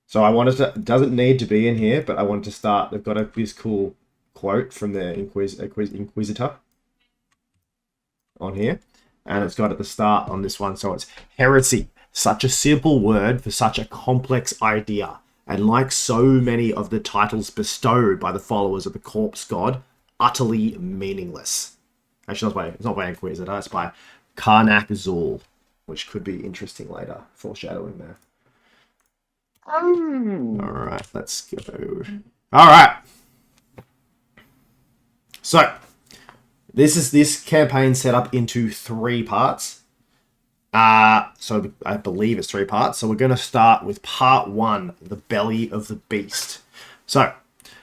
So I wanted to. It doesn't need to be in here, but I wanted to start. They've got this cool quote from the Inquisitor on here, and it's got at the start on this one. So it's heresy, such a simple word for such a complex idea, and like so many of the titles bestowed by the followers of the corpse god, utterly meaningless. Actually, it's not by Inquisitor. It's by Karnak Zul, which could be interesting later. Foreshadowing there. All right, let's go. All right. So this campaign set up into 3 parts. So I believe it's 3 parts. So we're going to start with part 1, the belly of the beast. So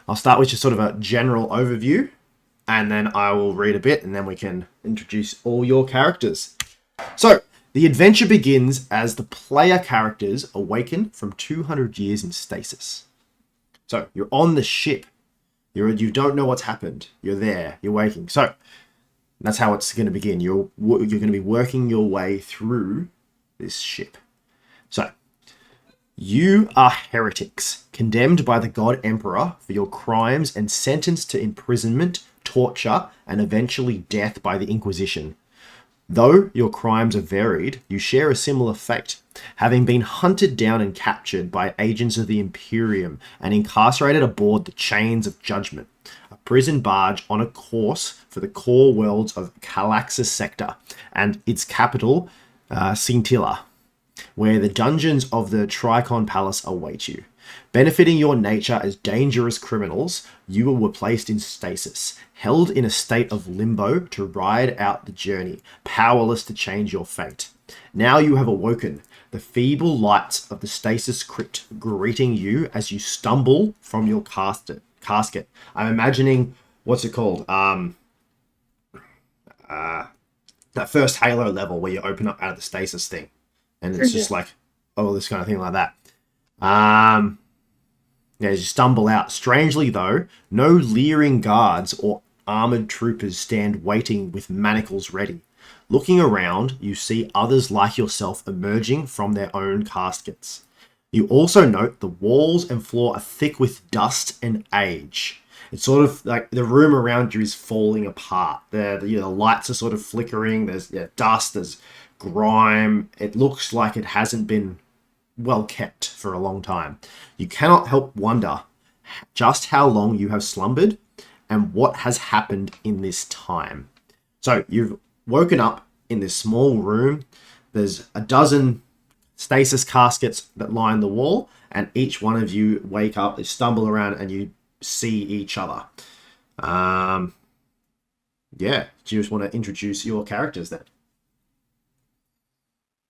I'll start with just sort of a general overview, and then I will read a bit, and then we can introduce all your characters. So the adventure begins as the player characters awaken from 200 years in stasis. So you're on the ship. You don't know what's happened. You're there. You're waking. So that's how it's going to begin. You're going to be working your way through this ship. So you are heretics, condemned by the God Emperor for your crimes and sentenced to imprisonment, torture, and eventually death by the Inquisition. Though your crimes are varied, you share a similar fate, having been hunted down and captured by agents of the Imperium and incarcerated aboard the Chains of Judgment, a prison barge on a course for the core worlds of Calaxis Sector and its capital, Scintilla, where the dungeons of the Tricon Palace await you. Benefiting your nature as dangerous criminals, you were placed in stasis, held in a state of limbo to ride out the journey, powerless to change your fate. Now you have awoken, the feeble lights of the stasis crypt greeting you as you stumble from your casket. I'm imagining, what's it called? That first Halo level where you open up out of the stasis thing. And it's just like, oh, this kind of thing like that. As you stumble out. Strangely, though, no leering guards or armored troopers stand waiting with manacles ready. Looking around, you see others like yourself emerging from their own caskets. You also note the walls and floor are thick with dust and age. It's sort of like the room around you is falling apart. The lights are sort of flickering. There's dust, there's grime. It looks like it hasn't been well kept for a long time. You cannot help wonder just how long you have slumbered and what has happened in this time. So you've woken up in this small room. There's a dozen stasis caskets that line the wall, and each one of you wake up, you stumble around, and you see each other. Do you just want to introduce your characters then?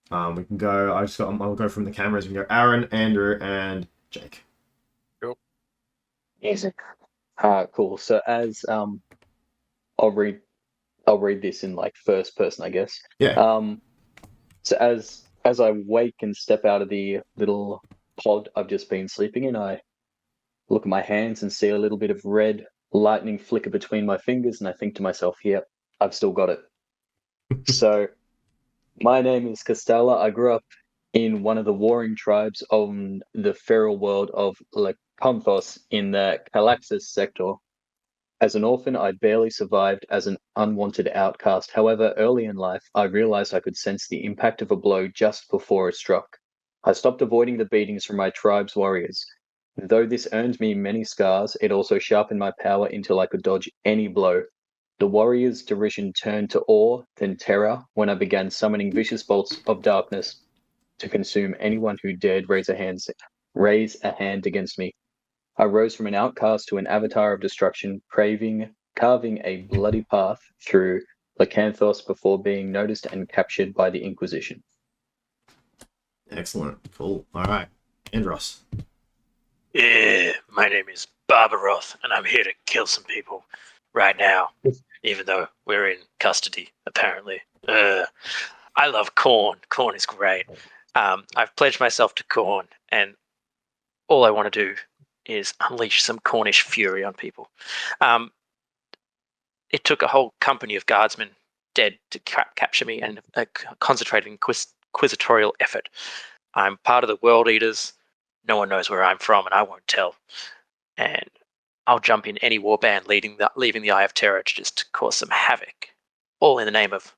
We can go. I'll go from the cameras. We can go Aaron, Andrew, and Jake. Cool. Music. Cool. So as I'll read this in like first person, I guess. Yeah. So as I wake and step out of the little pod I've just been sleeping in, I look at my hands and see a little bit of red lightning flicker between my fingers, and I think to myself, "Yep, I've still got it." So my name is Costella. I grew up in one of the warring tribes on the feral world of Lecanthos in the Calaxis sector. As an orphan, I barely survived as an unwanted outcast. However, early in life, I realized I could sense the impact of a blow just before it struck. I stopped avoiding the beatings from my tribe's warriors. Though this earned me many scars, it also sharpened my power until I could dodge any blow. The warriors' derision turned to awe, then terror, when I began summoning vicious bolts of darkness to consume anyone who dared raise a hand against me. I rose from an outcast to an avatar of destruction, carving a bloody path through Lycanthos before being noticed and captured by the Inquisition. Excellent. Cool. All right. Andros. Yeah, my name is Barbaroth, and I'm here to kill some people right now, even though we're in custody, apparently. I love corn. Corn is great. I've pledged myself to corn, and all I want to do is unleash some Cornish fury on people. It took a whole company of guardsmen dead to capture me, and a concentrated inquisitorial effort. I'm part of the World Eaters. no one knows where I'm from, and I won't tell. And I'll jump in any warband leaving the Eye of Terror to just cause some havoc, all in the name of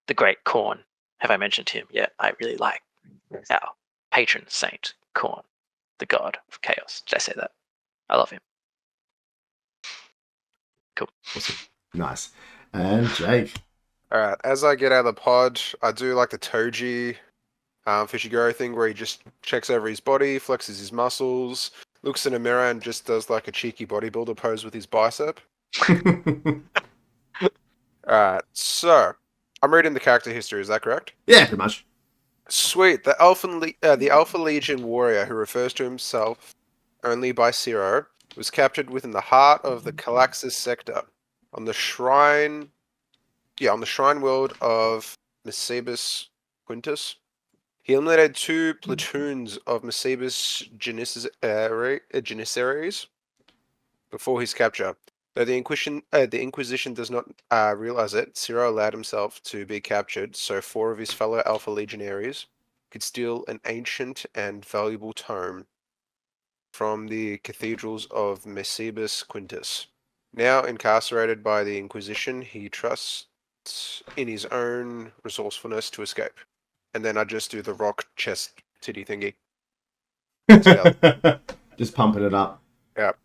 the great Khorne. Have I mentioned him yet? I really like our patron saint, Khorne, the god of chaos. Did I say that? I love him. Cool. Awesome. Nice. And Jake. Alright, as I get out of the pod, I do like the Toji fishy grow thing where he just checks over his body, flexes his muscles, looks in a mirror and just does like a cheeky bodybuilder pose with his bicep. Alright, so I'm reading the character history, is that correct? Yeah, pretty much. Sweet. The Alpha Legion warrior who refers to himself only by Ciro was captured within the heart of the Calaxis sector on the shrine world of Mesebus Quintus. He eliminated 2 platoons of Mesebus Janissaries before his capture. Though the Inquisition does not realize it, Ciro allowed himself to be captured so 4 of his fellow Alpha Legionaries could steal an ancient and valuable tome from the cathedrals of Mesebus Quintus. Now incarcerated by the Inquisition, he trusts in his own resourcefulness to escape. And then I just do the rock chest titty thingy. Just pumping it up. Yep.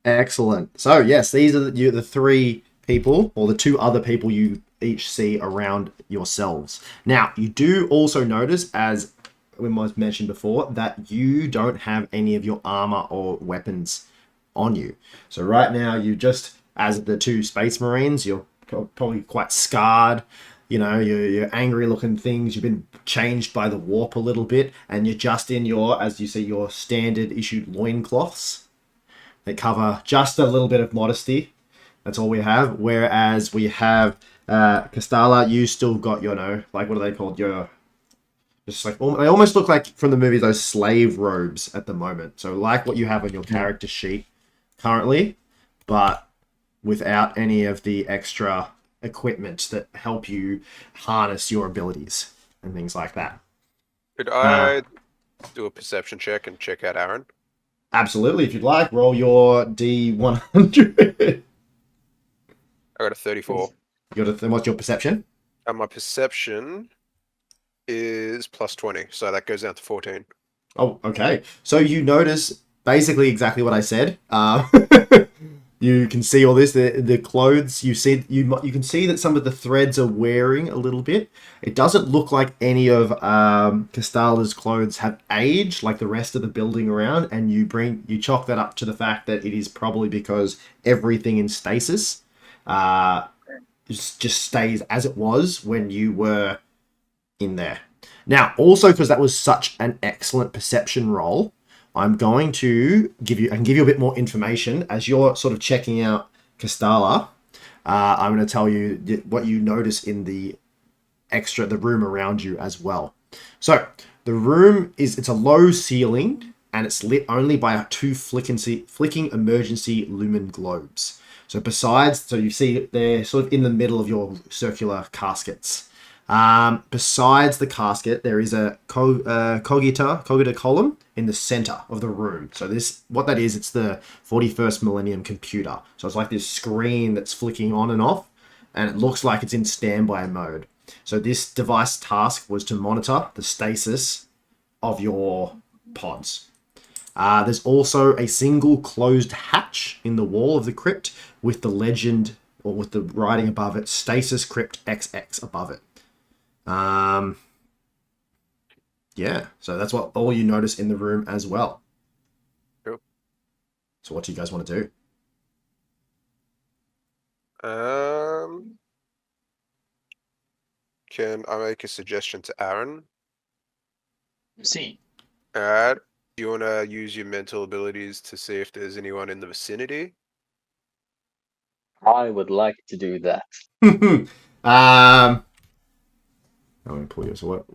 Excellent. So yes, these are the 3 people, or the 2 other people you each see around yourselves. Now, you do also notice, as we was mentioned before, that you don't have any of your armor or weapons on you. So right now, you just, as the 2 Space Marines, you're probably quite scarred. You know, you're angry looking things. You've been changed by the warp a little bit, and you're just in your, as you see, your standard issued loincloths. They cover just a little bit of modesty. That's all we have. Whereas we have Castalla, you still got your, like, what are they called? Your, just like, they almost look like from the movie, those slave robes at the moment. So like what you have on your character sheet currently, but without any of the extra equipment that help you harness your abilities and things like that. Could I do a perception check and check out Aaron? Absolutely, if you'd like, roll your D100. I got a 34. What's your perception? And my perception is plus 20, so that goes down to 14. Oh, okay. So you notice basically exactly what I said. You can see all this. The clothes you see, you can see that some of the threads are wearing a little bit. It doesn't look like any of Castalla's clothes have aged like the rest of the building around, and you chalk that up to the fact that it is probably because everything in stasis just stays as it was when you were in there. Now, also because that was such an excellent perception roll, I'm going to give you a bit more information as you're sort of checking out Castalla. I'm going to tell you what you notice in the room around you as well. So the room it's a low ceiling and it's lit only by 2 flicking emergency lumen globes. So you see they're sort of in the middle of your circular caskets. Besides the casket, there is a cogita column in the center of the room. So what that is, it's the 41st Millennium computer. So it's like this screen that's flicking on and off, and it looks like it's in standby mode. So this device task was to monitor the stasis of your pods. There's also a single closed hatch in the wall of the crypt with the legend, or with the writing above it, Stasis Crypt XX above it. Yeah, so that's what all you notice in the room as well. Cool. So what do you guys want to do? Can I make a suggestion to Aaron? See. Do you want to use your mental abilities to see if there's anyone in the vicinity? I would like to do that. I'm going to pull you. So what?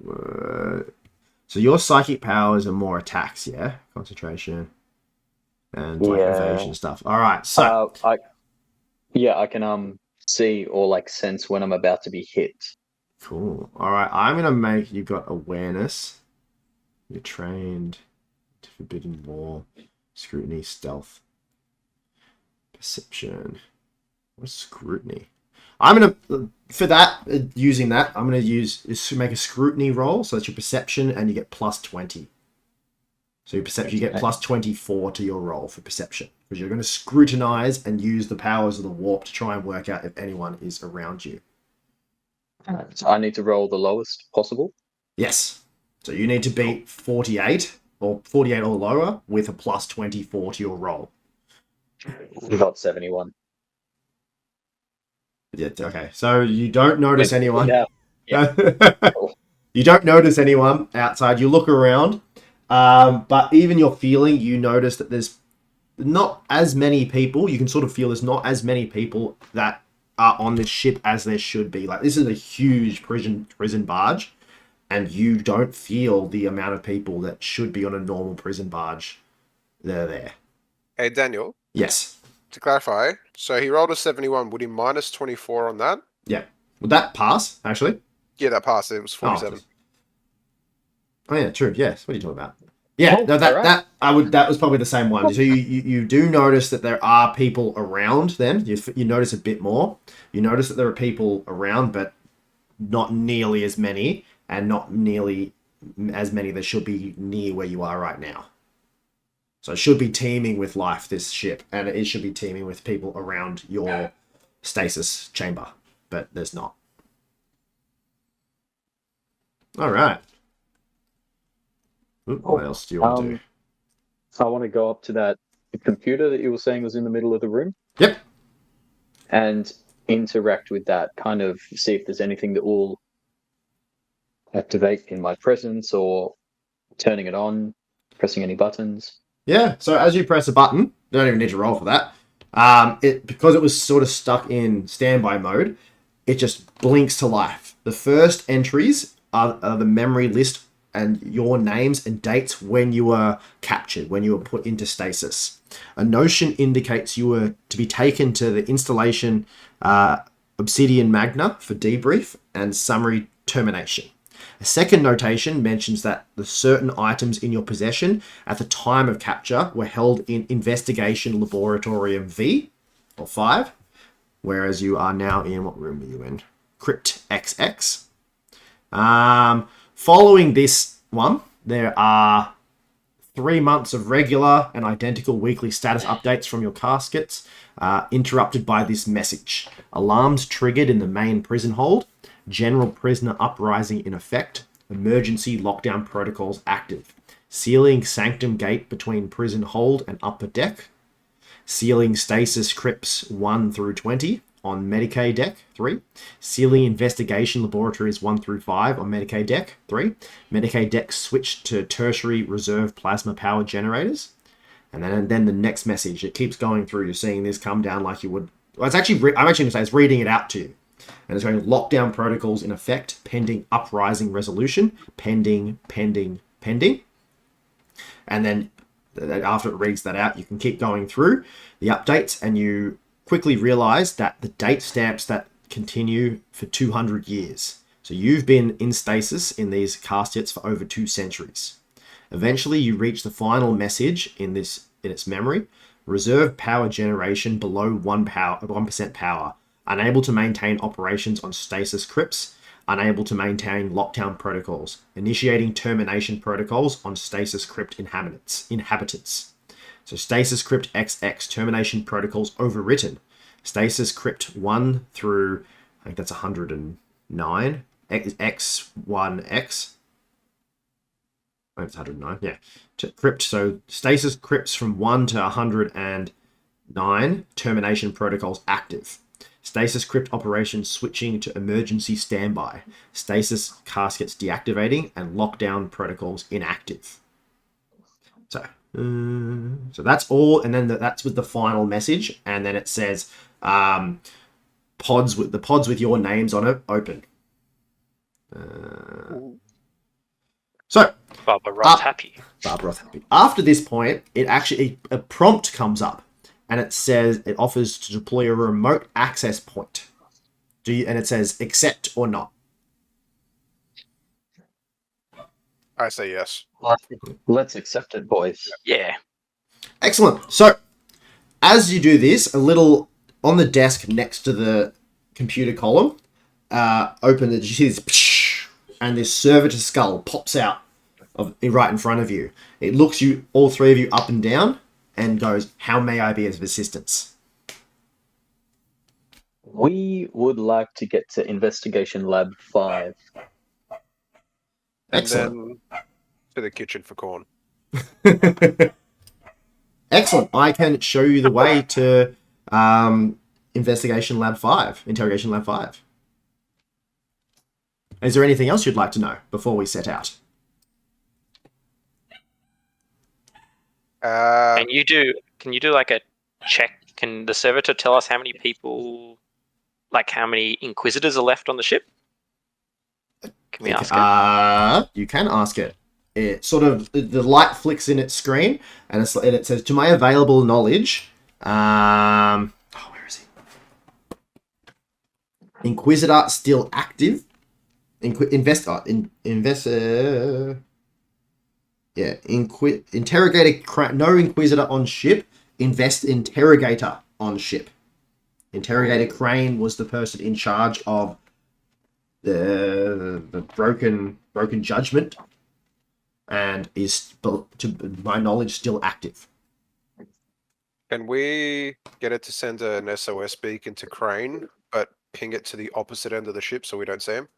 So your psychic powers are more attacks, yeah? Concentration and like evasion stuff. All right. So I can see or like sense when I'm about to be hit. Cool. All right. I'm going to make you got awareness. You're trained Forbidden War, scrutiny, stealth, perception. What's scrutiny? I'm gonna for that using that. I'm gonna make a scrutiny roll. So that's your perception, and you get plus 20. So your perception, you get plus 24 to your roll for perception because you're going to scrutinize and use the powers of the warp to try and work out if anyone is around you. So I need to roll the lowest possible. Yes. So you need to beat 48 or lower with a plus 24 to your roll. Got 71. Yeah. Okay. So you don't notice anyone. Yeah. You don't notice anyone outside. You look around, but even you're feeling, you notice that there's not as many people. You can sort of feel there's not as many people that are on this ship as there should be. Like, this is a huge prison barge, and you don't feel the amount of people that should be on a normal prison barge. They're there. Hey, Daniel. Yes. To clarify, so he rolled a 71. Would he minus 24 on that? Yeah. Would that pass, actually? Yeah, that passed. It was 47. Oh yeah, true. Yes. What are you talking about? Yeah, no, that was probably the same one. So you do notice that there are people around. Then you notice a bit more. You notice that there are people around, but not nearly as many, and not nearly as many that should be near where you are right now. So it should be teeming with life, this ship, and it should be teeming with people around your stasis chamber, but there's not. All right. What else do you want to do? I want to go up to that computer that you were saying was in the middle of the room. Yep. And interact with that, kind of see if there's anything that will activate in my presence, or turning it on, pressing any buttons. Yeah, so as you press a button, you don't even need to roll for that. Because it was sort of stuck in standby mode, it just blinks to life. The first entries are the memory list and your names and dates when you were captured, when you were put into stasis. A notion indicates you were to be taken to the installation Obsidian Magna for debrief and summary termination. A second notation mentions that the certain items in your possession at the time of capture were held in Investigation Laboratorium V, or 5, whereas you are now in, what room are you in? Crypt XX. Following this one, there are 3 months of regular and identical weekly status updates from your caskets, interrupted by this message. Alarms triggered in the main prison hold. General prisoner uprising in effect. Emergency lockdown protocols active. Sealing sanctum gate between prison hold and upper deck. Sealing stasis crypts 1 through 20 on Medicaid deck 3. Sealing investigation laboratories 1 through 5 on Medicaid deck 3. Medicaid deck switched to tertiary reserve plasma power generators. And then the next message, it keeps going through. You're seeing this come down like you would. Well, it's actually, I'm actually going to say it's reading it out to you. And it's going lockdown protocols in effect, pending uprising resolution, pending. And then after it reads that out, you can keep going through the updates, and you quickly realize that the date stamps that continue for 200 years. So you've been in stasis in these caskets for over 2 centuries. Eventually, you reach the final message in its memory: reserve power generation below 1% power. Unable to maintain operations on stasis crypts. Unable to maintain lockdown protocols. Initiating termination protocols on stasis crypt inhabitants. So stasis crypt XX termination protocols overwritten. Stasis crypt 1 through, I think that's 109. X1X. I think it's 109. Yeah. Crypt. So stasis crypts from 1 to 109. Termination protocols active. Stasis crypt operations switching to emergency standby. Stasis caskets deactivating and lockdown protocols inactive. So that's all, and then that's with the final message, and then it says pods with your names on it open. So Barbara Roth happy. After this point, a prompt comes up. And it says it offers to deploy a remote access point. And it says accept or not. I say yes. Let's accept it, boys. Yeah. Excellent. So, as you do this, a little on the desk next to the computer column, open the, you see this, psh, and this servitor skull pops out of right in front of you. It looks you, all three of you, up and down, and goes, "How may I be of assistance?" We would like to get to Investigation Lab 5. And Excellent. then to the kitchen for corn. Excellent. I can show you the way to Investigation Lab 5, Interrogation Lab 5. Is there anything else you'd like to know before we set out? Can you do like a check? Can the servitor tell us how many people, like how many Inquisitors are left on the ship? Can we ask it? You can ask it. It sort of, the light flicks in its screen, and it says, "To my available knowledge, where is he? Inquisitor still active. Interrogator. No Inquisitor on ship. Interrogator on ship. Interrogator Crane was the person in charge of the broken judgment, and is, to my knowledge, still active." Can we get it to send an SOS beacon to Crane, but ping it to the opposite end of the ship so we don't see him?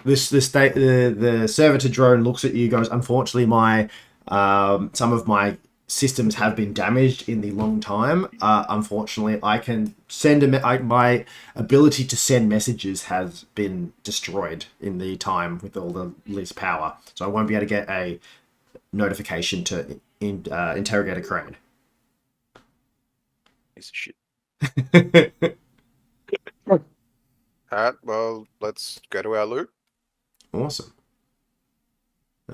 The servitor drone looks at you, goes, "Unfortunately, my some of my systems have been damaged in the long time. Unfortunately, I can send my ability to send messages has been destroyed in the time with all the least power, so I won't be able to get a notification to Interrogator Crane." Piece of shit. Alright, well, let's go to our loot. Awesome. I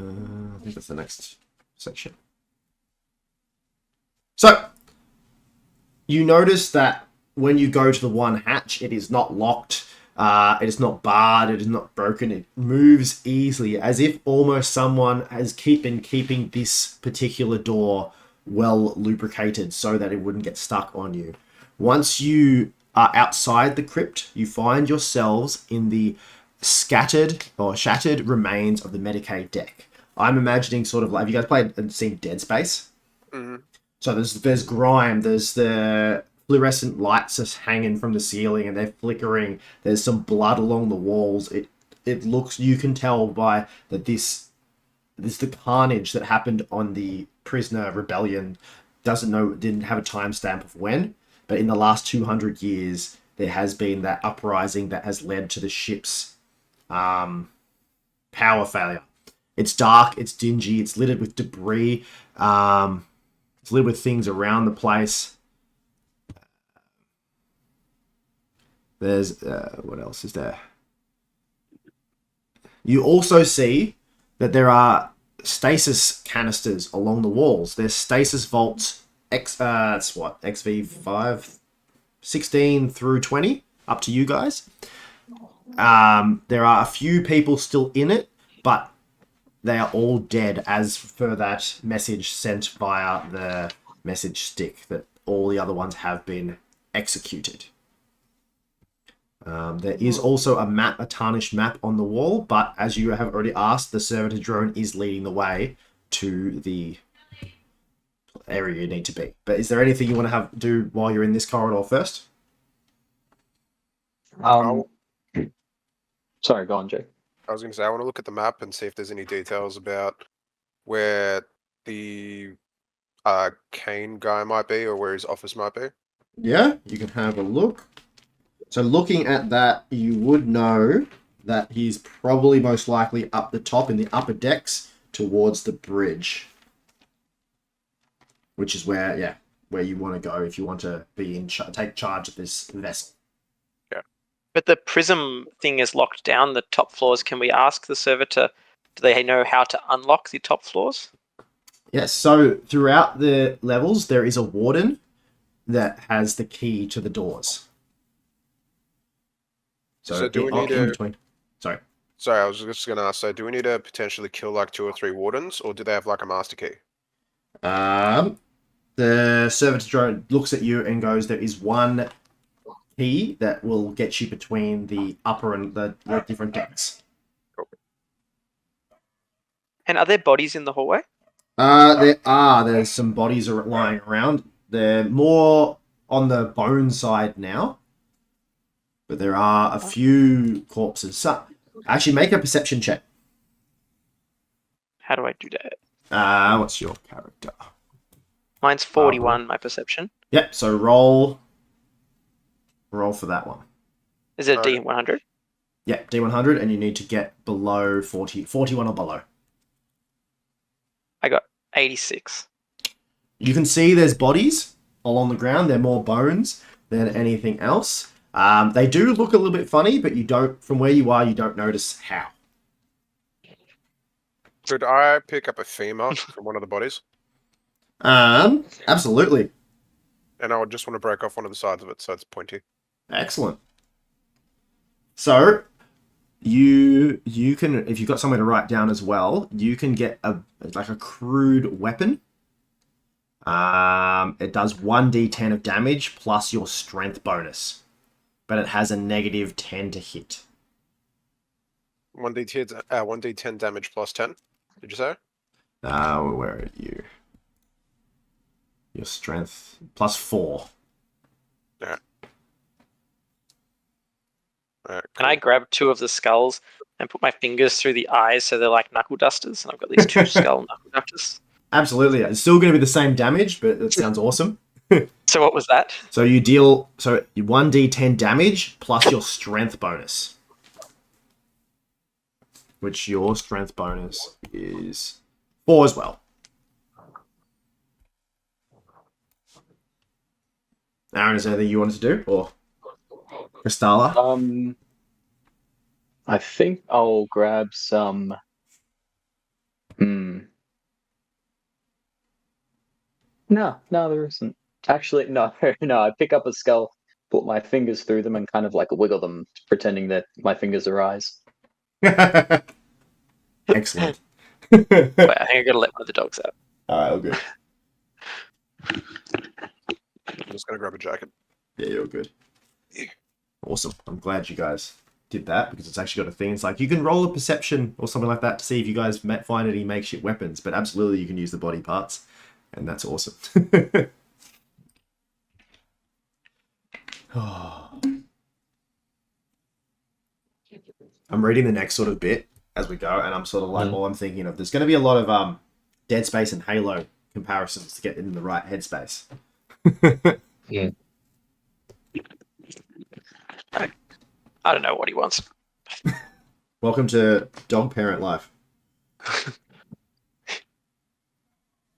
think that's the next section. So, you notice that when you go to the one hatch, it is not locked, it is not barred, it is not broken, it moves easily, as if almost someone has been keeping this particular door well lubricated so that it wouldn't get stuck on you. Once you are outside the crypt, you find yourselves in the scattered or shattered remains of the Medicaid deck. I'm imagining sort of like, have you guys played and seen Dead Space? Mm-hmm. So there's grime, there's the fluorescent lights just hanging from the ceiling and they're flickering. There's some blood along the walls. It looks, you can tell by that this the carnage that happened on the prisoner rebellion. Didn't have a timestamp of when, but in the last 200 years there has been that uprising that has led to the ship's power failure. It's dark, it's dingy, it's littered with debris. It's littered with things around the place. There's what else is there? You also see that there are stasis canisters along the walls. There's stasis vaults. That's what, XV5, 16 through 20, up to you guys. There are a few people still in it, but they are all dead, as per that message sent via the message stick, that all the other ones have been executed. There is also a tarnished map on the wall, but as you have already asked, the servitor drone is leading the way to the area you need to be. But is there anything you want to do while you're in this corridor first? Sorry, go on, Jake. I was going to say, I want to look at the map and see if there's any details about where the Kane guy might be or where his office might be. Yeah, you can have a look. So looking at that, you would know that he's probably most likely up the top in the upper decks towards the bridge, which is where you want to go if you want to be take charge of this vessel. Yeah. But the prism thing is locked down the top floors. Can we ask the servitor, do they know how to unlock the top floors? Yes, so throughout the levels, there is a warden that has the key to the doors. So do we need in between. Sorry. Sorry, I was just going to ask, so do we need to potentially kill like 2 or 3 wardens, or do they have like a master key? The servitor drone looks at you and goes, there is one key that will get you between the upper and the different decks. And are there bodies in the hallway? There's some bodies are lying around. They're more on the bone side now, but there are a few corpses. So, actually, make a perception check. How do I do that? What's your character? Mine's 41, my perception. Yep, so roll for that one. Is it a D100? Yeah, D100, and you need to get below 41 or below. I got 86. You can see there's bodies along the ground. They're more bones than anything else. They do look a little bit funny, but you don't, from where you are, you don't notice how. Could I pick up a femur from one of the bodies? Absolutely. And I would just want to break off one of the sides of it so it's pointy. Excellent. So, you can, if you've got somewhere to write down as well, you can get a crude weapon. It does 1d10 of damage plus your strength bonus, but it has a negative 10 to hit. 1d10 damage plus 10. Did you say? Where are you? Your strength plus 4. Alright. Can I grab 2 of the skulls and put my fingers through the eyes so they're like knuckle dusters? And I've got these 2 skull knuckle dusters. Absolutely. It's still going to be the same damage, but it sounds awesome. So what was that? So you deal 1d10 damage plus your strength bonus. Which your strength bonus is 4 as well. Aaron, is there anything you wanted to do? Or Kristalla? I think I'll grab some. No, there isn't. Actually, no. I pick up a skull, put my fingers through them, and kind of like wiggle them, pretending that my fingers are eyes. Excellent. Wait, I think I gotta let one of the dogs out. Alright, all good. I'm just going to grab a jacket. Yeah, you're good. Awesome. I'm glad you guys did that because it's actually got a thing. It's like you can roll a perception or something like that to see if you guys find any makeshift weapons, but absolutely you can use the body parts, and that's awesome. I'm reading the next sort of bit as we go, and I'm sort of like, I'm thinking of there's going to be a lot of Dead Space and Halo comparisons to get in the right headspace. Yeah. I don't know what he wants. Welcome to dog parent life.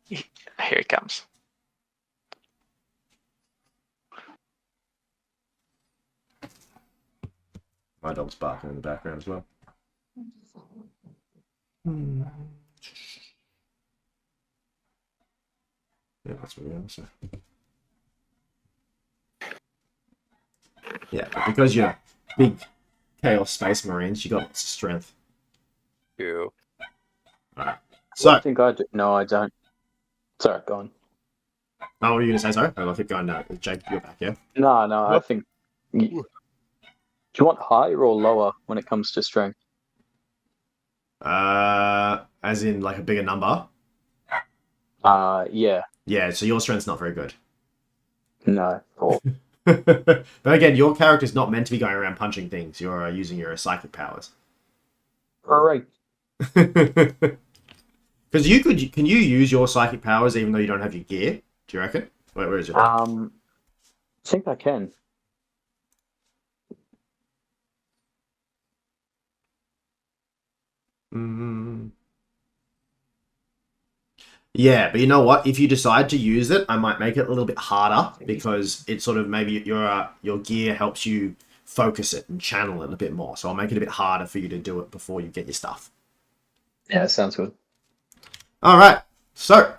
Here he comes. My dog's barking in the background as well. Yeah, that's what we are. So. Yeah, but because you're big Chaos Space Marines, you got lots of strength. Ew. Alright. So, I think I do. No, I don't. Sorry, go on. what were you going to say, sorry? I'll keep going now. Jake, you're back, yeah? No, I think. Do you want higher or lower when it comes to strength? As in, like, a bigger number? Yeah. Yeah, so your strength's not very good. No. Or But again, your character's not meant to be going around punching things. You're using your psychic powers. all right. Because can you use your psychic powers even though you don't have your gear? Do you reckon? Wait, where is it? I think I can. Yeah, but you know what? If you decide to use it, I might make it a little bit harder because it's sort of maybe your gear helps you focus it and channel it a bit more. So I'll make it a bit harder for you to do it before you get your stuff. Yeah, sounds good. All right. So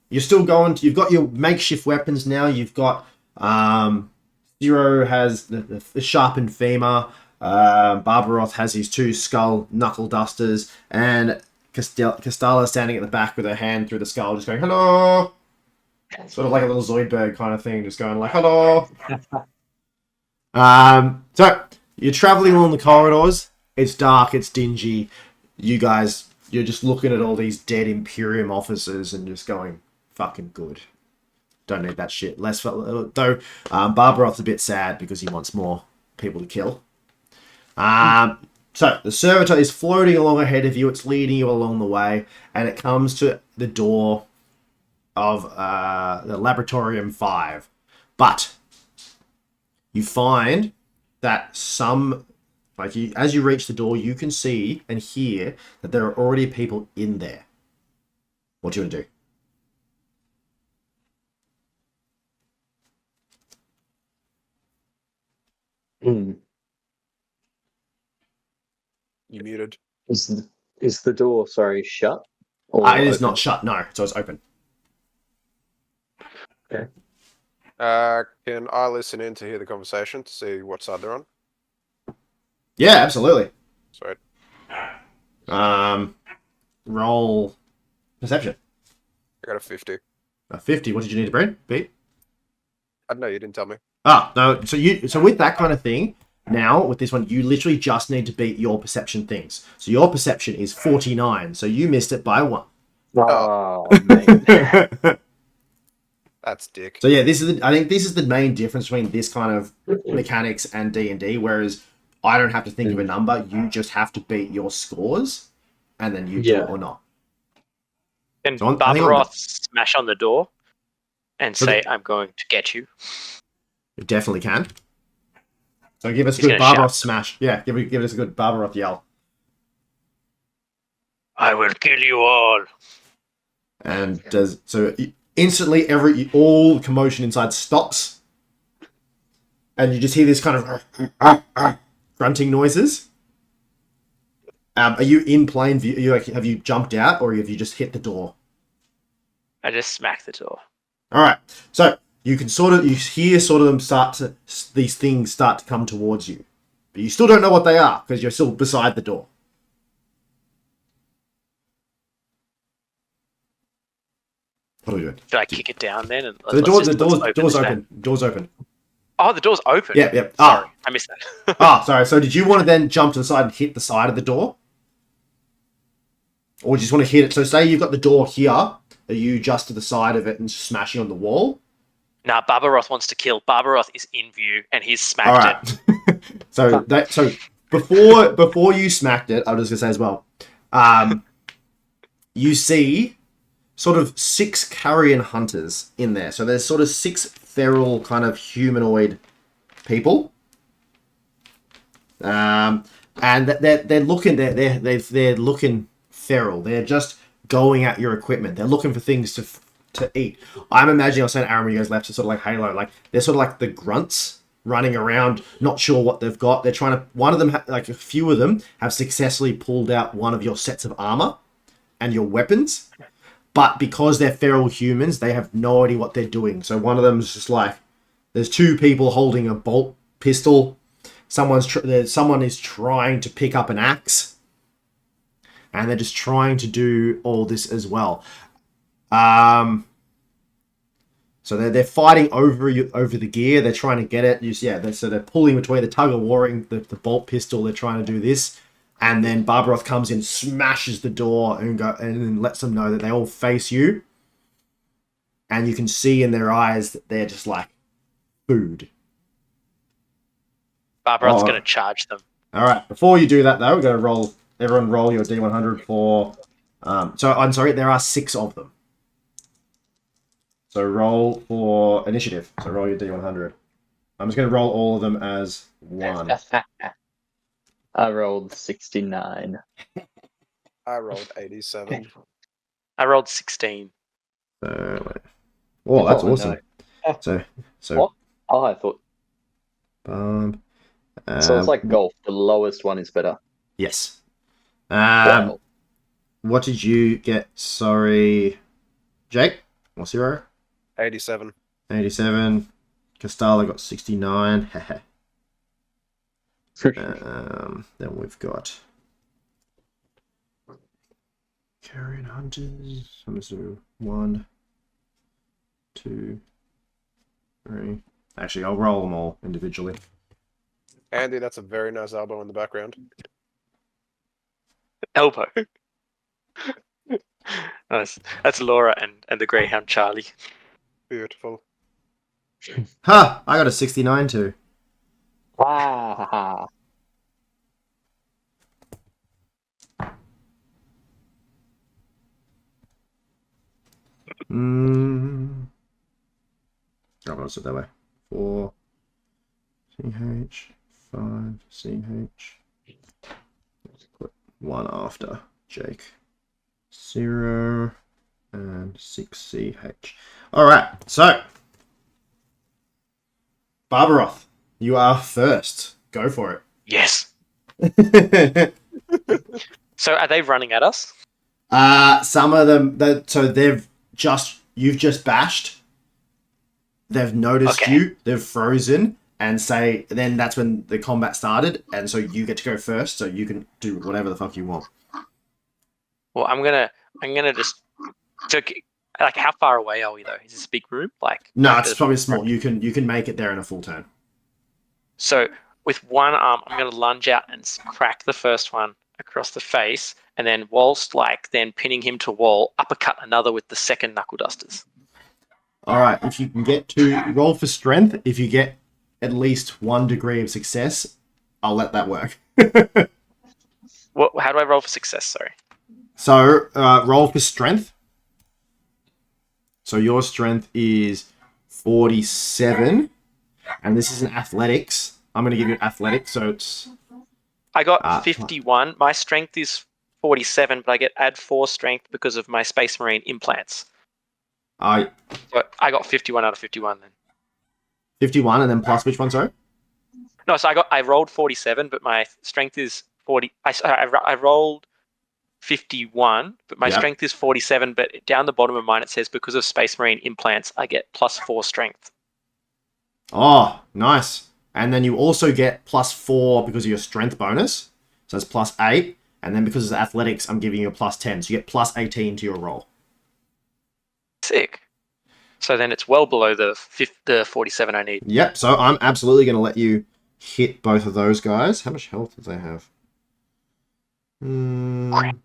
you're still going. You've got your makeshift weapons now. You've got Zero has the sharpened femur. Barbaroth has his 2 skull knuckle dusters, and Castella standing at the back with her hand through the skull, just going, hello! Sort of like a little Zoidberg kind of thing, just going like, hello! So, you're traveling along the corridors. It's dark, it's dingy. You guys, you're just looking at all these dead Imperium officers and just going, fucking good. Don't need that shit. Though, Barbaroth's a bit sad because he wants more people to kill. So, the servitor is floating along ahead of you. It's leading you along the way, and it comes to the door of the Laboratorium 5. But you find that as you reach the door, you can see and hear that there are already people in there. What do you want to do? You muted. Is the door, shut? It is not shut, no. So it's open. Okay. Can I listen in to hear the conversation to see what side they're on? Yeah, absolutely. Sweet. Roll perception. I got a 50. A 50. What did you need to beat? I don't know, you didn't tell me. No. So with that kind of thing, now with this one, you literally just need to beat your perception things. So your perception is 49. So you missed it by 1. Oh, man. That's dick. So yeah, I think this is the main difference between this kind of mechanics and D&D, whereas I don't have to think of a number. You just have to beat your scores, and then you do it or not. Can Barbaroth smash on the door and say, I'm going to get you? It definitely can. So give us a good Barbaroth smash. Yeah, give us a good Barbaroth yell. I will kill you all. And instantly all commotion inside stops, and you just hear this kind of grunting noises. Are you in plain view? Have you jumped out, or have you just hit the door? I just smacked the door. All right. So you can you hear these things start to come towards you, but you still don't know what they are because you're still beside the door. What are we doing? Should I kick it down then? And So the door's open. Door's open. Oh, the door's open. Yeah. Sorry, I missed that. Sorry. So did you want to then jump to the side and hit the side of the door? Or do you just want to hit it? So say you've got the door here. Are you just to the side of it and smashing on the wall? Nah, Barbaroth wants to kill. Barbaroth is in view and he's smacked it. So before you smacked it, I was just gonna say as well, you see sort of 6 carrion hunters in there. So there's sort of 6 feral kind of humanoid people. And they're looking feral. They're just going at your equipment. They're looking for things to eat. I'm imagining, I was saying Aaron when you guys left, to sort of like Halo, like they're sort of like the grunts running around, not sure what they've got. They're trying to, a few of them have successfully pulled out one of your sets of armor and your weapons. But because they're feral humans, they have no idea what they're doing. So one of them is just like, there's 2 people holding a bolt pistol. Someone is trying to pick up an axe. And they're just trying to do all this as well. So they're fighting over the gear. They're trying to get it. So they're pulling between the tug of warring, the bolt pistol. They're trying to do this. And then Barbaroth comes in, smashes the door, and then lets them know that they all face you. And you can see in their eyes that they're just like food. Barbaroth's going to charge them. All right. Before you do that, though, we're going to roll. Everyone roll your D100 for... so, I'm sorry, there are 6 of them. So roll for initiative. So roll your D100. I'm just going to roll all of them as 1. I rolled 69. I rolled 87. I rolled 16. Oh, that's awesome. No. So What? Oh, I thought... so it's like golf. The lowest one is better. Yes. Wow. What did you get? Sorry, Jake? What's your 87. 87. Castella got 69. Then we've got Carrion Hunters. I'm going to do 1, 2, 3. Actually, I'll roll them all individually. Andy, that's a very nice elbow in the background. Elbow. Nice. That's Laura and the Greyhound Charlie. Beautiful. Ha! I got a 69 too. Wow. Oh, I'll sit that way. 4 CH, 5 CH. Let's put 1 after Jake. 0 and 6 CH. Alright, so Barbaroth, you are first. Go for Yes. it. So are they running at us? Some of them, you've just bashed. They've noticed Okay. you, they've frozen, and then that's when the combat started, and so you get to go first, so you can do whatever the fuck you want. Well, I'm gonna just. So, like, how far away are we though? Is this a big room? No, like it's the- probably small. You can make it there in a full turn. So with one arm, I'm gonna lunge out and crack the first one across the face, and then whilst then pinning him to wall, uppercut another with the second knuckle dusters. Alright, if you can get to roll for strength, if you get at least 1 degree of success, I'll let that work. How do I roll for success? Sorry. So, roll for strength. So your strength is 47, and this is an athletics. I'm going to give you an athletics, so it's... I got 51. My strength is 47, but I get add 4 strength because of my Space Marine implants. So I got 51 out of 51 then. 51, and then plus which one, sorry? No, so I rolled 47, but my strength is 40. I rolled 51, but my strength is 47. But down the bottom of mine it says because of Space Marine implants, I get plus 4 strength. Oh, nice. And then you also get plus 4 because of your strength bonus. So it's plus 8. And then because of athletics, I'm giving you a plus 10. So you get plus 18 to your roll. Sick. So then it's well below the 47 I need. Yep, so I'm absolutely going to let you hit both of those guys. How much health do they have? Crack.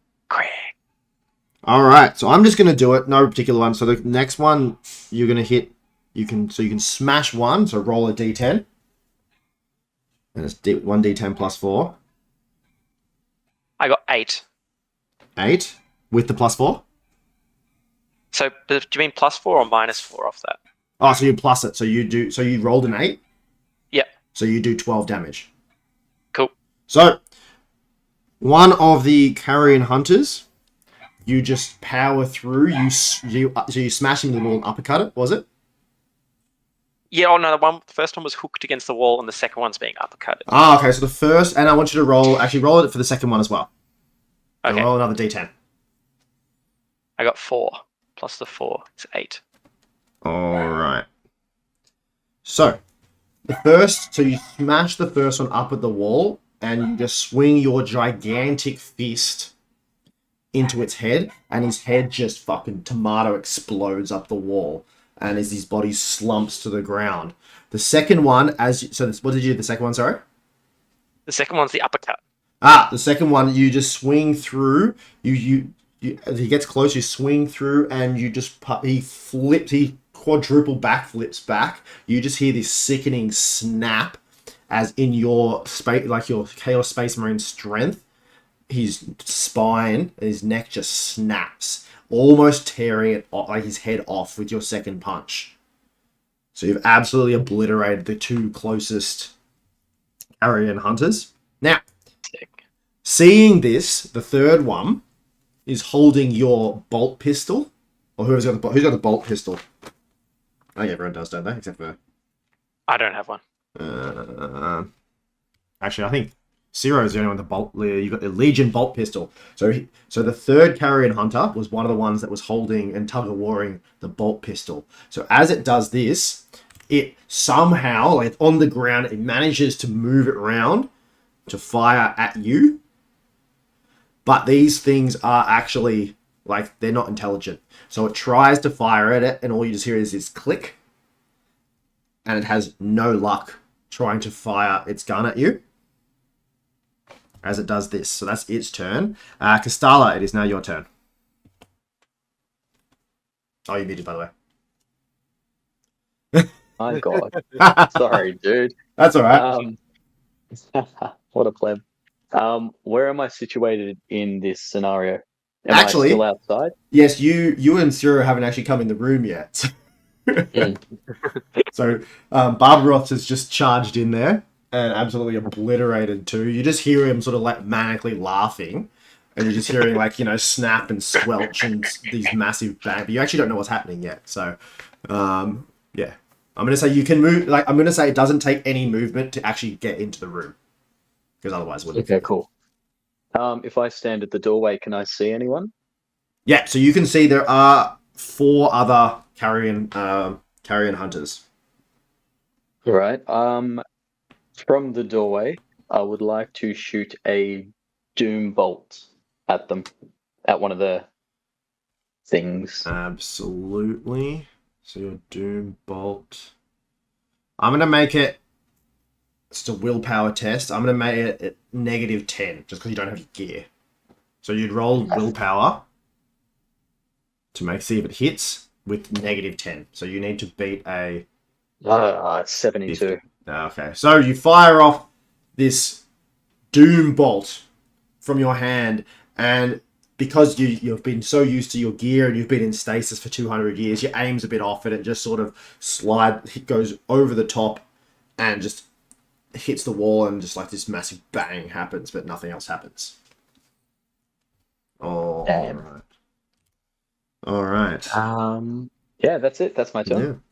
Alright, so I'm just going to do it. No particular one. So the next one you're going to hit, you can smash one. So roll a d10. And it's 1d10 plus 4. I got 8. 8 with the plus 4? So do you mean plus 4 or minus 4 off that? Oh, so you plus it. So you rolled an 8? Yep. So you do 12 damage. Cool. So, one of the carrion hunters, you just power through. So you smash him to the wall and uppercut it, was it? Yeah, oh no, the first one was hooked against the wall and the second one's being uppercutted. Ah, okay, so the first, and I want you to roll it for the second one as well. Okay. And roll another d10. I got 4. Plus the 4, it's 8. Alright. So you smash the first one up at the wall, and you just swing your gigantic fist into its head, and his head just fucking tomato explodes up the wall, and as his body slumps to the ground. The second one, what did you do the second one, sorry? The second one's the uppercut. The second one, you just swing through, as he gets close, you swing through, and he quadruple backflips back. You just hear this sickening snap, as in your space, like your Chaos Space Marine strength, his spine, his neck just snaps, almost tearing it like his head off with your second punch. So you've absolutely obliterated the 2 closest Aryan hunters. Now, seeing this, the third one is holding your bolt pistol, or who's got the bolt pistol? I think everyone does, don't they? Except for I don't have one. Actually, I think Ciro is the only one with the bolt. You've got the Legion bolt pistol. So the third carrion hunter was one of the ones that was holding and tug-of-warring the bolt pistol. So as it does this, it somehow, like on the ground, it manages to move it around, to fire at you. But these things are actually, like, they're not intelligent. So it tries to fire at it, and all you just hear is this click. And it has no luck trying to fire its gun at you. As it does this. So that's its turn. Kastala, it is now your turn. Oh, you muted, by the way. My God. Sorry, dude. That's all right. What a pleb. Where am I situated in this scenario? Am Actually- I still outside? Yes, you and Ciro haven't actually come in the room yet. So Barbaroth has just charged in there and absolutely obliterated two. You just hear him sort of like manically laughing, and you're just hearing like, you know, snap and squelch and these massive bang. But you actually don't know what's happening yet. So yeah, I'm gonna say you can move. Like, I'm gonna say it doesn't take any movement to actually get into the room, because otherwise it wouldn't. Okay, cool. If I stand at the doorway, can I see anyone? Yeah, so you can see there are 4 other carrion hunters. All right. From the doorway, I would like to shoot a doom bolt at them, at one of the things. Absolutely. So your doom bolt. I'm gonna make it. It's a willpower test. I'm gonna make it at -10, just because you don't have your gear. So you'd roll willpower to see if it hits with -10. So you need to beat a 72. Okay, so you fire off this doom bolt from your hand, and because you've been so used to your gear and you've been in stasis for 200 years, your aim's a bit off, and it just sort of goes over the top and just hits the wall, and just like this massive bang happens, but nothing else happens. All right. All right. Yeah, that's it. That's my turn.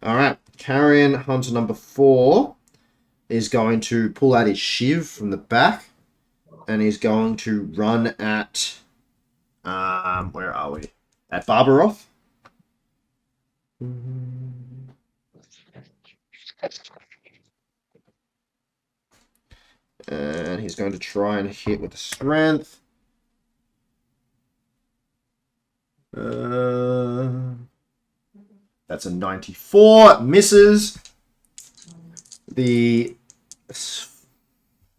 Yeah. All right. Carrion Hunter number 4 is going to pull out his shiv from the back, and he's going to run at where are we? At Barbaroth. And he's going to try and hit with the strength. That's a 94. Misses. The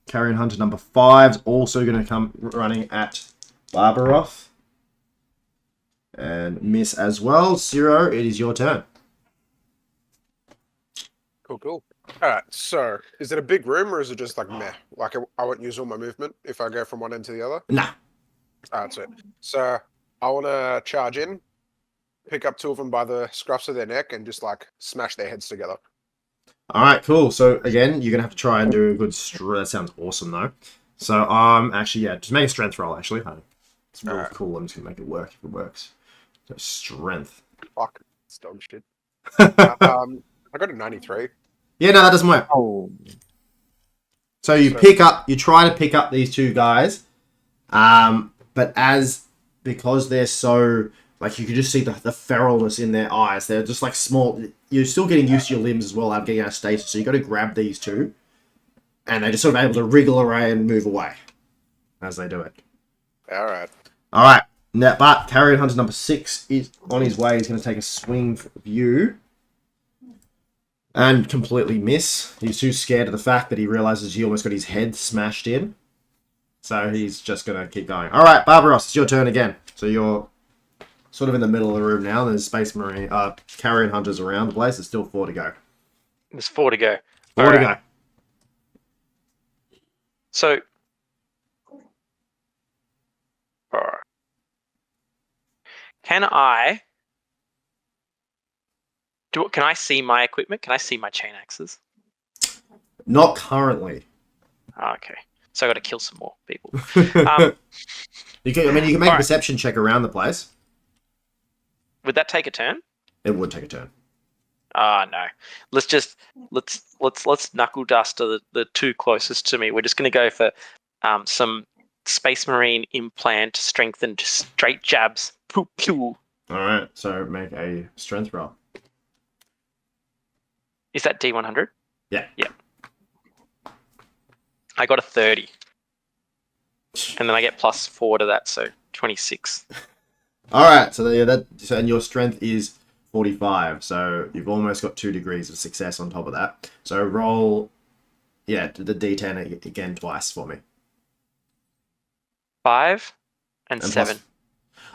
Carrion Hunter number 5 is also going to come running at Barbaroth. And miss as well. Ciro, it is your turn. Cool. Alright, so is it a big room or is it just like meh? Like I won't use all my movement if I go from one end to the other? Nah. That's it. So I want to charge in, pick up 2 of them by the scruffs of their neck and just like smash their heads together. All right, cool. So again, you're gonna have to try and do a good. That sounds awesome, though. So actually, yeah, just make a strength roll. Actually, it's real cool. I'm just gonna make it work if it works. So strength. Fuck, it's dog shit. I got a 93. Yeah, no, that doesn't work. Oh. So you try to pick up these 2 guys, but because they're so, like, you can just see the feralness in their eyes. They're just like small. You're still getting used to your limbs as well. I'm getting out of stasis, so you got to grab these 2, and they're just sort of able to wriggle away and move away as they do it. All right. Now, but Carrion Hunter number 6 is on his way. He's going to take a swing for you. And completely miss. He's too scared of the fact that he realizes he almost got his head smashed in. So he's just going to keep going. All right, Barbaros, it's your turn again. So you're sort of in the middle of the room now. There's Space Marine, Carrion Hunters around the place. There's still 4 to go. There's 4 to go. 4 to go. So, alright. Can I see my equipment? Can I see my chain axes? Not currently. Okay. So I got to kill some more people. You can make a perception check around the place. Would that take a turn? It would take a turn. No. Let's knuckle dust to the 2 closest to me. We're just going to go for some Space Marine implant strengthened straight jabs. Pew, pew. All right. So make a strength roll. Is that D100? Yeah. Yeah. I got a 30. And then I get +4 to that, so 26. All right, so and your strength is 45, so you've almost got 2 degrees of success on top of that. So roll, the D10 again twice for me. 5 and And 7.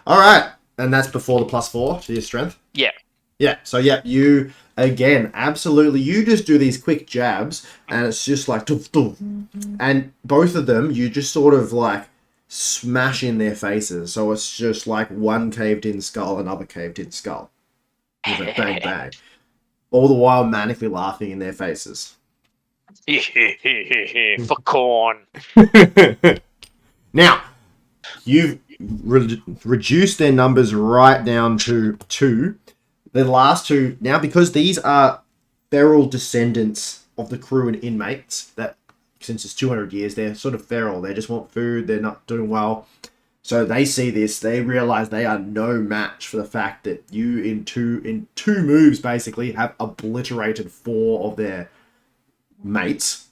All right, and that's before the +4 to your strength. Yeah. Yeah. So you again, absolutely. You just do these quick jabs, and it's just like doof, doof. And both of them, you just sort of like smash in their faces. So it's just like one caved-in skull, another caved-in skull. It's like bang bang. All the while manically laughing in their faces. For corn. Now, you've reduced their numbers right down to 2. The last 2, now because these are feral descendants of the crew and inmates, that since it's 200 years, they're sort of feral. They just want food. They're not doing well. So they see this. They realize they are no match for the fact that you, in two moves, basically, have obliterated 4 of their mates.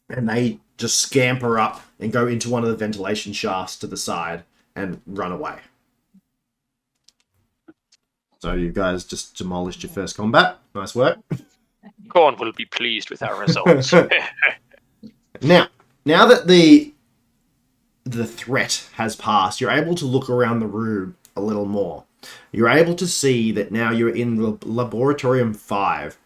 And they just scamper up and go into one of the ventilation shafts to the side and run away. So you guys just demolished your first combat. Nice work. Corn will be pleased with our results. Now that the threat has passed, you're able to look around the room a little more. You're able to see that now you're in Laboratorium 5.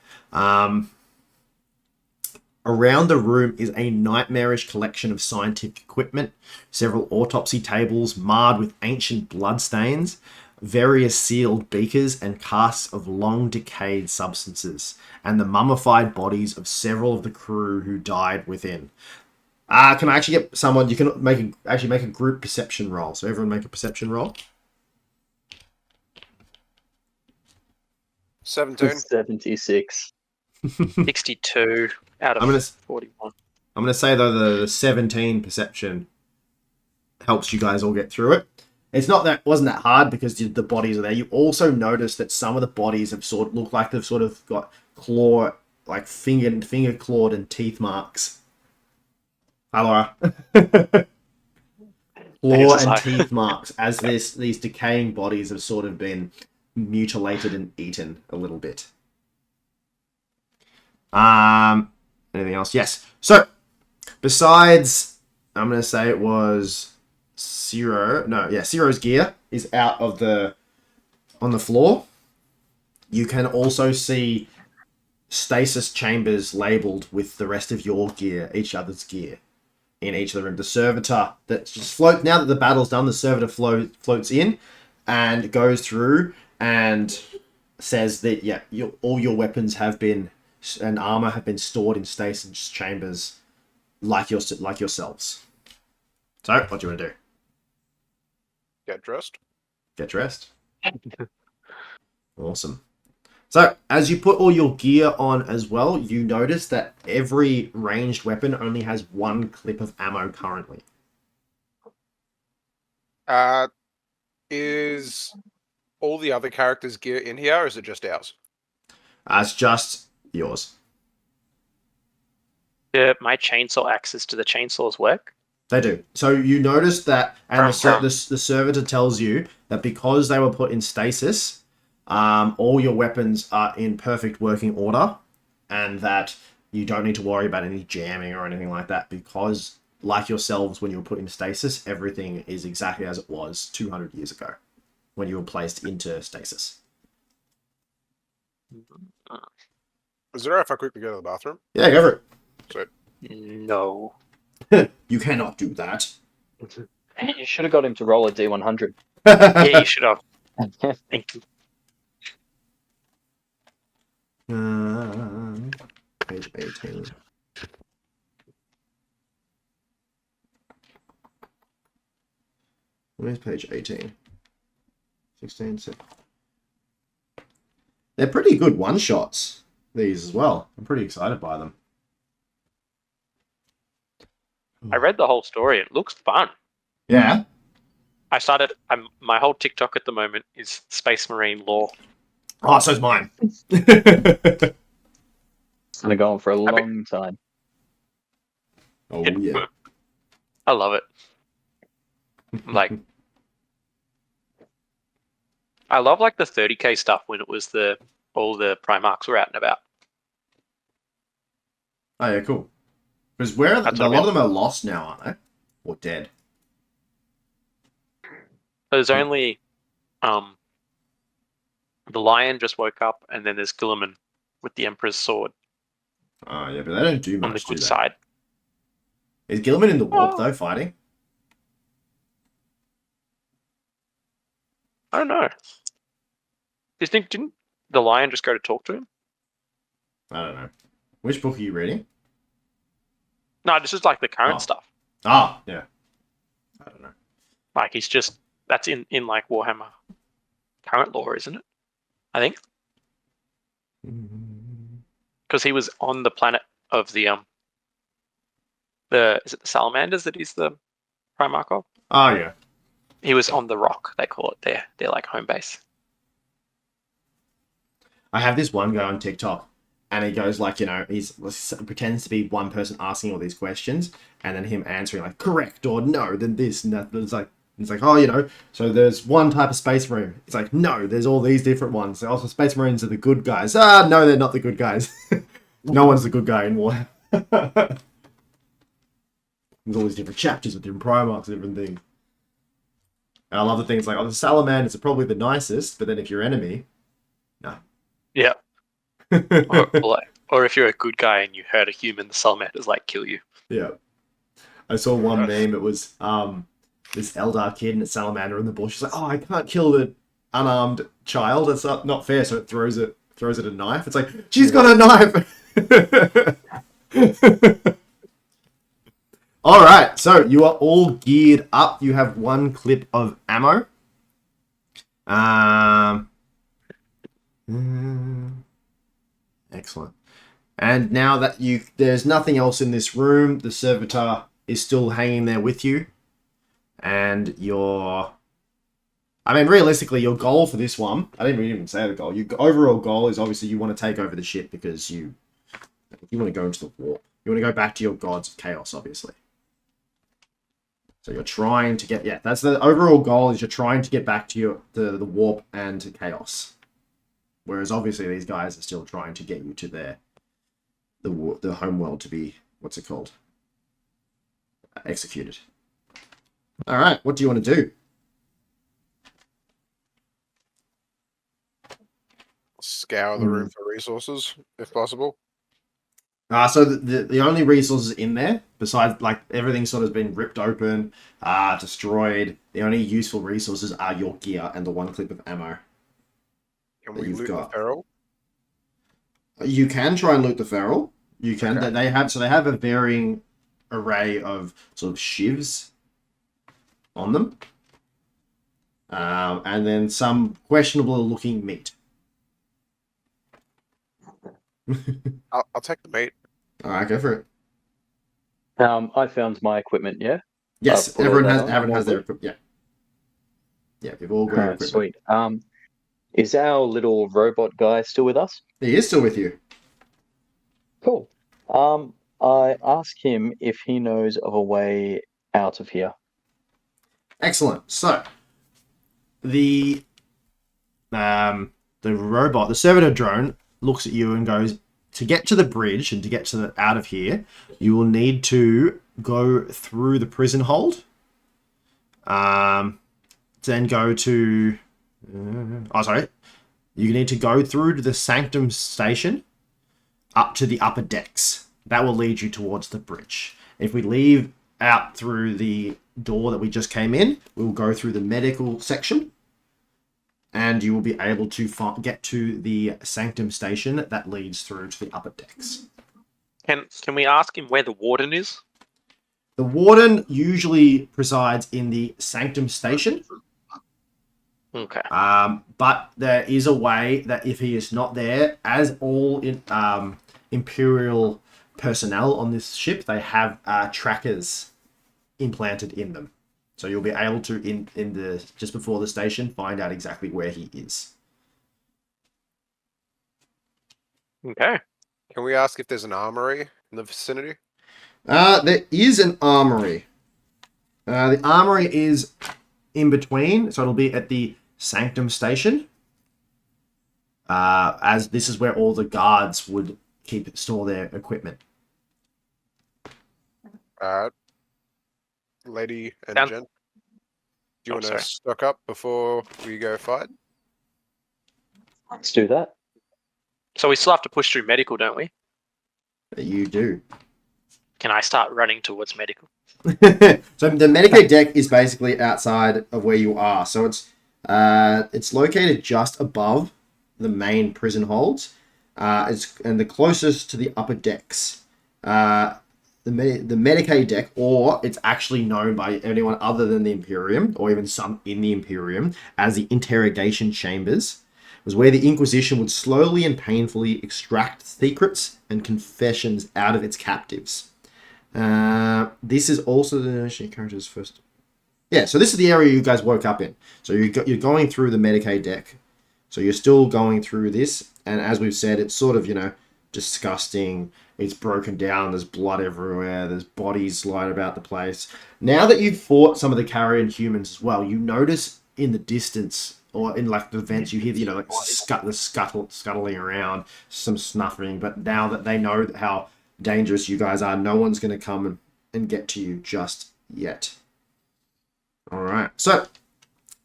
Around the room is a nightmarish collection of scientific equipment, several autopsy tables marred with ancient bloodstains, various sealed beakers and casks of long decayed substances, and the mummified bodies of several of the crew who died within. Can I actually get someone? You can make a group perception roll. So everyone make a perception roll. 17. 76. 62 out of 41. I'm gonna say though the 17 perception helps you guys all get through it. It's wasn't that hard because the bodies are there. You also notice that some of the bodies have look like they've sort of got finger clawed and teeth marks. Hi, Laura. Claw and teeth marks as these decaying bodies have sort of been mutilated and eaten a little bit. Anything else? Yes. So, besides, I'm going to say it was Ciro's gear is out on the floor. You can also see stasis chambers labeled with the rest of your gear, each other's gear, in each of the rooms. The servitor that just now that the battle's done, the servitor floats in and goes through and says that all your weapons and armor have been stored in stasis chambers like yourselves. So, what do you want to do? Get dressed. Get dressed. Awesome. So, as you put all your gear on as well, you notice that every ranged weapon only has 1 clip of ammo currently. Is all the other characters' gear in here, or is it just ours? It's just yours. My chainsaw axes, do the chainsaws work? They do. So you notice that, and the servitor tells you that because they were put in stasis, all your weapons are in perfect working order, and that you don't need to worry about any jamming or anything like that because, like yourselves, when you were put in stasis, everything is exactly as it was 200 years ago when you were placed into stasis. Is it alright if I quickly go to the bathroom? Yeah, go for it. So, No. You cannot do that. You should have got him to roll a D100. Yeah, you should have. Thank you. Page 18. Where's page 18? 16. They're pretty good one-shots, these as well. I'm pretty excited by them. I read the whole story. It looks fun. Yeah? My whole TikTok at the moment is Space Marine lore. Oh, so's mine. It's going to go on for a long time. Oh yeah. I love it. Like, I love like the 30k stuff when it was all the Primarchs were out and about. Oh yeah, cool. Because where That's a what I lot of them are lost now, aren't they? Or dead? There's only the Lion just woke up, and then there's Guilliman with the Emperor's sword Oh yeah, but they don't do on the much, do good they? side. Is Gilliman in the warp Oh. though, fighting? I don't know. Didn't the Lion just go to talk to him? I don't know. Which book are you reading? No, this is like the current Oh. stuff. Ah, yeah. I don't know. Like he's just that's in like Warhammer current lore, isn't it? I think because he was on the planet of the is it the salamanders that he's the Primarch of? Oh yeah. He was on the rock. They call it their like home base. I have this one guy on TikTok, and he goes like, he's pretends to be one person asking all these questions, and then him answering like correct or no, then this and that. It's like, oh, so there's one type of space marine. It's like, no, there's all these different ones. Also, space marines are the good guys. Ah, no, they're not the good guys. No one's the good guy in war. There's all these different chapters with different Primarchs and different things. And I love the things like, the salamanders are probably the nicest, but then if you're enemy, no. Yeah. Or if you're a good guy and you hurt a human, the salamanders like kill you. Yeah. I saw one meme, it was this Eldar kid and a salamander in the bush. She's like, oh, I can't kill the unarmed child. That's not fair. So it throws it a knife. It's like, she's got a knife. All right. So you are all geared up. You have one clip of ammo. Excellent. And now that there's nothing else in this room, the servitor is still hanging there with you. And realistically, your goal for this one, I didn't even say the goal. Your overall goal is obviously you want to take over the ship because you want to go into the warp. You want to go back to your gods of chaos, obviously. So you're trying to get, that's the overall goal, is you're trying to get back to the warp and to chaos. Whereas obviously these guys are still trying to get you to the home world to be, what's it called? Executed. All right, what do you want to do? Scour the room for resources, if possible. So the only resources in there, besides like everything sort of been ripped open, destroyed, the only useful resources are your gear and the one clip of ammo. Can we loot the feral? You can try and loot the feral. You can. Okay. They have a varying array of sort of shivs on them, and then some questionable looking meat. I'll take the meat. All right, go for it. I found my equipment. Yeah. Yes, put all everyone that on. has their equipment. Yeah, yeah, we've all got our equipment. Sweet. Is our little robot guy still with us? He is still with you. Cool. I ask him if he knows of a way out of here. Excellent. So the robot, the servitor drone, looks at you and goes, to get to the bridge and to get out of here, you will need to go through the prison hold. Then go to... You need to go through to the Sanctum station up to the upper decks. That will lead you towards the bridge. If we leave out through the door that we just came in, we'll go through the medical section, and you will be able to get to the Sanctum station that leads through to the upper decks. Can we ask him where the warden is? The warden usually presides in the Sanctum station. Okay. But there is a way that if he is not there, as all Imperial personnel on this ship, they have trackers implanted in them. So you'll be able to, in the just before the station, find out exactly where he is. Okay. Can we ask if there's an armory in the vicinity? There is an armory. The armory is in between, so it'll be at the Sanctum Station. As this is where all the guards would store their equipment. Lady and Sounds- gent, do you want to sorry. stock up before we go fight? Let's do that. So we still have to push through medical, don't we? You do. Can I start running towards medical? So the Medicaid deck is basically outside of where you are. So it's located just above the main prison holds. And the closest to the upper decks. The Medicaid deck, or it's actually known by anyone other than the Imperium, or even some in the Imperium, as the interrogation chambers, was where the Inquisition would slowly and painfully extract secrets and confessions out of its captives. This is also the character's first. Yeah, so this is the area you guys woke up in. So you're going through the Medicaid deck. So you're still going through this, and as we've said, it's sort of, disgusting. It's broken down. There's blood everywhere. There's bodies lying about the place. Now that you've fought some of the carrion humans as well, you notice in the distance or in like the vents, you hear the scuttling around, some snuffling. But now that they know how dangerous you guys are, no one's going to come and get to you just yet. All right. So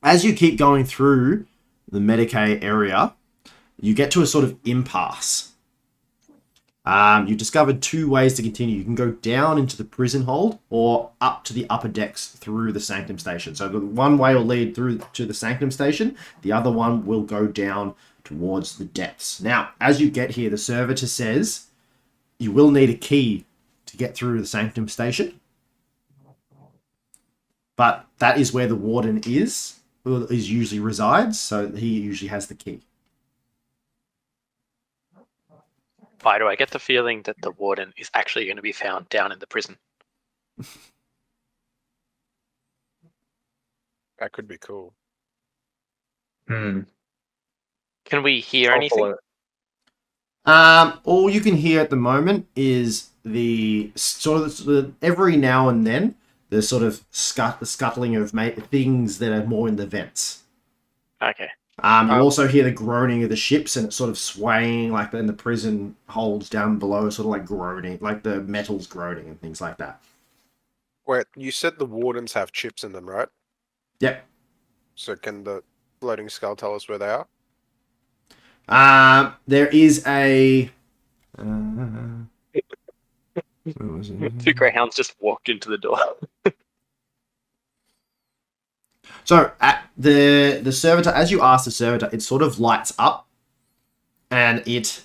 as you keep going through the Medicaid area, you get to a sort of impasse. You've discovered two ways to continue. You can go down into the prison hold or up to the upper decks through the Sanctum Station. So the one way will lead through to the Sanctum Station. The other one will go down towards the depths. Now, as you get here, the servitor says you will need a key to get through the Sanctum Station. But that is where the warden is usually resides. So he usually has the key. Why do I get the feeling that the warden is actually going to be found down in the prison? That could be cool. Hmm. Can we hear anything? All you can hear at the moment is the sort of every now and then the sort of scuttling of things that are more in the vents. Okay. You also hear the groaning of the ships and it's sort of swaying like in the prison holds down below, sort of like groaning, like the metal's groaning and things like that. Wait, you said the wardens have chips in them, right? Yep. So can the floating skull tell us where they are? There is a. Where was it? Two greyhounds just walked into the door. So at the servitor, as you ask the servitor, it sort of lights up, and it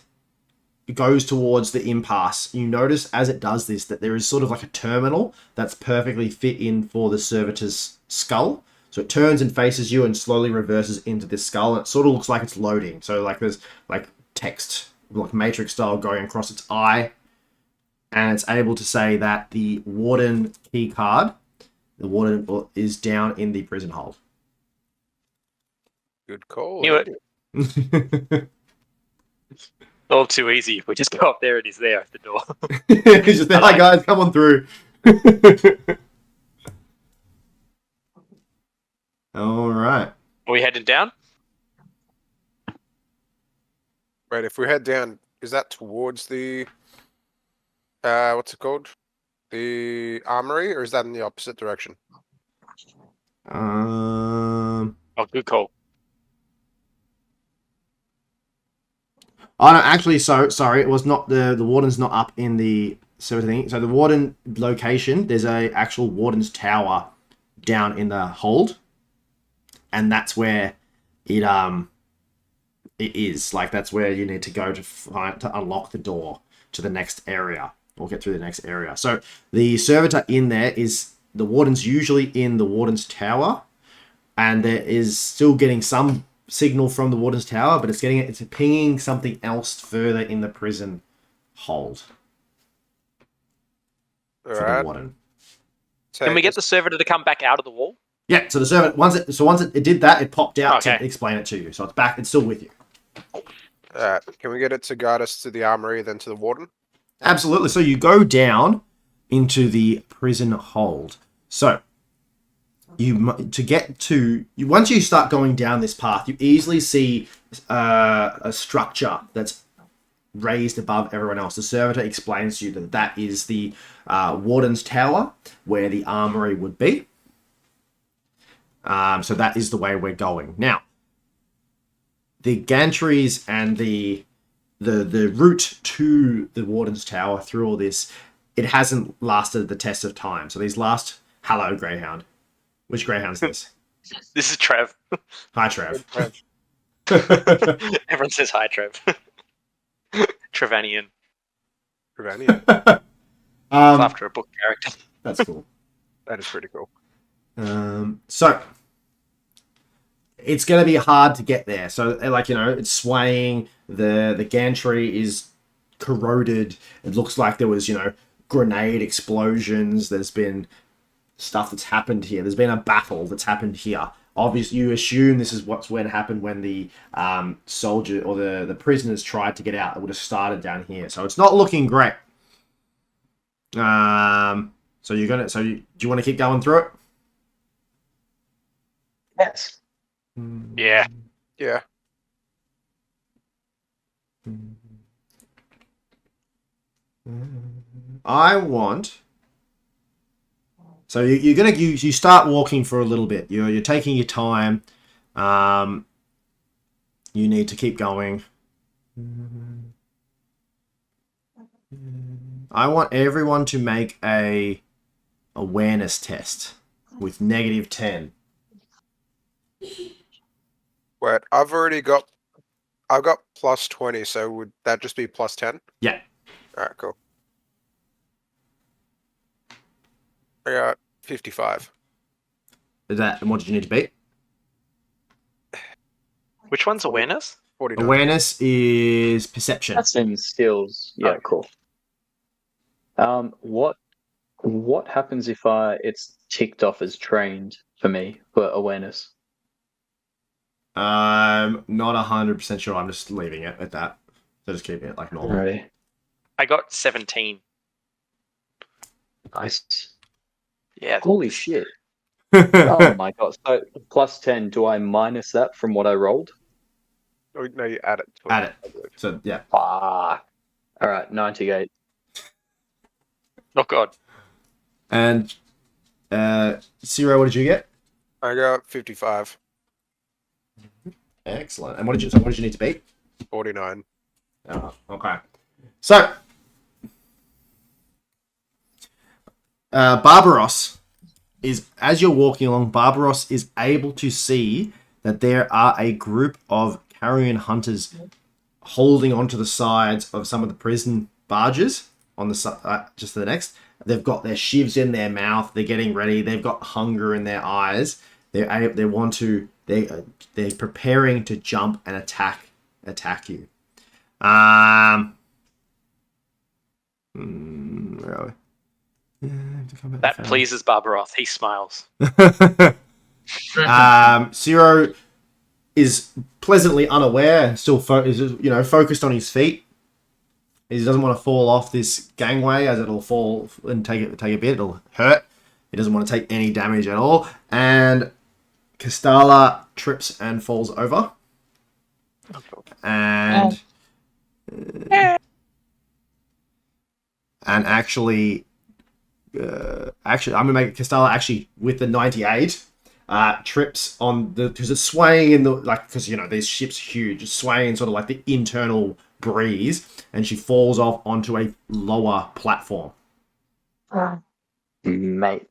goes towards the impasse. You notice as it does this that there is sort of like a terminal that's perfectly fit in for the servitor's skull. So it turns and faces you and slowly reverses into this skull. And it sort of looks like it's loading. So like there's like text, like Matrix style, going across its eye. And it's able to say that the warden key card, the warden is down in the prison hold. Good call. Knew it. All too easy. We just go up there and he's there at the door. He's just there, hi guys, come on through. All right. Are we heading down? Right, if we head down, is that towards the what's it called? The armory, or is that in the opposite direction? Oh, good call. Oh no, actually, so sorry, it was not the warden's not up in the sort of thing. So the warden location, there's a actual warden's tower down in the hold, and that's where it is. Like that's where you need to go to unlock the door to the next area or get through the next area. So the servitor in there is the warden's usually in the warden's tower, and there is still getting some signal from the warden's tower, but it's pinging something else further in the prison hold. All For right. the warden. Can we get the servitor to come back out of the wall? Yeah, so the servant once it did that, it popped out Okay. to explain it to you. So it's back, it's still with you. Can we get it to guide us to the armory, then to the warden? Absolutely. So you go down into the prison hold. So, once you start going down this path, you easily see a structure that's raised above everyone else. The servitor explains to you that that is the warden's tower, where the armory would be. So that is the way we're going. Now, the gantries and the route to the warden's tower through all this, it hasn't lasted the test of time. So these last... Hello, Greyhound. Which Greyhound is this? This is Trev. Hi, Trev. Everyone says hi, Trev. Trevanian. Ravania. After a book character. That's cool. That is pretty cool. So it's going to be hard to get there. So, like, it's swaying. The gantry is corroded. It looks like there was, grenade explosions. There's been stuff that's happened here. There's been a battle that's happened here. Obviously, you assume this is what's when happened when the soldier or the prisoners tried to get out. It would have started down here. So it's not looking great. Do you want to keep going through it? Yes. Yeah. Yeah. I want. So you start walking for a little bit. You're taking your time. You need to keep going. I want everyone to make a awareness test with -10. Wait, I've got +20, so would that just be +10? Yeah. Alright, cool. I got 55. Is that, and what did you need to beat? Which one's awareness? 49. Awareness is perception. That's in skills. Yeah, cool. What happens if it's ticked off as trained for me for awareness? I'm not 100% sure. I'm just leaving it at that. So just keeping it like normal. Right. I got 17. Nice. Yeah. Holy shit. Oh my god. So +10, do I minus that from what I rolled? Oh, no, you add it to Add it. So yeah. Fuck. Alright, 98. Oh god. And Ciro, what did you get? I got 55. Excellent. And what did you need to beat? 49. Oh, okay. So Barbaros is, as you're walking along, Barbaros is able to see that there are a group of carrion hunters holding onto the sides of some of the prison barges on the just to the next. They've got their shivs in their mouth. They're getting ready. They've got hunger in their eyes. They're preparing to jump and attack you. Where are we? That pleases Barbaroth. He smiles. Ciro is pleasantly unaware, still focused on his feet. He doesn't want to fall off this gangway, as it'll fall and take a bit. It'll hurt. He doesn't want to take any damage at all. And Castala trips and falls over. And actually, I'm gonna make Castala actually with the 98 trips on because it's swaying in the because these ships are huge, it's swaying sort of like the internal breeze, and she falls off onto a lower platform. Mate.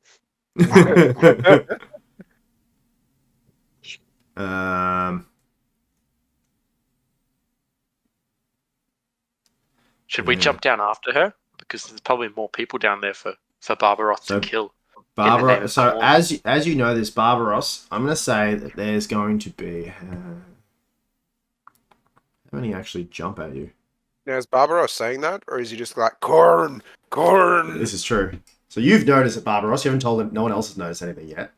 Should we jump down after her? Because there's probably more people down there for Barbaroth to kill. Barbaros. So as you know this, Barbaros, I'm going to say that there's going to be. How many actually jump at you? Now, is Barbaros saying that, or is he just like corn? This is true. So you've noticed it, Barbaros. You haven't told him. No one else has noticed anything yet.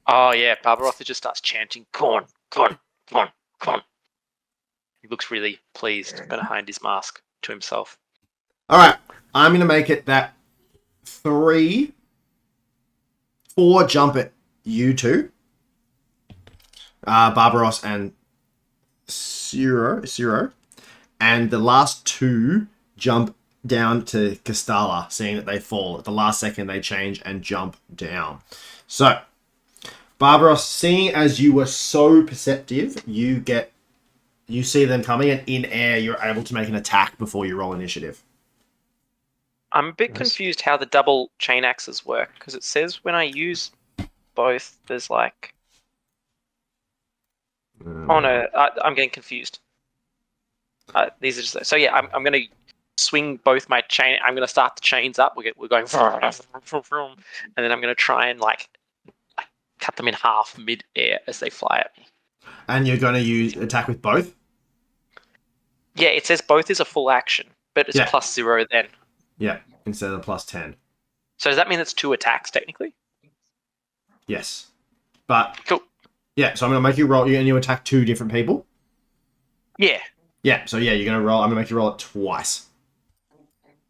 Oh yeah, Barbaroth just starts chanting corn, corn, corn, corn. He looks really pleased behind his mask to himself. All right, I'm going to make it that 4 jump at you two, Barbaros and Ciro, and the last 2 jump down to Castalla, seeing that they fall. At the last second, they change and jump down. So, Barbaros, seeing as you were so perceptive, you see them coming, and in air, you're able to make an attack before you roll initiative. I'm a bit confused how the double chain axes work, because it says when I use both, there's like... Oh no, I'm getting confused. These are just... So yeah, I'm going to swing both my chain. I'm going to start the chains up. We're going... And then I'm going to try and like cut them in half mid-air as they fly at me. And you're going to use attack with both? Yeah, it says both is a full action, but it's +0 then. Yeah, instead of +10. So does that mean it's 2 attacks technically? Yes. But cool. Yeah, so I'm gonna make you roll, and you attack 2 different people. Yeah. Yeah, so yeah, you're gonna roll. I'm gonna make you roll it twice.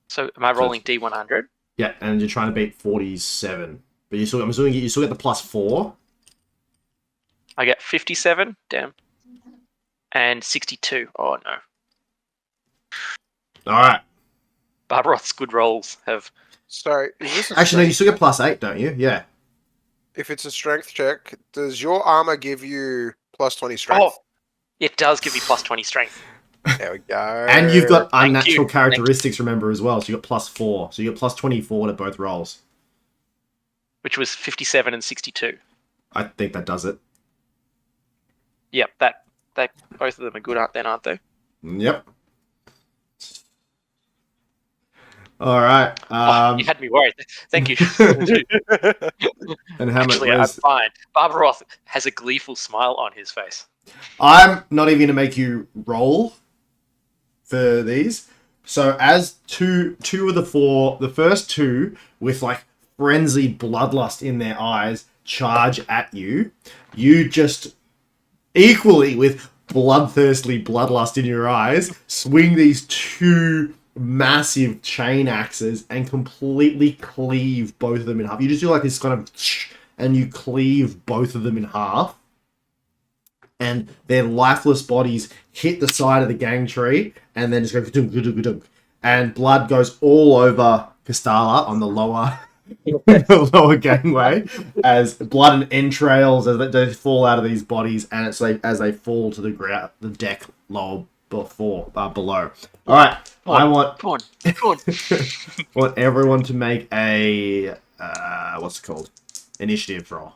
So am I rolling D100? Yeah, and you're trying to beat 47, but I'm assuming you still get the +4. I get 57. Damn. And 62. Oh no. All right. Barbaroth's good rolls have... So, is this actually, no, you still get +8, don't you? Yeah. If it's a strength check, does your armor give you +20 strength? Oh, it does give me +20 strength. There we go. And you've got unnatural characteristics, remember, as well. So you got +4. So you got +24 to both rolls. Which was 57 and 62. I think that does it. Yep, that both of them are good, aren't they? Yep. All right. You had me worried. Thank you. And how Actually, much? I'm fine. Barbaroth has a gleeful smile on his face. I'm not even going to make you roll for these. So as two of the 4, the first 2 with like frenzied bloodlust in their eyes charge at you, you just equally with bloodthirsty bloodlust in your eyes swing these 2 massive chain axes and completely cleave both of them in half. You just do like this kind of, and you cleave both of them in half, and their lifeless bodies hit the side of the gang tree, and then just go ka-dunk, ka-dunk, ka-dunk. And blood goes all over Castalla on the lower the lower gangway, as blood and entrails as they fall out of these bodies, and it's like as they fall to the ground, the deck below. All right, I want everyone to make a what's it called? Initiative roll.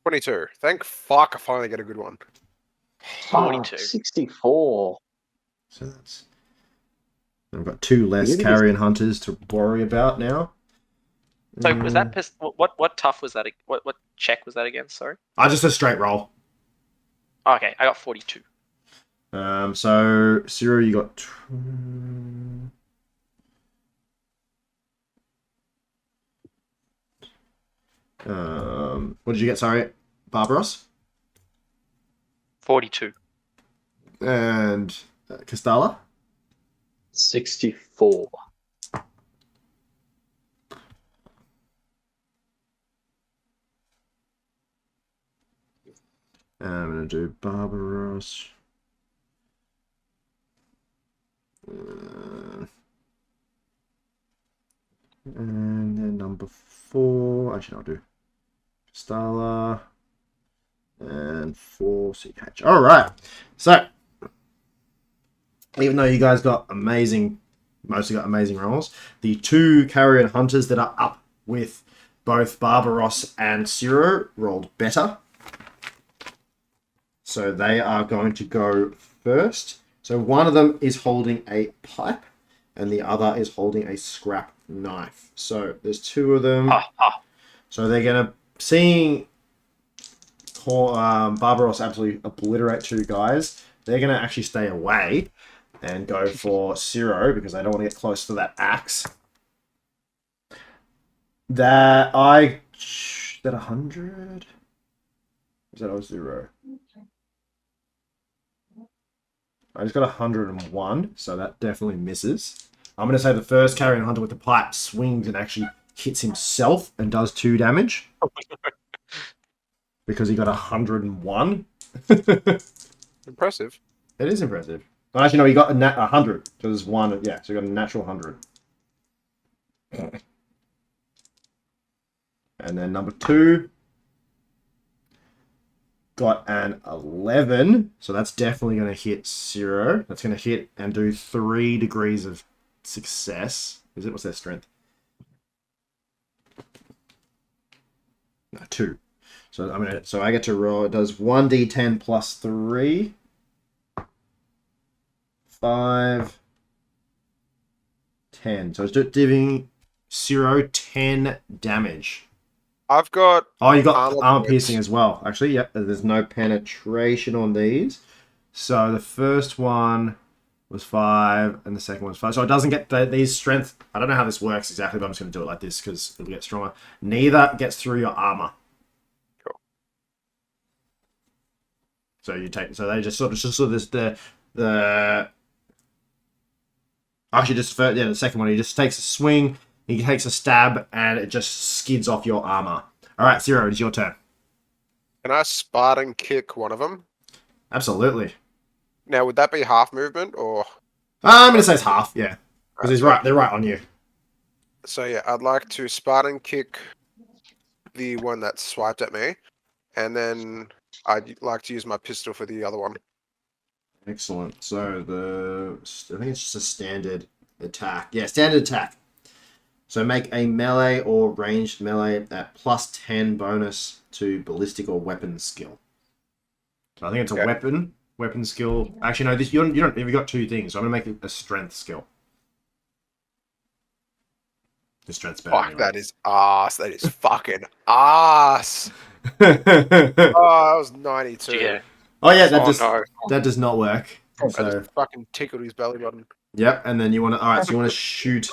22. Thank fuck I finally get a good one. 42. 64. So that's... I've got 2 less carrion hunters to worry about now. So was that what tough was that? What check was that again? Sorry. Just a straight roll. Okay, I got 42. So Ciro, you got. What did you get? Sorry, Barbaros. 42. And Castalla. 64. I'm gonna do Barbaros. And then number 4. Actually, I'll do Castalla and 4 CH. All right. So, even though you guys mostly got amazing rolls, the 2 carrion hunters that are up with both Barbaros and Ciro rolled better. So they are going to go first. So one of them is holding a pipe, and the other is holding a scrap knife. So there's 2 of them. So they're going to, seeing Barbaros absolutely obliterate 2 guys, they're going to actually stay away and go for Ciro because they don't want to get close to that axe. Is that 100? Is that a 0? I just got 101, so that definitely misses. I'm going to say the first carrion hunter with the pipe swings and actually hits himself and does 2 damage. Because he got 101. Impressive. It is impressive. Well, actually, no, he got a 100. So there's 1. Yeah, so he got a natural 100. And then number 2 got an 11. So that's definitely going to hit 0. That's going to hit and do 3 degrees of success. Is it? What's their strength? No, 2. So I get to roll. It does 1d10 plus 3. 5. 10. So it's giving 0, 10 damage. I've got. Oh, you got armor points. piercing as well. Actually, yep. There's no penetration on these. So the first one was 5, and the second one's 5. So it doesn't get these strength. I don't know how this works exactly, but I'm just going to do it like this because it'll get stronger. Neither gets through your armor. Cool. So you take. So they just sort of this the. Actually, the second one, he just takes a swing, he takes a stab, and it just skids off your armor. All right, Zero, it's your turn. Can I Spartan kick one of them? Absolutely. Now, would that be half movement or? I'm gonna say it's half, yeah, because they're right on you. So yeah, I'd like to Spartan kick the one that swiped at me, and then I'd like to use my pistol for the other one. Excellent. So I think it's just a standard attack. Yeah, standard attack. So make a melee or ranged melee at plus 10 bonus to ballistic or weapon skill. So I think it's a weapon skill. Actually, no, this you don't. You've got 2 things. So I'm gonna make it a strength skill. The strength's better. Fuck, Anyway. that is ass. That is fucking ass. Oh, that was 92. Yeah. Oh yeah, No. that does not work. I So just fucking tickled his belly button. yep, and then you want to. All right, so you want to shoot.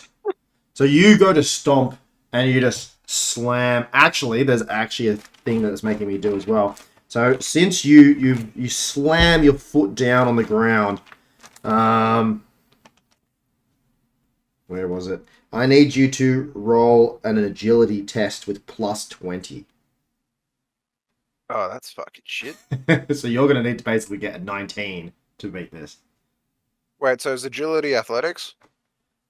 So you go to stomp and you just slam. Actually, there's actually a thing that's making me do as well. So since you slam your foot down on the ground, where was it? I need you to roll an agility test with plus 20. Oh, that's fucking shit. So you're going to need to basically get a 19 to beat this. Wait, so is agility athletics?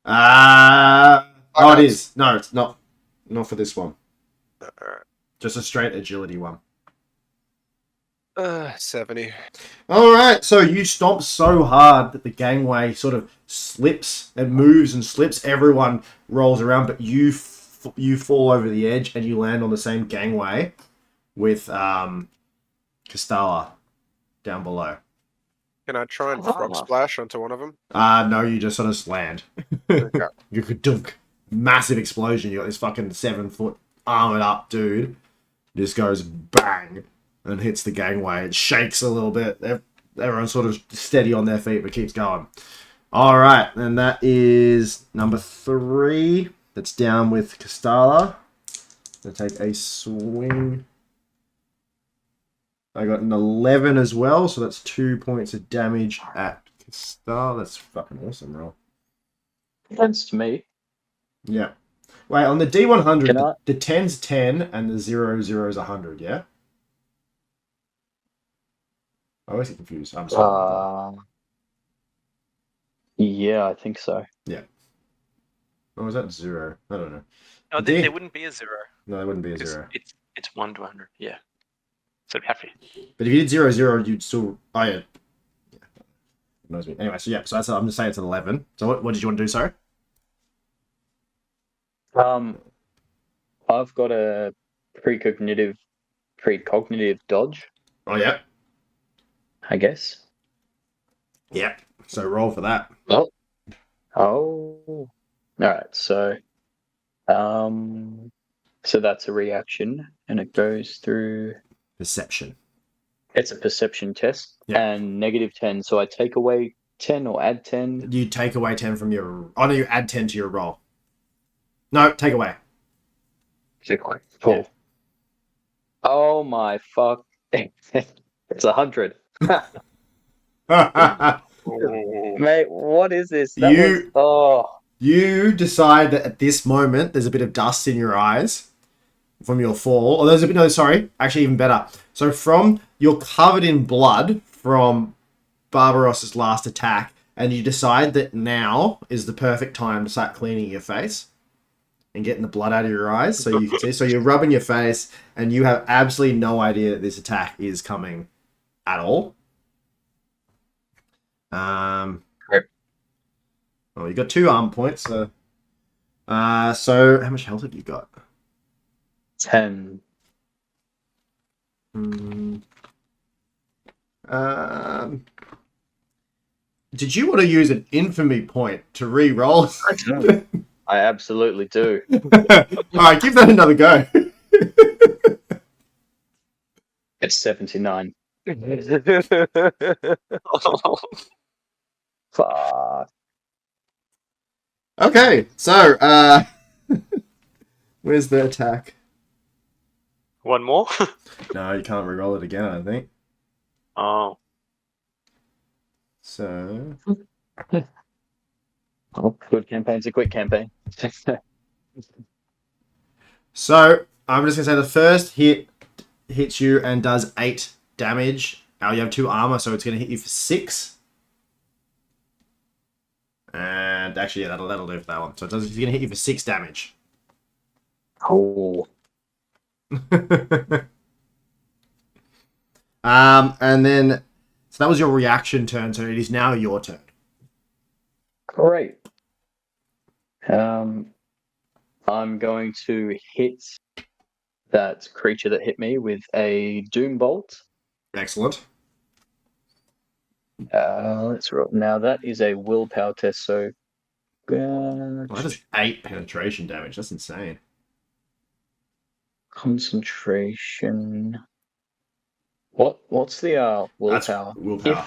Oh, no, it is. No, it's not. Not for this one. Alright. Just a straight agility one. 70. All right, so you stomp so hard that the gangway sort of slips and moves and slips. Everyone rolls around, but you fall over the edge and you land on the same gangway with Castella down below. Can I try and frog splash onto one of them? No, you just sort of land. Okay. You could dunk. Massive explosion. You got this fucking 7-foot armored up dude. Just goes bang and hits the gangway. It shakes a little bit. Everyone's sort of steady on their feet but keeps going. All right, and that is number 3. That's down with Castella. Gonna take a swing. I got an 11 as well, so that's 2 points of damage at Castella. That's fucking awesome roll. Thanks to me. Yeah. Wait, on the D100, Can I- the 10's 10 and the 00 is 100, yeah? I always get confused. I'm sorry. Yeah, I think so. Or was that 0? I don't know. No, D- there wouldn't be a 0. No, there wouldn't be a Because 0. it's 1 to 100. Yeah. So it'd have to be. But if you did 00, you'd still... Oh, yeah. It knows me. Anyway, so yeah, so that's, I'm just saying it's an 11. So what did you want to do, sorry? I've got a precognitive dodge, Oh, yeah. I guess. Yeah. So roll for that. Oh. All right. So, so that's a reaction, and it goes through. Perception. It's a perception test, Yeah. and -10. So I take away 10 or add 10. You take away 10 from your... Oh, no, you add 10 to your roll. No, take away. Cool. Yeah. Oh my fuck! It's 100. Mate, what is this? You- You decide that at this moment there's a bit of dust in your eyes from your fall. Or there's a bit, no, sorry, actually even better. So you're covered in blood from Barbaros's last attack, and you decide that now is the perfect time to start cleaning your face and getting the blood out of your eyes so you can see. So you're rubbing your face, and you have absolutely no idea that this attack is coming at all. Great. Oh, you got 2 armor points. So how much health have you got? 10. Did you want to use an infamy point to re-roll? I absolutely do. Alright, give that another go. It's 79. Fuck. Okay, so where's the attack? One more. No, you can't re-roll it again, I don't think. Oh. So Oh, good campaign's a quick campaign. So I'm just gonna say the first hit hits you and does 8 damage. Now you have 2 armor, so it's gonna hit you for 6. And actually, yeah, that'll do for that one. So it's gonna hit you for 6 damage. Oh. And then so that was your reaction turn. So it is now your turn. Great. I'm going to hit that creature that hit me with a Doom Bolt. Excellent. Let's roll. Now that is a willpower test, so Well, that is 8 penetration damage. That's insane. concentration. What's the willpower? That's willpower.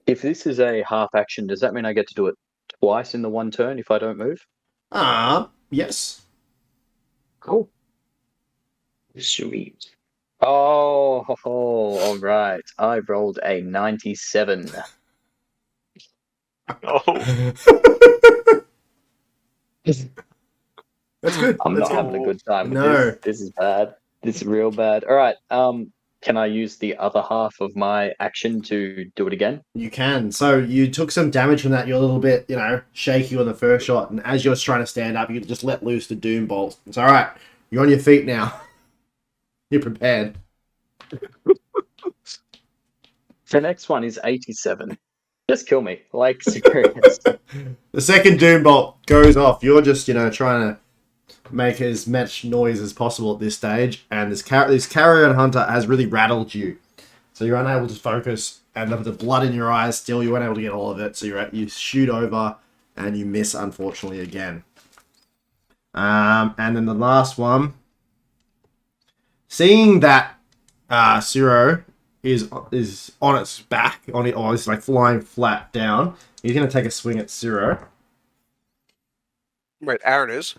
If this is a half action, does that mean I get to do it twice in the one turn if I don't move? Yes. Cool. Sweet. Oh, all right. I rolled a 97. Oh. That's good. I'm That's not good. having a good time with No. this. This is bad. This is real bad. All right. Can I use the other half of my action to do it again? You can. So you took some damage from that. You're a little bit, shaky on the first shot, and as you're trying to stand up, you just let loose the Doom Bolt. It's all right. You're on your feet now. You're prepared. The next one is 87. Just kill me. Like, serious. The second Doom Bolt goes off. You're just, trying to make as much noise as possible at this stage, and this Carrion Hunter has really rattled you. So you're unable to focus, and the blood in your eyes still, you weren't able to get all of it, so you shoot over, and you miss, unfortunately, again. And then the last one, seeing that Ciro is on its back, or it's like flying flat down, he's going to take a swing at Ciro. Wait, Aaron is?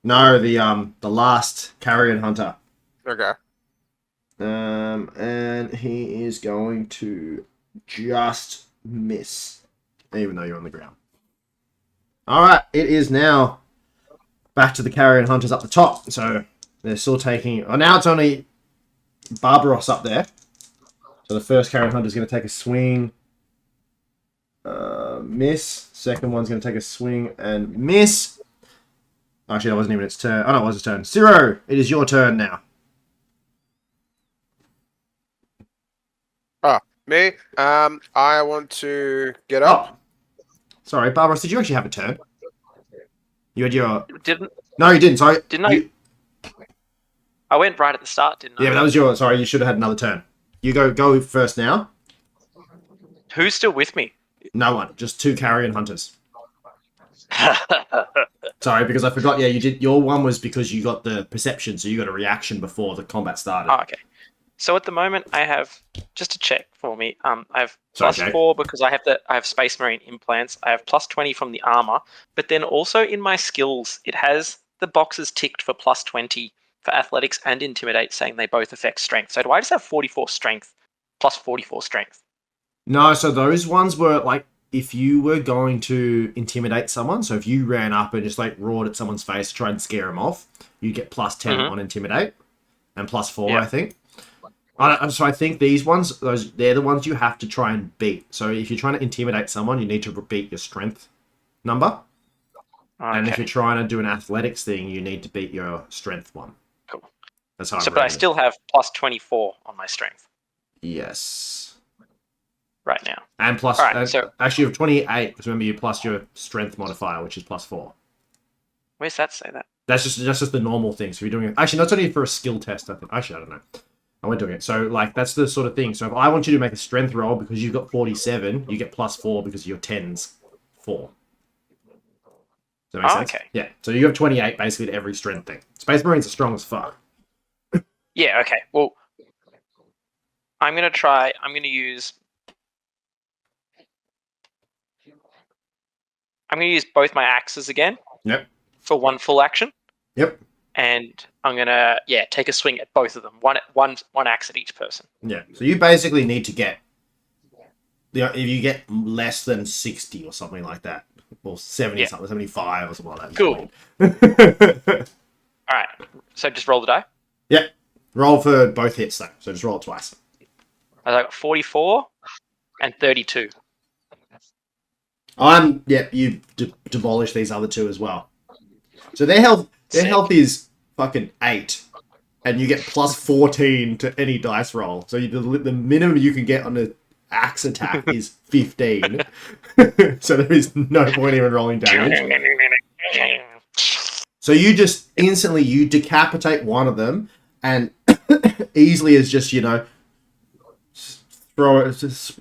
No, the last Carrion Hunter. Okay. And he is going to just miss, even though you're on the ground. Alright, it is now back to the Carrion Hunters up the top. So they're still taking... Oh, now it's only Barbaros up there. So the first Carrion Hunter is going to take a swing. Miss. Second one's going to take a swing and miss. Actually, that wasn't even its turn. Oh, no, it was its turn. Ciro, it is your turn now. Me? I want to get up. Oh. Sorry, Barbaros, did you actually have a turn? You had your... Didn't No, you didn't. Sorry. I? I went right at the start, didn't I? Yeah, but that was your... Sorry, you should have had another turn. You go first now. Who's still with me? No one. Just 2 Carrion Hunters. Sorry, because I forgot. Yeah, you did. Your one was because you got the perception, so you got a reaction before the combat started. Oh, okay. So at the moment, I have, just to check for me, I have Sorry, plus Jake. 4 because I have Space Marine implants. I have plus 20 from the armor, but then also in my skills, it has the boxes ticked for plus 20 for athletics and intimidate, saying they both affect strength. So do I just have 44 strength plus 44 strength? No, so those ones were like if you were going to intimidate someone, so if you ran up and just like roared at someone's face, tried and scare them off, you get plus 10 on intimidate and plus 4, I think. So I think these ones, they're the ones you have to try and beat. So if you're trying to intimidate someone, you need to beat your strength number. Okay. And if you're trying to do an athletics thing, you need to beat your strength one. Cool. That's how. So, but I still have plus 24 on my strength. Yes. Right now. And plus, so actually you have 28, because remember you plus your strength modifier, which is plus 4. Where's that say that? That's just the normal thing. So you're doing it. Actually, that's only for a skill test, I think. Actually, I don't know. I went doing it. So, like, that's the sort of thing. So if I want you to make a strength roll because you've got 47, you get plus 4 because your 10's 4. Does that make sense? Okay. Yeah. So you have 28 basically to every strength thing. Space Marines are strong as fuck. Yeah, okay. Well, I'm going to use both my axes again. Yep. For one full action. Yep. And I'm gonna take a swing at both of them. One axe at each person. Yeah. So you basically need to get, if you get less than 60 or something like that, or 70 something, 75 or something like that. Cool. All right. So just roll the die. Yep. Roll for both hits though. So just roll it twice. I got 44 and 32. You demolish these other two as well. So their health is fucking 8, and you get plus 14 to any dice roll. So the minimum you can get on an axe attack is 15. So there is no point even rolling damage. So you just instantly decapitate one of them, and easily as just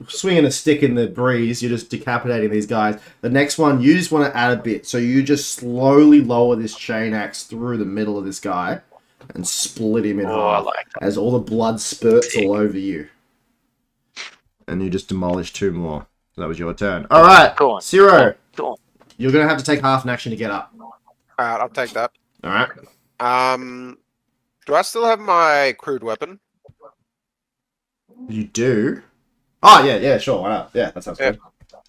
swinging a stick in the breeze, you're just decapitating these guys. The next one, you just want to add a bit. So you just slowly lower this chain axe through the middle of this guy and split him in half as all the blood spurts all over you. And you just demolish 2 more. So that was your turn. All right, Ciro. You're going to have to take half an action to get up. All right, I'll take that. All right. Do I still have my crude weapon? You do? Oh, yeah, sure. Why not? Yeah, that sounds good.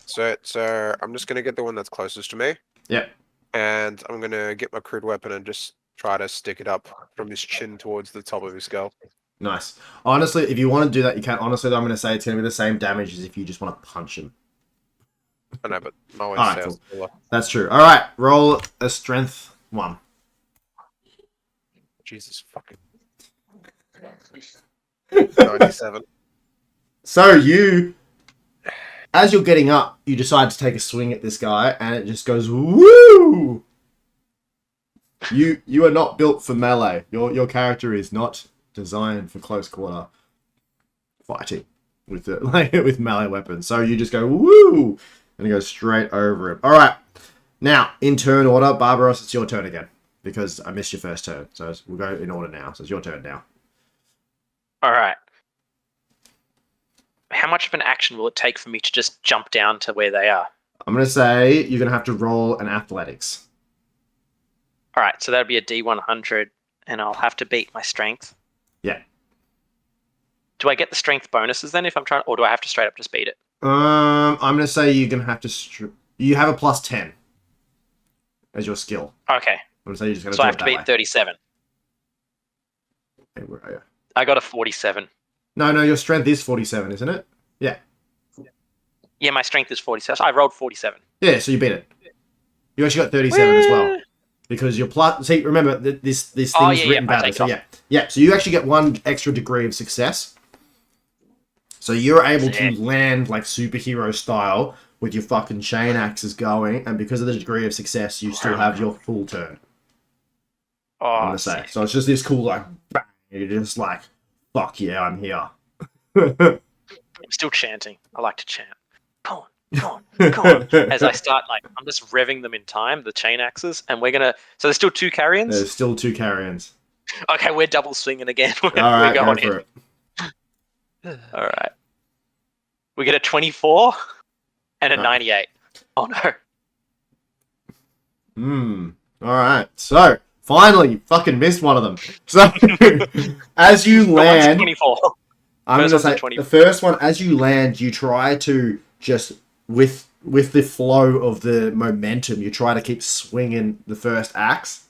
So I'm just going to get the one that's closest to me. Yeah. And I'm going to get my crude weapon and just try to stick it up from his chin towards the top of his skull. Nice. Honestly, if you want to do that, you can. Honestly, though, I'm going to say it's going to be the same damage as if you just want to punch him. I know, but my one sounds cooler. That's true. All right, roll a strength 1. Jesus fucking. 97. So as you're getting up, you decide to take a swing at this guy, and it just goes woo. You are not built for melee. Your character is not designed for close quarter fighting with with melee weapons. So you just go woo, and it goes straight over him. All right, now in turn order, Barbaros, it's your turn again because I missed your first turn. So we'll go in order now. So it's your turn now. All right. How much of an action will it take for me to just jump down to where they are? I'm going to say you're going to have to roll an athletics. All right, so that'll be a D100, and I'll have to beat my strength. Yeah. Do I get the strength bonuses then if I'm trying, or do I have to straight up just beat it? I'm going to say you're going to have to... you have a plus 10 as your skill. Okay. I'm going to say you're just going to so I have to beat 37. Okay, where are you? I got a 47. No, your strength is 47, isn't it? Yeah. Yeah, my strength is 47. I rolled 47. Yeah, so you beat it. You actually got 37 as well. Because your plus... See, remember, this thing's written badly. So yeah, so you actually get 1 extra degree of success. So you're able to land like superhero style with your fucking chain axes going, and because of the degree of success, you still have your full turn. I'm gonna say. So it's just this cool, like, bang, you're just like, fuck yeah, I'm here. I'm still chanting. I like to chant. Come on. As I start, I'm just revving them in time, the chain axes, and we're gonna. So there's still 2 carrions. There's still 2 carrions. Okay, we're double swinging again. All right, go for it. All right. We get a 24 and a 98. Oh no. All right. So finally, you fucking missed one of them. So as you land, 24. I'm going to say the first one. As you land, you try to just with with the flow of the momentum, you try to keep swinging the first axe.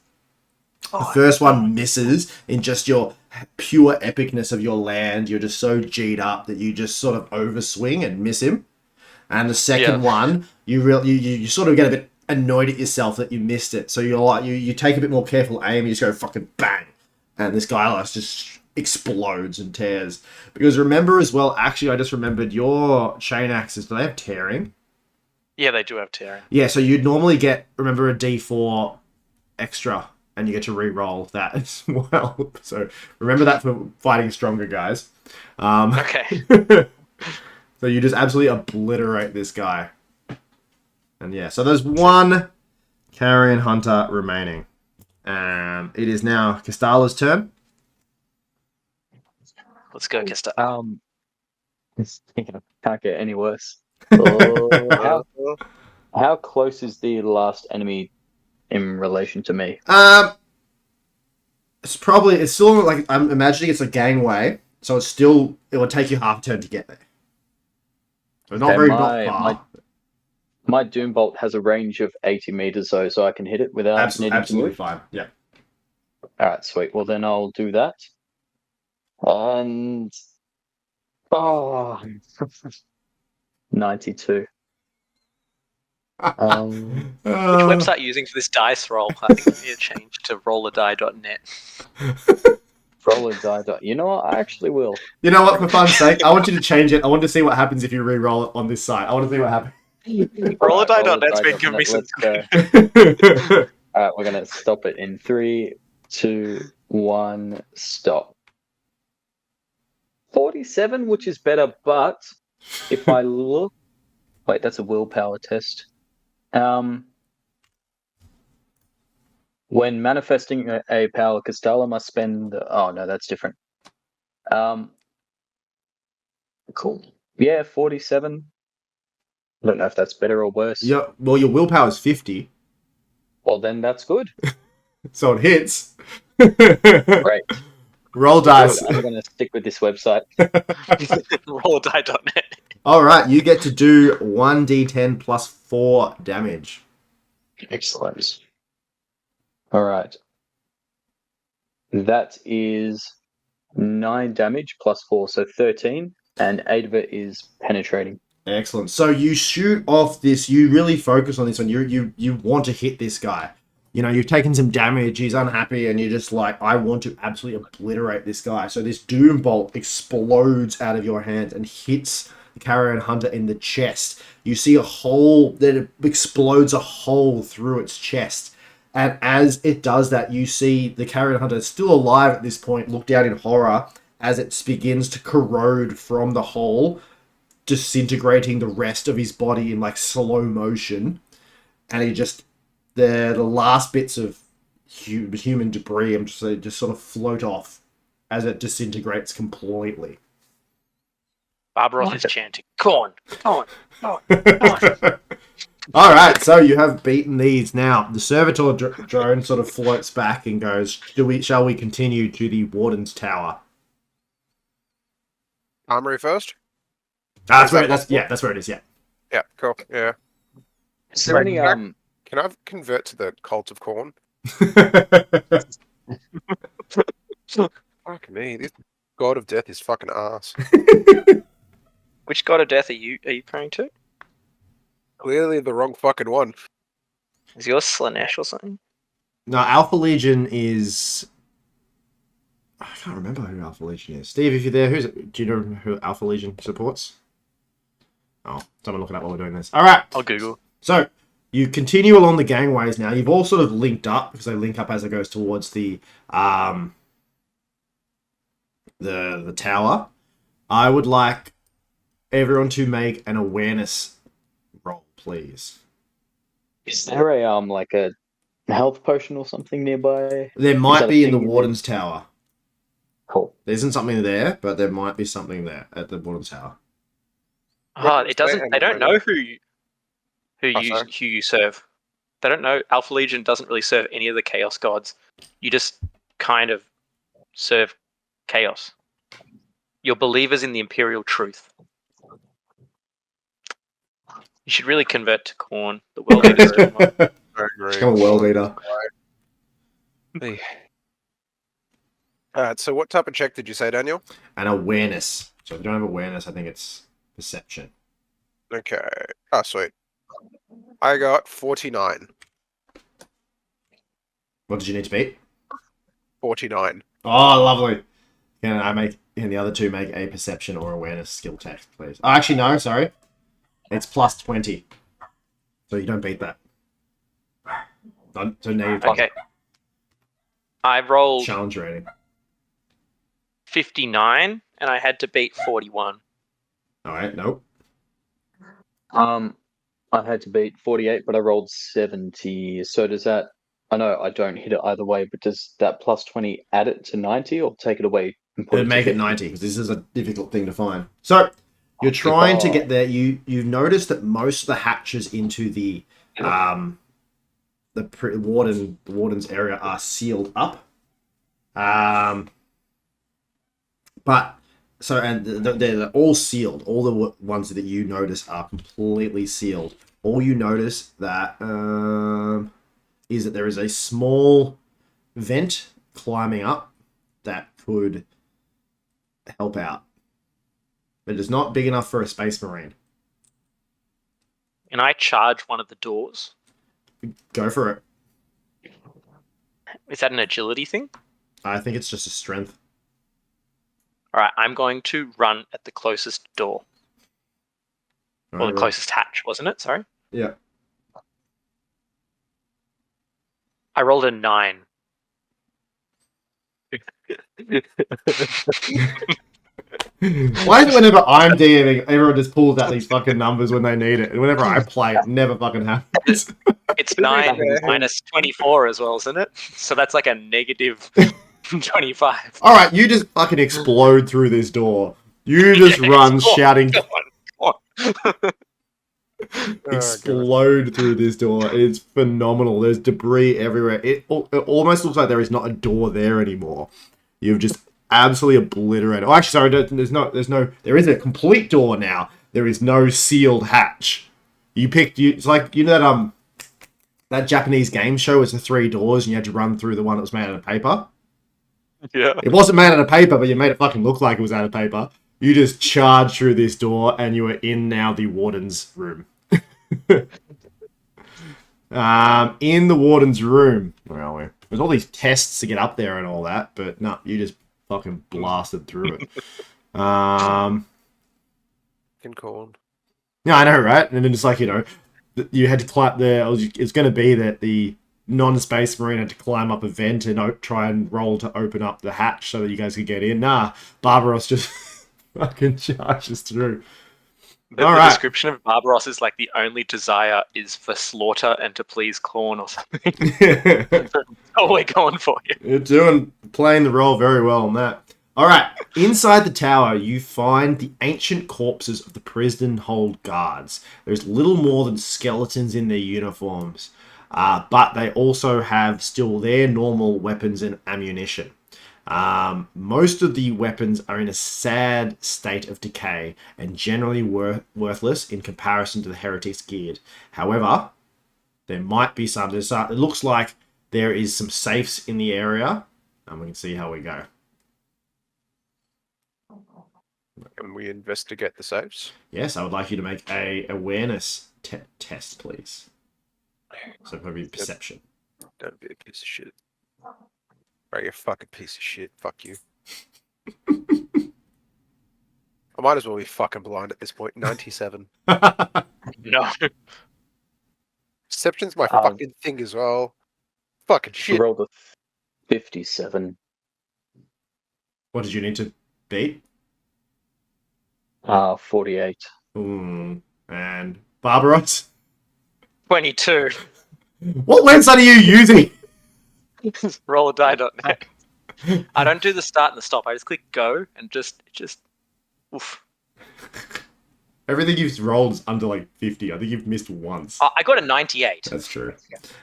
The first one misses in just your pure epicness of your land. You're just so G'd up that you just sort of overswing and miss him. And the second one, you sort of get a bit annoyed at yourself that you missed it. So you're like, you take a bit more careful aim. You just go fucking bang, and this guy like just explodes and tears. Because remember as well, actually, I just remembered your chain axes. Do they have tearing? Yeah, they do have tearing. Yeah, so you'd normally get, remember, a D4 extra, and you get to re-roll that as well. So remember that for fighting stronger guys. Okay. So you just absolutely obliterate this guy. And yeah, so there's one Carrion Hunter remaining. It is now Castala's turn. Let's go, Kista. Can't get any worse. Oh, how close is the last enemy in relation to me? It's still like, I'm imagining it's a gangway, so it will take you half a turn to get there. So not far. My Doom Bolt has a range of 80 meters, so I can hit it without needing to absolutely move. fine. Yeah. All right, sweet. Well, then I'll do that. And 92. Which website are you using for this dice roll? I think we need to change to rolladie.net. Rolladie. You know what? I actually will. You know what? For fun's sake, I want you to change it. I want to see what happens if you re-roll it on this site. I want to see what happens. Rolladie.net's been giving me some. All right, we're gonna stop it in 3, 2, 1. Stop. 47, which is better, but if I look, wait, that's a willpower test. When manifesting a power, Castella must spend. Oh no, that's different. Cool. Yeah, 47. I don't know if that's better or worse. Yeah. Well, your willpower is 50, Well, then that's good. so it hits. Great. Roll dice. I'm going to stick with this website. Rolladie.net. All right, you get to do 1d10 plus 4 damage. Excellent. All right. That is 9 damage plus 4, so 13, and 8 of it is penetrating. Excellent. So you shoot off this. You really focus on this one. You want to hit this guy. You know, you've taken some damage. He's unhappy, and you're just like, I want to absolutely obliterate this guy. So this Doom Bolt explodes out of your hands and hits the Carrion Hunter in the chest. You see a hole that explodes a hole through its chest. And as it does that, you see the Carrion Hunter still alive at this point, look down in horror as it begins to corrode from the hole, disintegrating the rest of his body in like slow motion. And he just, the last bits of human debris just sort of float off as it disintegrates completely. Barbaroth is chanting, "Corn, corn, corn, corn." All right, so you have beaten these. Now the servitor drone sort of floats back and goes, shall we continue to the Warden's Tower? Armory first? That's where it is. Yeah. Yeah, cool. Yeah. Is there any Can I convert to the Cult of Corn? Fuck me, this God of Death is fucking ass. Which god of death are you praying to? Clearly the wrong fucking one. Is yours Slanesh or something? No, Alpha Legion is. I can't remember who Alpha Legion is. Steve, if you're there, do you know who Alpha Legion supports? Oh, someone looking up while we're doing this. All right. I'll Google. So you continue along the gangways now. You've all sort of linked up because they link up as it goes towards the tower. I would like everyone to make an awareness roll, please. Is there a like a health potion or something nearby? There might be in the Warden's Tower. Cool. There isn't something there, but there might be something there at the Warden's Tower. Oh, it doesn't. They don't know who you serve. They don't know. Alpha Legion doesn't really serve any of the Chaos gods. You just kind of serve Chaos. You're believers in the Imperial truth. You should really convert to corn. The world eater's doing well. I agree. Become a world eater. Hey. Alright, so what type of check did you say, Daniel? And awareness. So if you don't have awareness, I think it's perception. Okay. Oh, sweet. I got 49. What did you need to beat? 49. Oh, lovely. Can the other two make a perception or awareness skill test, please? Oh, actually, no, sorry. It's plus 20. So you don't beat that. So now you've Okay. I rolled challenge rating. 59 and I had to beat 41. Alright, nope. I had to beat 48, but I rolled 70. So does that? I know I don't hit it either way, but does that plus 20 add it to 90 or take it away and put It'd it to make it 50? 90, because this is a difficult thing to find. So, you're trying to get there. You've noticed that most of the hatches into the warden's area are sealed up. They're all sealed. All the ones that you notice are completely sealed. All you notice that is that there is a small vent climbing up that could help out. But it is not big enough for a space marine. And I charge one of the doors. Go for it. Is that an agility thing? I think it's just a strength. All right, I'm going to run at the closest door. Or the closest hatch, wasn't it? Sorry. Yeah. I rolled a 9. Why is it whenever I'm DMing, everyone just pulls out these fucking numbers when they need it, and whenever I play, it never fucking happens? It's 9 minus 24 as well, isn't it? So that's like a negative 25. All right, you just fucking explode through this door. You just run shouting. Come on. Explode through this door. It's phenomenal. There's debris everywhere. It almost looks like there is not a door there anymore. You've just absolutely obliterated. Oh, actually, sorry. There is a complete door now. There is no sealed hatch. It's like, you know that Japanese game show was the 3 doors and you had to run through the one that was made out of paper. Yeah. It wasn't made out of paper, but you made it fucking look like it was out of paper. You just charged through this door and you are in now the warden's room. In the warden's room. Where are we? There's all these tests to get up there and all that, but no, you just fucking blasted through it. Can call. Yeah, I know, right? And then it's like, you had to climb there. It's going to be that the non-space marine had to climb up a vent and try and roll to open up the hatch so that you guys could get in. Nah, Barbaros just fucking charges through. The description of Barbaros is like the only desire is for slaughter and to please Corn or something. That's all we're going for you. You're playing the role very well on that. All right, inside the tower, you find the ancient corpses of the prison hold guards. There's little more than skeletons in their uniforms, but they also have still their normal weapons and ammunition. Most of the weapons are in a sad state of decay and generally worthless in comparison to the heretics geared. However, there might be some. It looks like there is some safes in the area, and we can see how we go. Can we investigate the safes? Yes, I would like you to make a awareness test, please. So probably perception. Don't be a piece of shit. Right, you're a fucking piece of shit. Fuck you. I might as well be fucking blind at this point. 97. No. Perception's my fucking thing as well. Fucking shit. Rolled a 57. What did you need to beat? 48. And Barbaros? 22. What website are you using? Rolladie.net. I don't do the start and the stop. I just click go and just oof. Everything you've rolled is under like 50. I think you've missed once. I got a 98. That's true.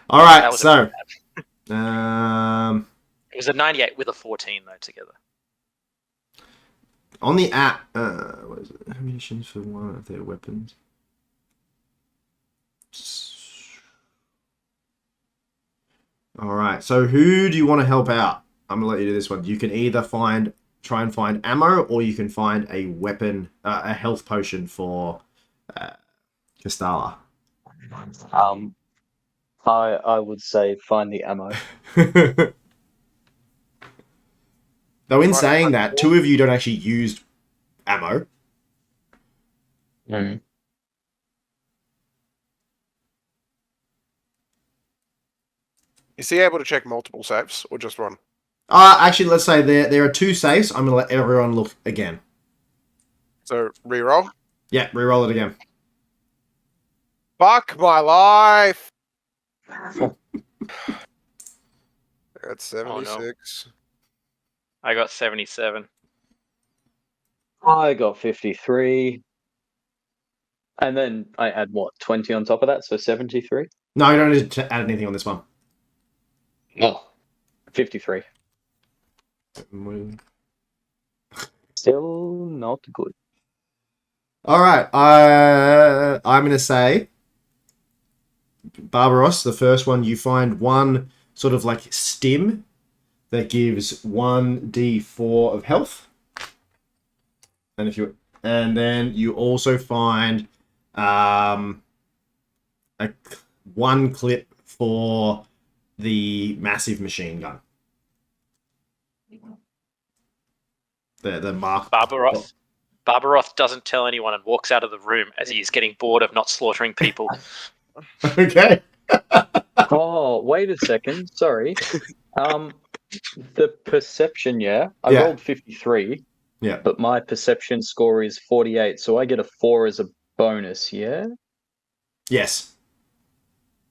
All right, so it was a 98 with a 14 though together. On the app, what is it? Ammunition for one of their weapons. All right. So who do you want to help out? I'm gonna let you do this one. You can either try and find ammo, or you can find a weapon, a health potion for Castala. I would say find the ammo. Though in Right, saying that, two of you don't actually use ammo. Mm. Is he able to check multiple safes or just one? Actually, let's say there are two safes. I'm gonna let everyone look again. So reroll. Yeah, reroll it again. Fuck my life. That's 76. I got 77. I got 53. And then I add what, 20 on top of that, so 73? No, you don't need to add anything on this one. No. 53. Still not good. All right. I'm gonna say, Barbaros, the first one, you find one sort of like stim that gives 1d4 of health, and then you also find one clip for the massive machine gun. The mark. Barbaroth doesn't tell anyone and walks out of the room as he is getting bored of not slaughtering people. Okay. Oh, wait a second. Sorry. The perception, I Yeah. rolled 53. Yeah. But my perception score is 48, so I get a 4 as a bonus, yeah? Yes.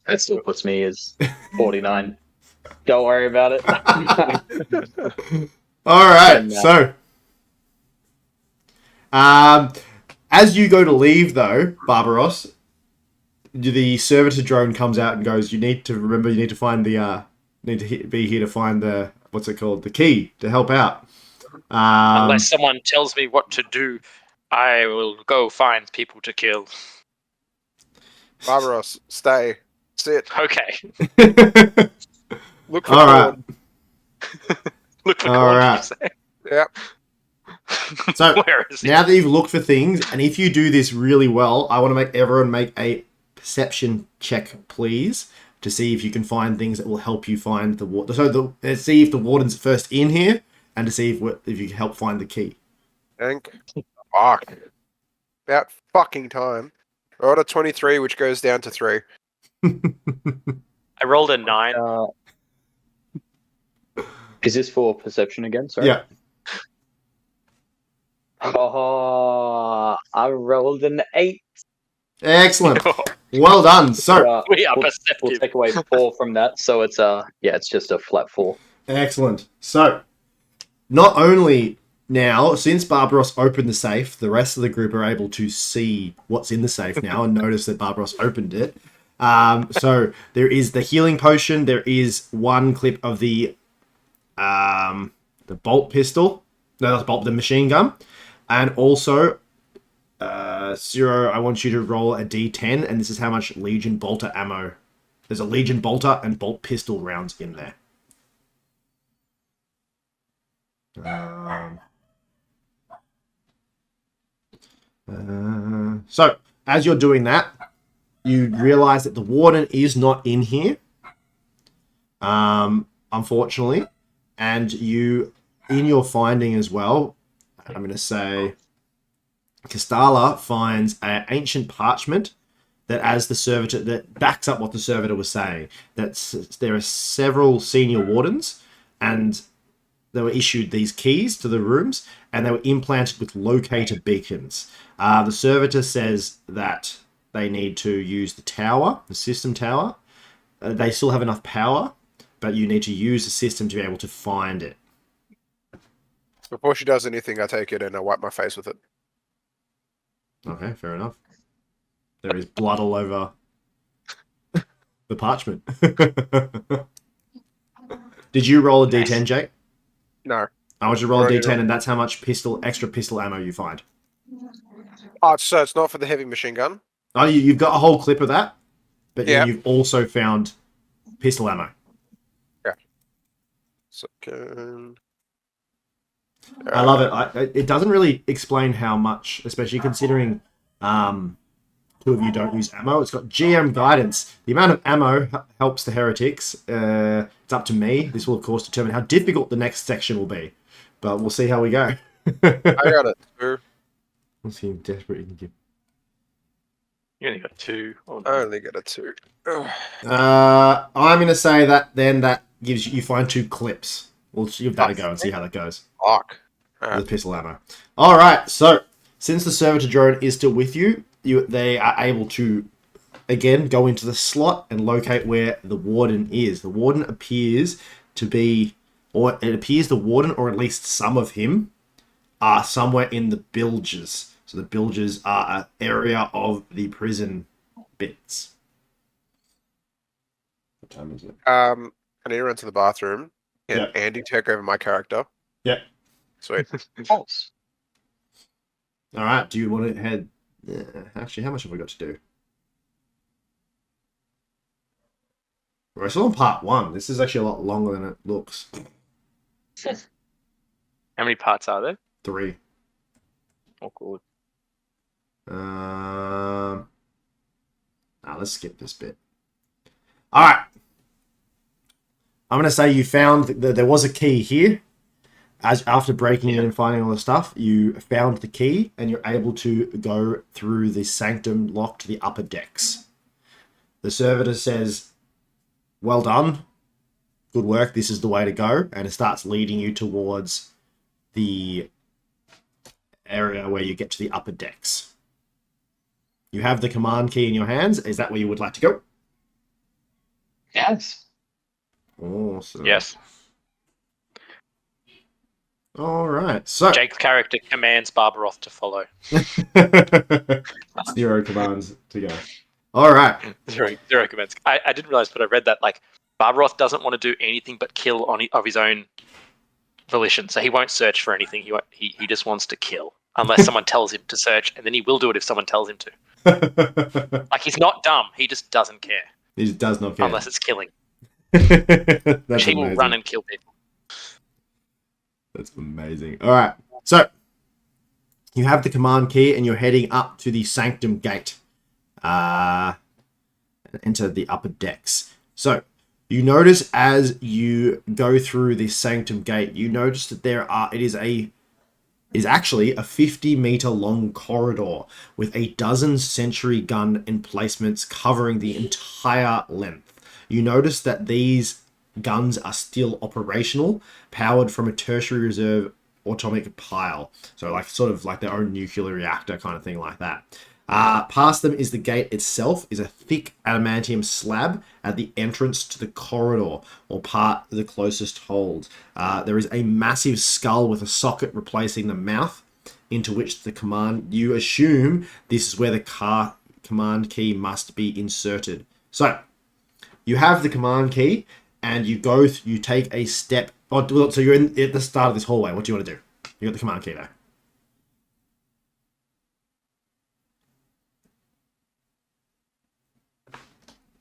That still puts me as 49. Don't worry about it. All right. And, So, as you go to leave, though, Barbaros, the servitor drone comes out and goes, you need to find the be here to find the, what's it called, the key to help out. Unless someone tells me what to do, I will go find people to kill. Barbaros, stay. Sit. Okay. Look for All right. Corn. Look for All corn, right. did you say? Yep. So Where is he? now that you've looked for things, and if you do this really well, I want to make everyone make a perception check, please, to see if you can find things that will help you find the warden. So let's see if the warden's first in here, and to see if you can help find the key. Thank fuck. About fucking time. I rolled a 23, which goes down to 3. I rolled a 9. is this for perception again? Sorry. Yeah. Oh, I rolled an 8. Excellent. Well done. So We are we'll perceptive. take away 4 from that, so it's it's just a flat 4. excellent. So not only now, since Barbaros opened the safe, the rest of the group are able to see what's in the safe now and notice that Barbaros opened it. So there is the healing potion. There is one clip of the bolt pistol. No, that's the machine gun. And also, Zero, I want you to roll a d10, and this is how much Legion Bolter ammo. There's a Legion Bolter and bolt pistol rounds in there. So, as you're doing that, you realize that the warden is not in here, unfortunately, and you, in your finding as well, I'm going to say, Castala finds an ancient parchment that, as the servitor, that backs up what the servitor was saying. That there are several senior wardens, and they were issued these keys to the rooms, and they were implanted with locator beacons. The servitor says that they need to use the tower, the system tower. They still have enough power, but you need to use the system to be able to find it. Before she does anything, I take it and I wipe my face with it. Okay, fair enough. There is blood all over the parchment. Did you roll a d10, Jake? No. I want you to roll a Already d10, rolled. and that's how much extra pistol ammo you find. Oh, so it's not for the heavy machine gun? Oh, you've got a whole clip of that, but Yeah. you've also found pistol ammo. Second. I love it. It doesn't really explain how much, especially considering two of you don't use ammo. It's got GM guidance. The amount of ammo helps the heretics. It's up to me. This will, of course, determine how difficult the next section will be. But we'll see how we go. I got it. Two. We'll see how desperate you can get. You only got 2. Oh, I only got a 2. Ugh. I'm going to say that then that gives you find 2 clips. We'll give that a go and see how that goes. Fuck. The pistol ammo. All right. So since the servitor drone is still with you, they are able to again go into the slot and locate where the warden is. The warden appears to be, or it appears the warden, or at least some of him, are somewhere in the bilges. So the bilges are an area of the prison bits. What time is it? I need to run to the bathroom. Can Yeah. Andy take over my character? Yeah. Sweet. False. All right. Do you want to head? Actually, how much have we got to do? We're still on part 1. This is actually a lot longer than it looks. how many parts are there? 3. Oh, good. Let's skip this bit. All right. I'm going to say you found that there was a key here. As after breaking in and finding all the stuff, you found the key and you're able to go through the sanctum lock to the upper decks. The servitor says, "Well done. Good work. This is the way to go." And it starts leading you towards the area where you get to the upper decks. You have the command key in your hands. Is that where you would like to go? Yes. Awesome. Yes. All right. So Jake's character commands Barbaroth to follow. 0 commands to go. All right. Zero commands. I didn't realize, but I read that like Barbaroth doesn't want to do anything but kill of his own volition. So he won't search for anything. He just wants to kill unless someone tells him to search, and then he will do it if someone tells him to. Like he's not dumb. He just doesn't care. He just does not care. Unless it's killing. That's Which he will amazing. run and kill people. That's amazing. All right. So you have the command key and you're heading up to the sanctum gate. Enter the upper decks. So you notice as you go through this sanctum gate, you notice that it is actually a 50-meter long corridor with a dozen sentry gun emplacements covering the entire length. You notice that these guns are still operational, powered from a tertiary reserve atomic pile. So like sort of like their own nuclear reactor kind of thing like that. Past them is the gate itself, is a thick adamantium slab at the entrance to the corridor, or part of the closest hold. There is a massive skull with a socket replacing the mouth, into which you assume this is where the command key must be inserted. So, you have the command key, and you take a step. So you're at the start of this hallway. What do you want to do? You got the command key there.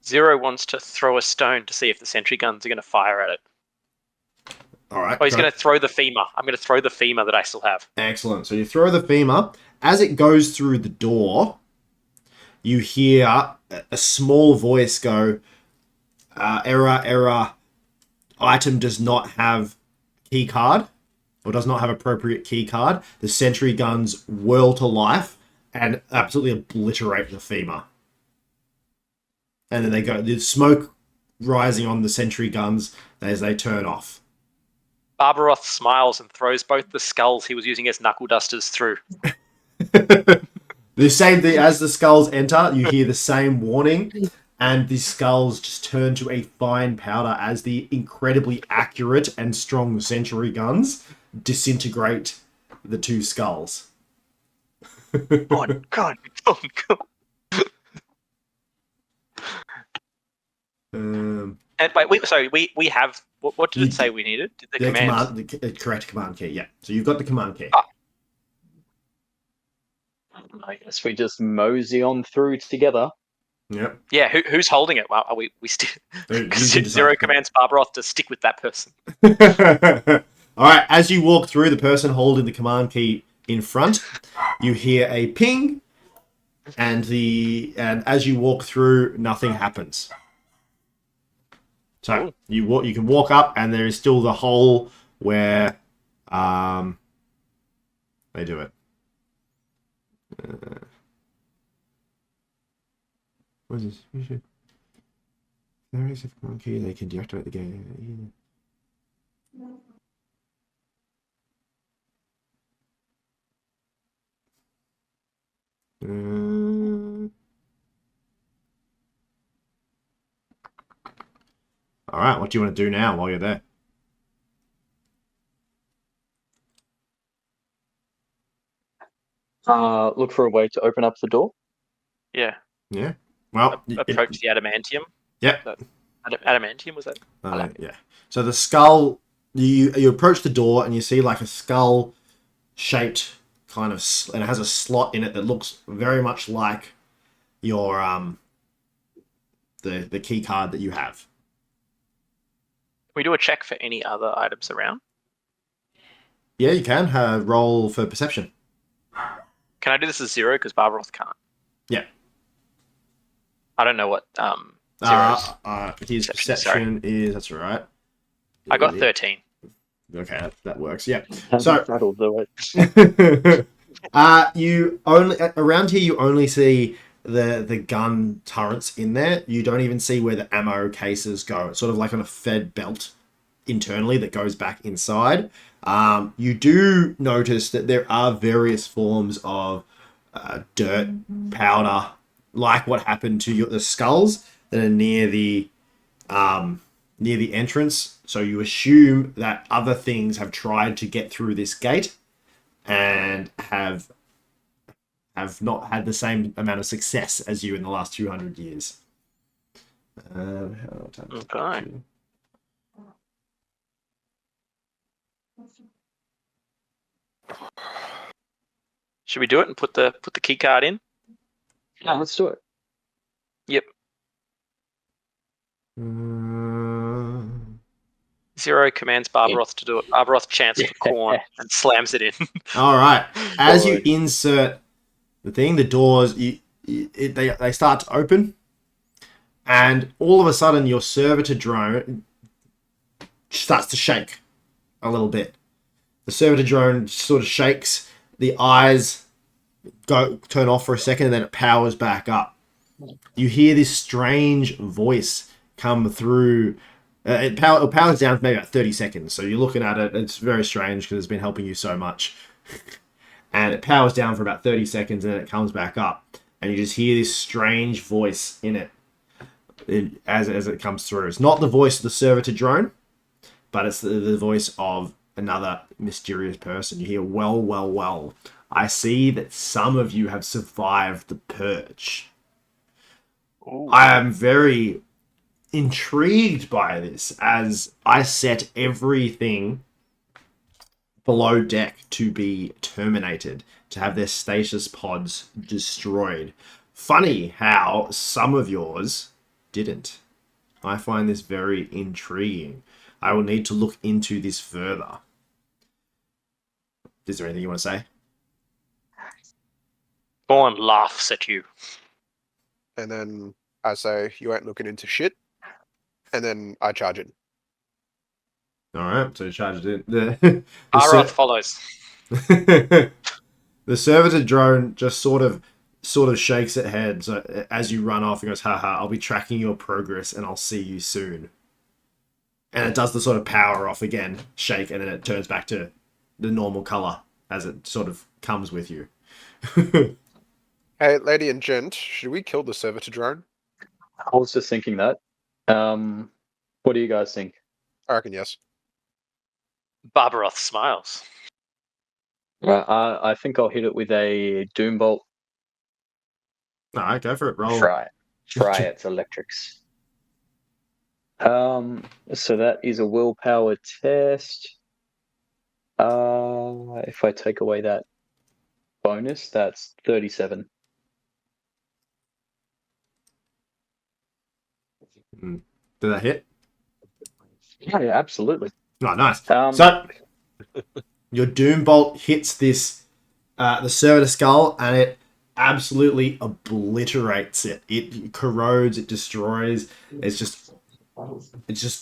Zero wants to throw a stone to see if the sentry guns are going to fire at it. All right. Oh, he's going to throw the femur. I'm going to throw the femur that I still have. Excellent. So you throw the femur. As it goes through the door, you hear a small voice go, error, item does not have key card, or does not have appropriate key card. The sentry guns whirl to life and absolutely obliterate the femur. And then there's smoke rising on the sentry guns as they turn off. Barbaroth smiles and throws both the skulls he was using as knuckle dusters through. The same thing as the skulls enter, you hear the same warning, and the skulls just turn to a fine powder as the incredibly accurate and strong sentry guns disintegrate the 2 skulls. God. And wait, we have. What did it say we needed? The command. The correct command key, yeah. So you've got the command key. I guess we just mosey on through together. Yep. Yeah, who's holding it? Well, are we still You because can decide. Zero commands Barbaroth to stick with that person. All right. As you walk through, the person holding the command key in front, you hear a ping, and as you walk through, nothing happens. So Cool. you can walk up, and there is still the hole where they do it. What is this? There is a command key. They can deactivate the game. All right. What do you want to do now while you're there? Look for a way to open up the door. Yeah. Yeah. Well, Approach the adamantium. Yep. Adamantium was that? Yeah. So the skull, you approach the door and you see like a skull shaped kind of, and it has a slot in it that looks very much like your the key card that you have. Can we do a check for any other items around? Yeah, you can roll for perception. Can I do this as Zero because Barbaroth can't? Yeah. I don't know what Zero's. His perception is that's all right. I got 13. Okay, that works. Yeah. So that'll do it. You only around here. You only see the gun turrets in there. You don't even see where the ammo cases go. It's sort of like on a fed belt internally that goes back inside. You do notice that there are various forms of dirt, powder, like what happened to the skulls that are near the entrance. So you assume that other things have tried to get through this gate and have not had the same amount of success as you in the last 200 years. Okay. Should we do it and put the key card in? Yeah, let's do it. Yep. Zero commands Barbaroth to do it. Barbaroth chants for Khorne and slams it in. All right. As you insert the thing, the doors, they start to open, and all of a sudden your servitor drone starts to shake a little bit. The servitor drone sort of shakes. The eyes turn off for a second, and then it powers back up. You hear this strange voice come through. It powers down for maybe about 30 seconds. So you're looking at it. It's very strange because it's been helping you so much. And it powers down for about 30 seconds, and then it comes back up. And you just hear this strange voice in it as it comes through. It's not the voice of the servitor drone, but it's the voice of another mysterious person. You hear, well. I see that some of you have survived the purge. Ooh. I am very intrigued by this, as I set everything below deck to be terminated, to have their stasis pods destroyed. Funny how some of yours didn't. I find this very intriguing. I will need to look into this further. Is there anything you want to say? Khorne laughs at you. And then I say, you ain't looking into shit. And then I charge it. All right, so you charged it. The Barbaroth follows. the servitor drone just sort of shakes its head. So as you run off, it goes, haha, I'll be tracking your progress and I'll see you soon. And it does the sort of power off again, shake, and then it turns back to the normal color as it sort of comes with you. Hey, lady and gent, should we kill the servitor drone? I was just thinking that. What do you guys think? I reckon yes. Barbaroth smiles. Right, I think I'll hit it with a Doom Bolt. All right, go for it. Roll. Try its electrics. So that is a willpower test. If I take away that bonus, that's 37. Did that hit? Yeah, absolutely. Oh, nice. Um, So your Doom Bolt hits this the servitor skull, and it absolutely obliterates it. It corrodes, it destroys. It's just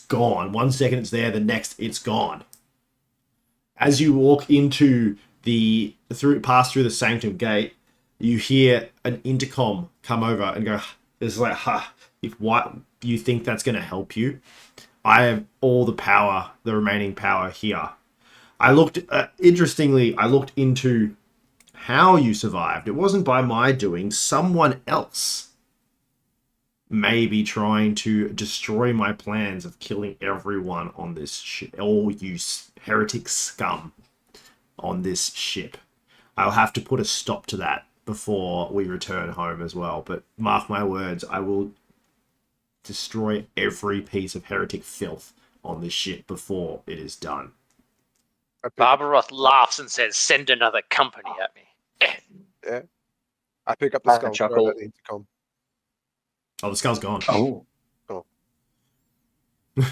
gone. 1 second it's there, the next it's gone. As you walk into pass through the sanctum gate, you hear an intercom come over and go. It's like, if what you think that's going to help you, I have all the power, the remaining power here. Interestingly, I looked into how you survived. It wasn't by my doing. Someone else may be trying to destroy my plans of killing everyone on this ship. All you heretic scum on this ship. I'll have to put a stop to that before we return home as well. But mark my words, I will destroy every piece of heretic filth on this ship before it is done. Barbaroth laughs and says, "Send another company at me." Yeah. I pick up the skull. chuckle. At the intercom. Oh, the skull's gone. Oh. Oh.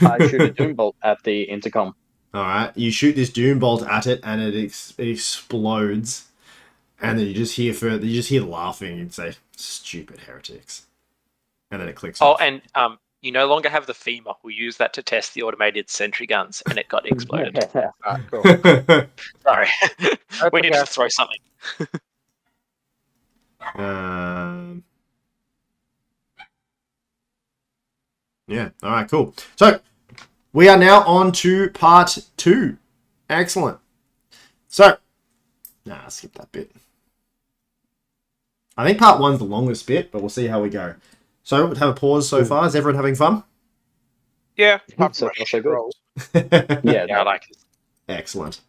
I shoot a Doom Bolt at the intercom. All right, you shoot this Doom Bolt at it, and it explodes. And then you just hear laughing and say, "Stupid heretics," and then it clicks off. And you no longer have the femur. We use that to test the automated sentry guns, and it got exploded. Cool. Sorry, we need to throw something. Yeah. All right. Cool. So we are now on to part 2. Excellent. So, skip that bit. I think part 1's the longest bit, but we'll see how we go. So, we'll have a pause so far. Is everyone having fun? Yeah. So good. Rolls. Yeah, I like it. Excellent.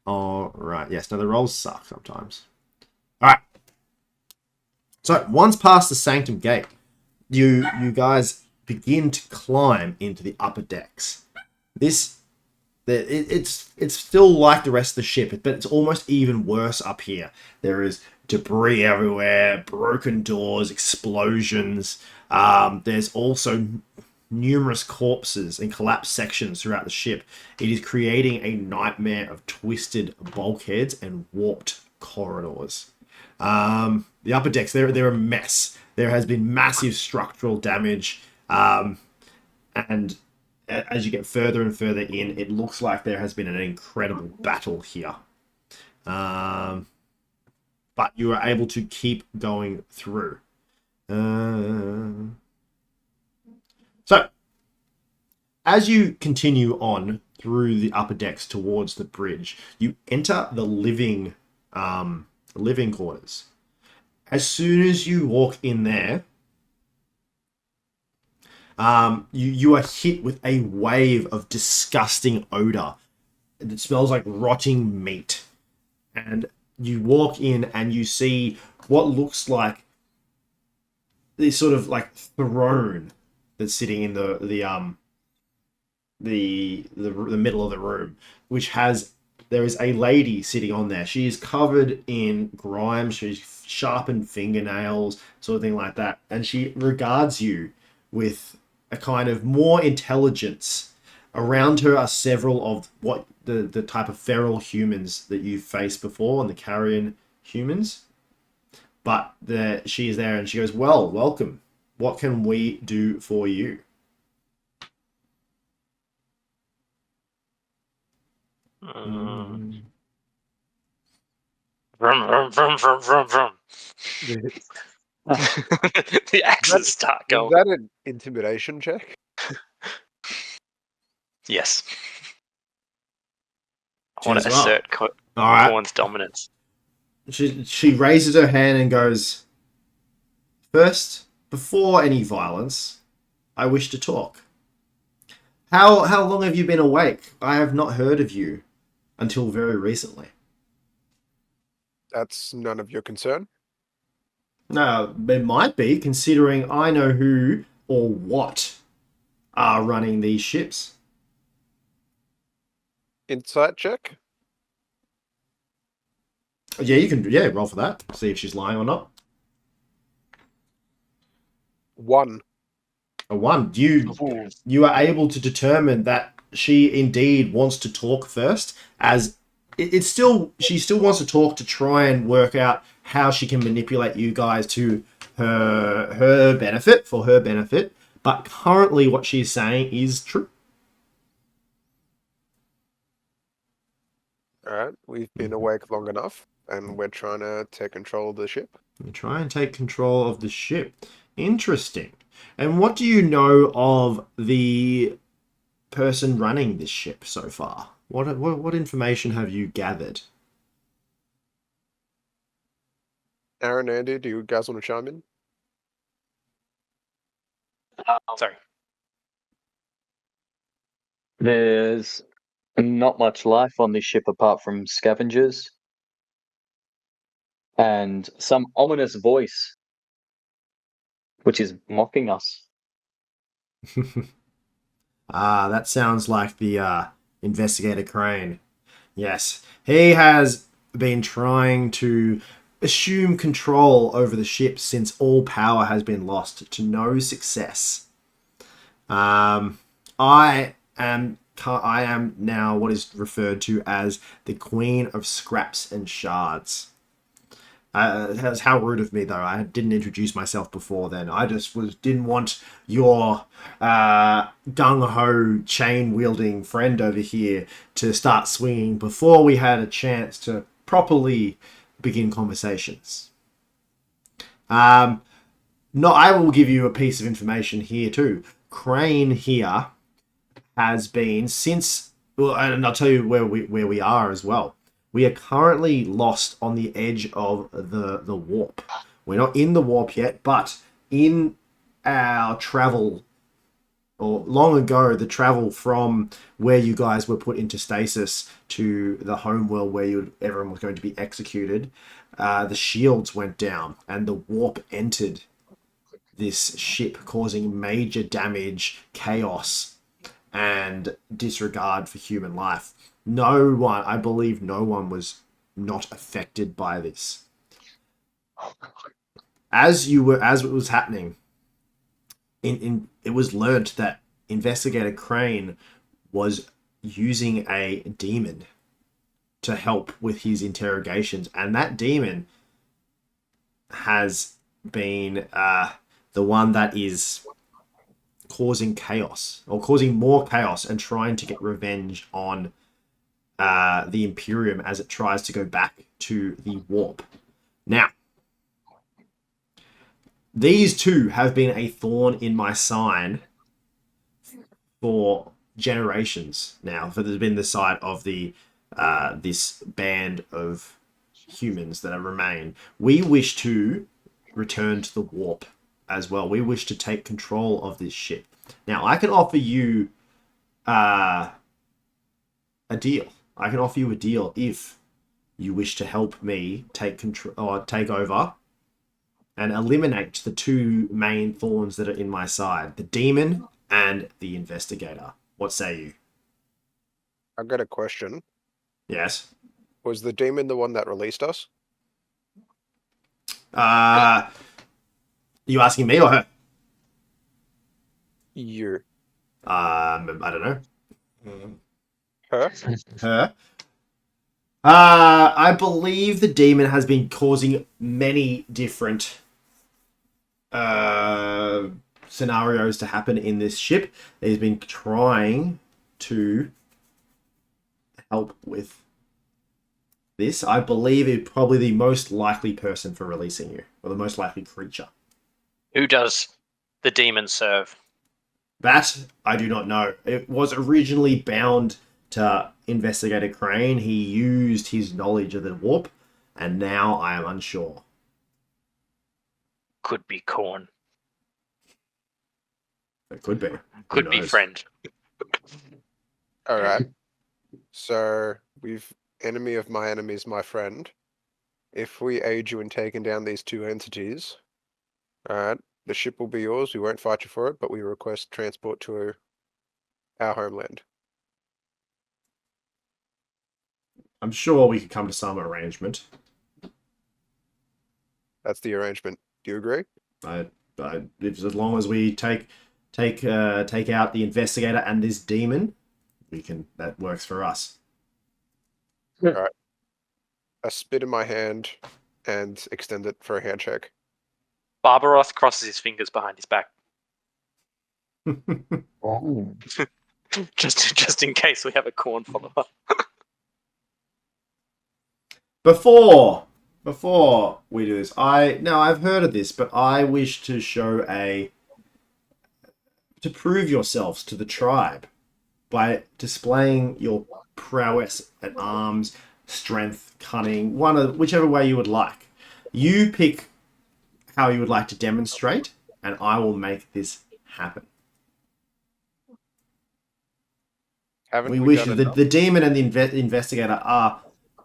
All right. Yes. Now the rolls suck sometimes. All right. So once past the sanctum gate, you guys begin to climb into the upper decks. It's still like the rest of the ship, but it's almost even worse up here. There is debris everywhere, broken doors, explosions. There's also numerous corpses and collapsed sections throughout the ship. It is creating a nightmare of twisted bulkheads and warped corridors. The upper decks, they're a mess. There has been massive structural damage, and as you get further and further in, it looks like there has been an incredible battle here. But you are able to keep going through. So, as you continue on through the upper decks towards the bridge, you enter the living quarters. As soon as you walk in there, you are hit with a wave of disgusting odor. It smells like rotting meat. And you walk in and you see what looks like this sort of like throne that's sitting in the middle of the room, which there is a lady sitting on there. She is covered in grime. She's sharpened fingernails, sort of thing like that. And she regards you with a kind of more intelligence. Around her are several of what the type of feral humans that you've faced before, and the carrion humans. But she is there and she goes, "Well, welcome. What can we do for you?" Vroom, vroom, vroom, vroom, vroom, vroom. The axes start Is going. that an intimidation check? Yes. I Cheers, want to well. assert All right. Corn's dominance. She raises her hand and goes, "First, before any violence, I wish to talk. How long have you been awake? I have not heard of you until very recently." That's none of your concern. No, it might be, considering I know who or what are running these ships. Insight check. Yeah, you can roll for that. See if she's lying or not. 1. A 1. You are able to determine that she indeed wants to talk first, as it's still she still wants to talk to try and work out how she can manipulate you guys to her benefit, for her benefit. But currently, what she's saying is true. All right, we've been awake long enough, and we're trying to take control of the ship. You try and take control of the ship. Interesting. And what do you know of the person running this ship so far? What information have you gathered? Aaron, Andy, do you guys want to chime in? Sorry. There's not much life on this ship apart from scavengers and some ominous voice, which is mocking us. That sounds like the investigator Crane. Yes, he has been trying to assume control over the ship since all power has been lost to no success. I am now what is referred to as the Queen of Scraps and Shards. That's how rude of me, though. I didn't introduce myself before then. I just didn't want your gung-ho chain-wielding friend over here to start swinging before we had a chance to properly begin conversations. I will give you a piece of information here too. Crane here has been since, well, and I'll tell you where we are as well. We are currently lost on the edge of the warp. We're not in the warp yet, but in our travel, or long ago, the travel from where you guys were put into stasis to the homeworld where everyone was going to be executed, the shields went down and the warp entered this ship, causing major damage, chaos, and disregard for human life. I believe no one was not affected by this. As it was happening, it was learnt that Investigator Crane was using a demon to help with his interrogations, and that demon has been the one that is causing chaos, or causing more chaos, and trying to get revenge on the Imperium as it tries to go back to the warp. Now, these two have been a thorn in my sign for generations now. For there's been the side of the this band of humans that remain. We wish to return to the warp as well. We wish to take control of this ship. Now, I can offer you a deal. I can offer you a deal if you wish to help me take control or take over and eliminate the two main thorns that are in my side, the demon and the investigator. What say you? I've got a question. Yes. Was the demon the one that released us? You asking me or her? You. I don't know. Her? Her. I believe the demon has been causing many different scenarios to happen in this ship. He's been trying to help with this. I believe it's probably the most likely person for releasing you, or the most likely creature. Who does the demon serve? That I do not know. It was originally bound to Investigator Crane. He used his knowledge of the warp, and now I am unsure. Could be Corn. It could be. Could be friend. All right. So we've enemy of my enemy is my friend. If we aid you in taking down these two entities, all right, the ship will be yours. We won't fight you for it, but we request transport to our homeland. I'm sure we could come to some arrangement. That's the arrangement. Do you agree? As long as we take take out the investigator and this demon, that works for us. I spit in my hand and extend it for a handshake. Barbaroth crosses his fingers behind his back, Oh. just in case we have a corn follower. Before we do this, I've heard of this, but I wish to to prove yourselves to the tribe by displaying your prowess at arms, strength, cunning, whichever way you would like. You pick how you would like to demonstrate, and I will make this happen. Haven't We wish done the demon and the investigator are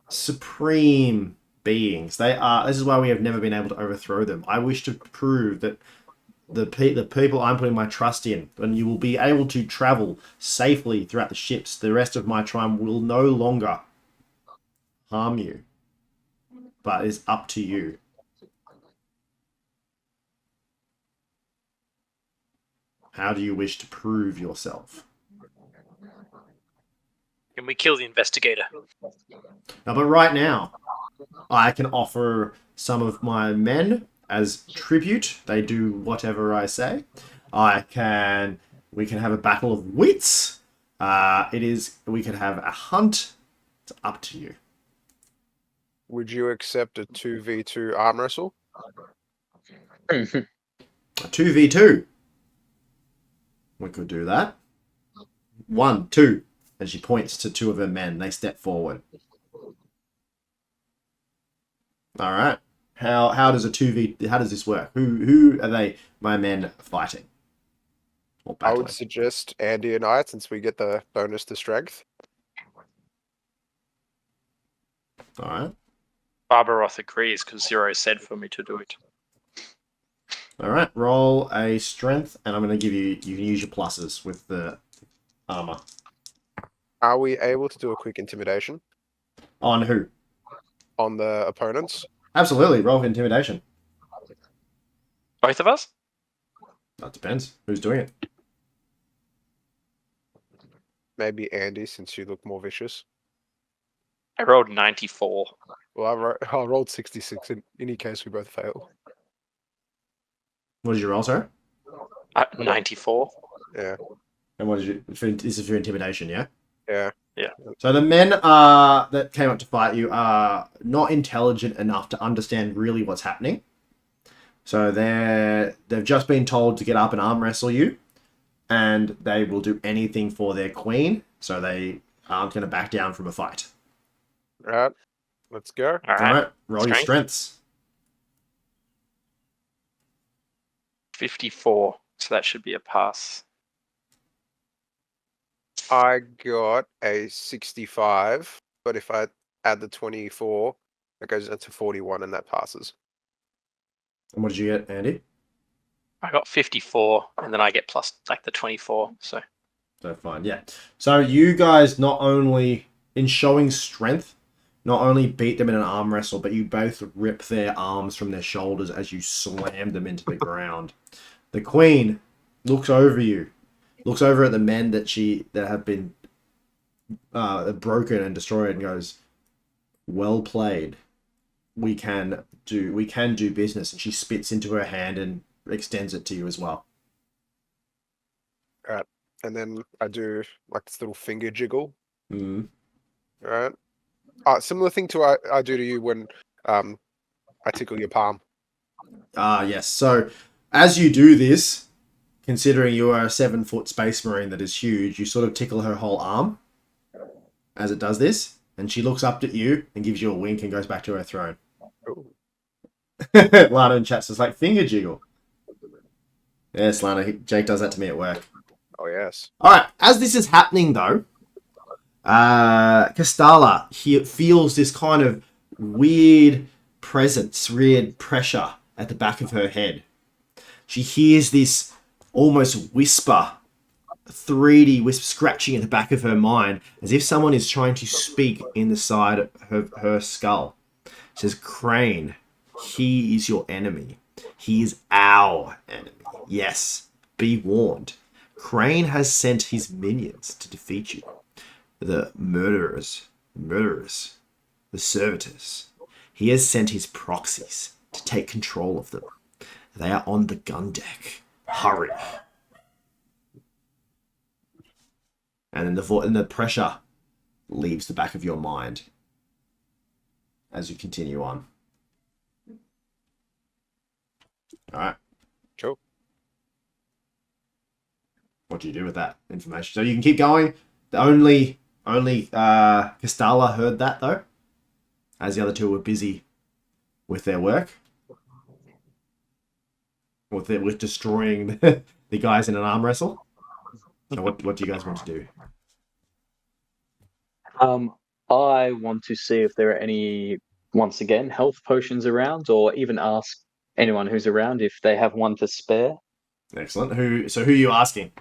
supreme beings. They are. This is why we have never been able to overthrow them. I wish to prove that the people I'm putting my trust in, and you will be able to travel safely throughout the ships. The rest of my tribe will no longer harm you, but it's up to you. How do you wish to prove yourself? Can we kill the investigator? Now, but right now, I can offer some of my men as tribute. They do whatever I say. We can have a battle of wits. We can have a hunt. It's up to you. Would you accept a 2v2 arm wrestle? A 2v2. We could do that. 1, 2. And she points to two of her men. They step forward. All right. How does this work? Who are they? My men fighting. Or I would battling? suggest Andy and I, since we get the bonus to strength. All right. Barbaroth agrees because Zero said for me to do it. All right. Roll a strength, and I'm going to give you. You can use your pluses with the armor. Are we able to do a quick intimidation On who? on the opponents? Absolutely. Roll for intimidation. Both of us? That depends. Who's doing it? Maybe Andy, since you look more vicious. I rolled 94. Well, I rolled 66 in any case we both fail. What did you roll, sir? 94. Yeah. And what did you? This is for intimidation, yeah. Yeah. So the men that came up to fight you are not intelligent enough to understand really what's happening. So they've just been told to get up and arm wrestle you, and they will do anything for their queen. So they aren't going to back down from a fight. All right. Let's go. All All right, roll your strengths. 54. So that should be a pass. I got a 65, but if I add the 24, that goes into 41 and that passes. And what did you get, Andy? I got 54, and then I get plus like the 24. So Fine, yeah. So you guys not only, in showing strength, not only beat them in an arm wrestle, but you both rip their arms from their shoulders as you slam them into the ground. The queen looks over you, looks over at the men that have been broken and destroyed, and goes, "Well played. We can do business." And she spits into her hand and extends it to you as well. All right. And then I do like this little finger jiggle. Mm. All right. Similar thing to I do to you when I tickle your palm. Yes. So as you do this, considering you are a 7-foot space marine that is huge, you sort of tickle her whole arm as it does this, and she looks up at you and gives you a wink and goes back to her throne. Oh. Lana in chat says like finger jiggle. Yes, Lana. Jake does that to me at work. Oh, yes. All right. As this is happening, though, Castala feels this kind of weird presence, weird pressure at the back of her head. She hears this almost whisper, 3D whisper scratching at the back of her mind, as if someone is trying to speak in the side of her skull. It says, "Crane, he is your enemy. He is our enemy. Yes, Be warned. Crane has sent his minions to defeat you. The murderers, the servitors. He has sent his proxies to take control of them. They are on the gun deck. Hurry. And then the pressure leaves the back of your mind as you continue on. All right. Cool. What do you do with that information? So you can keep going. The only Castala heard that though, as the other two were busy with their work, with destroying the guys in an arm wrestle. So what do you guys want to do? I want to see if there are any, once again, health potions around, or even ask anyone who's around if they have one to spare. Excellent. Who are you asking?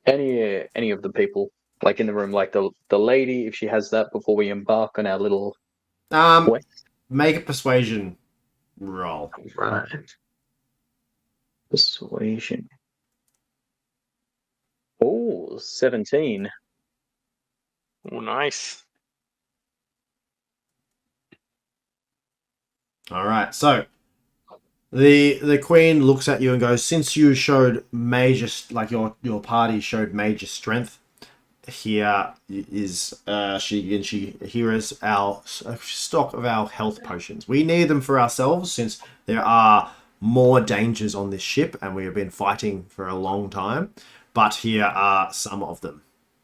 Any of the people, like in the room, like the lady, if she has that, before we embark on our little quest. Make a persuasion roll. Right. Persuasion. Oh, 17. Oh, nice. All right. So the queen looks at you and goes, "Since you showed major, like your party showed major strength, here is here is our stock of our health potions. We need them for ourselves since there are more dangers on this ship and we have been fighting for a long time. But here are some of them."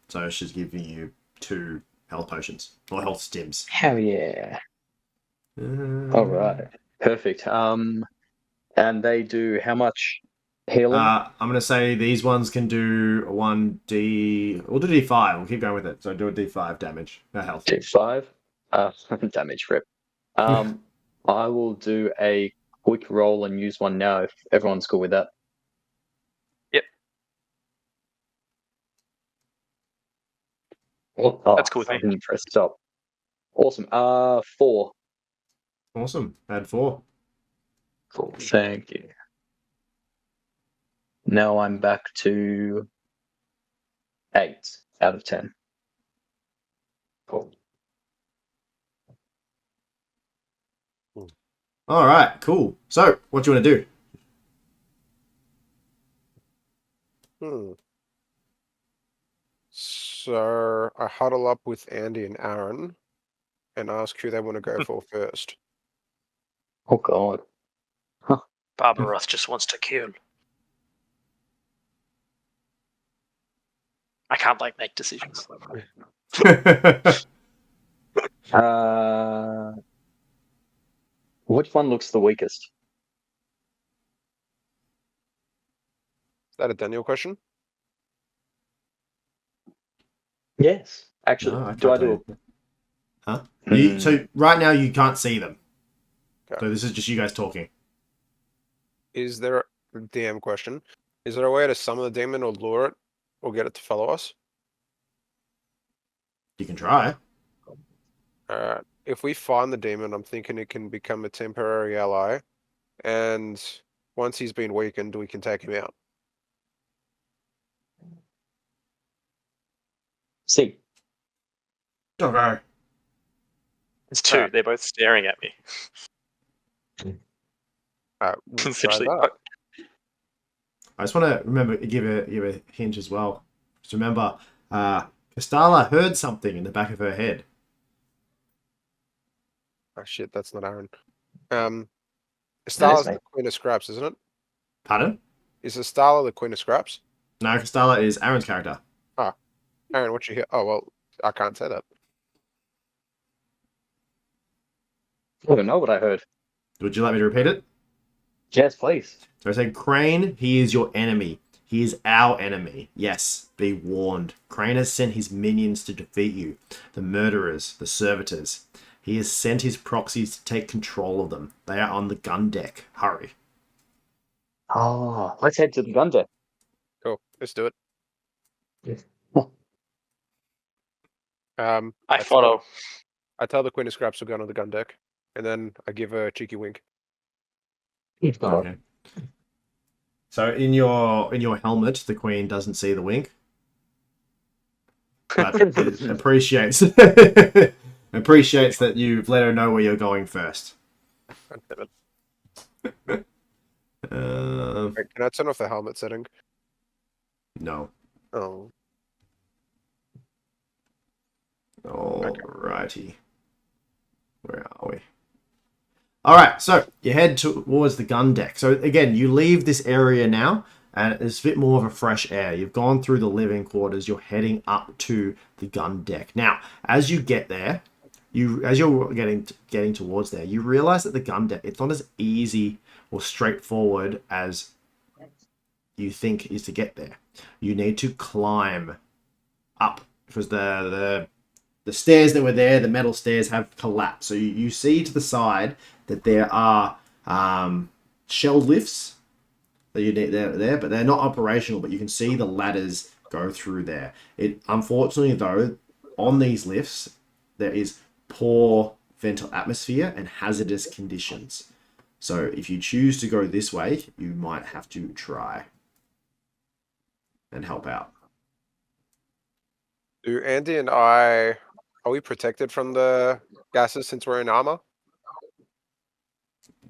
So she's giving you 2 health potions or health stims. Hell yeah! All right, perfect. And they do how much healing? I'm gonna say these ones can do 1d. We'll do d5. We'll keep going with it. So do a d5 damage. Health. D5. Damage rip. I will do a quick roll and use one now if everyone's cool with that. Yep. Oh, That's cool with me. I didn't press stop. Awesome. 4. Awesome. Add 4. Cool. Thank you. Now I'm back to 8 out of 10. Cool. All right. Cool. So, what do you want to do? So I huddle up with Andy and Aaron and ask who they want to go for first. Oh God. Barbaroth just wants to kill. I can't make decisions. Which one looks the weakest? Is that a Daniel question? Yes, actually. No, do I do? Huh? So right now you can't see them. Okay. So this is just you guys talking. Is there a DM question? Is there a way to summon the demon or lure it or get it to follow us? You can try. Alright. If we find the demon, I'm thinking it can become a temporary ally. And once he's been weakened, we can take him out. See. Okay. It's 2. They're both staring at me. We'll try Essentially. that. I just want to give a hint as well. Just remember, Castala heard something in the back of her head. Oh shit, that's not Aaron. Estala's me. the Queen of Scraps, isn't it? Pardon? Is Estala the Queen of Scraps? No, Castala is Aaron's character. Aaron, what you hear? Oh well, I can't say that. I don't know what I heard. Would you like me to repeat it? Yes, please. So I said, Crane, he is your enemy. He is our enemy. Yes, be warned. Crane has sent his minions to defeat you. The murderers, the servitors. He has sent his proxies to take control of them. They are on the gun deck. Hurry. Oh, let's head to the gun deck. Cool, let's do it. Yes. I follow. I tell the Queen of Scraps to go on the gun deck, and then I give her a cheeky wink. Okay. So in your helmet, the Queen doesn't see the wink, but it appreciates appreciates that you've let her know where you're going first. God damn it. Uh, Wait, can I turn off the helmet setting? no. Oh, Alrighty. Where are we? Alright, so you head towards the gun deck. So again, you leave this area now, and it's a bit more of a fresh air. You've gone through the living quarters, you're heading up to the gun deck. Now, as you get there, as you're getting towards there, you realize that the gun deck, it's not as easy or straightforward as you think is to get there. You need to climb up because the stairs that were there, the metal stairs, have collapsed. So you see to the side that there are shell lifts that you need there, but they're not operational. But you can see the ladders go through there. Unfortunately, though, on these lifts there is poor ventral atmosphere and hazardous conditions. So if you choose to go this way, you might have to try and help out. do Andy and I, are we protected from the gases since we're in armor?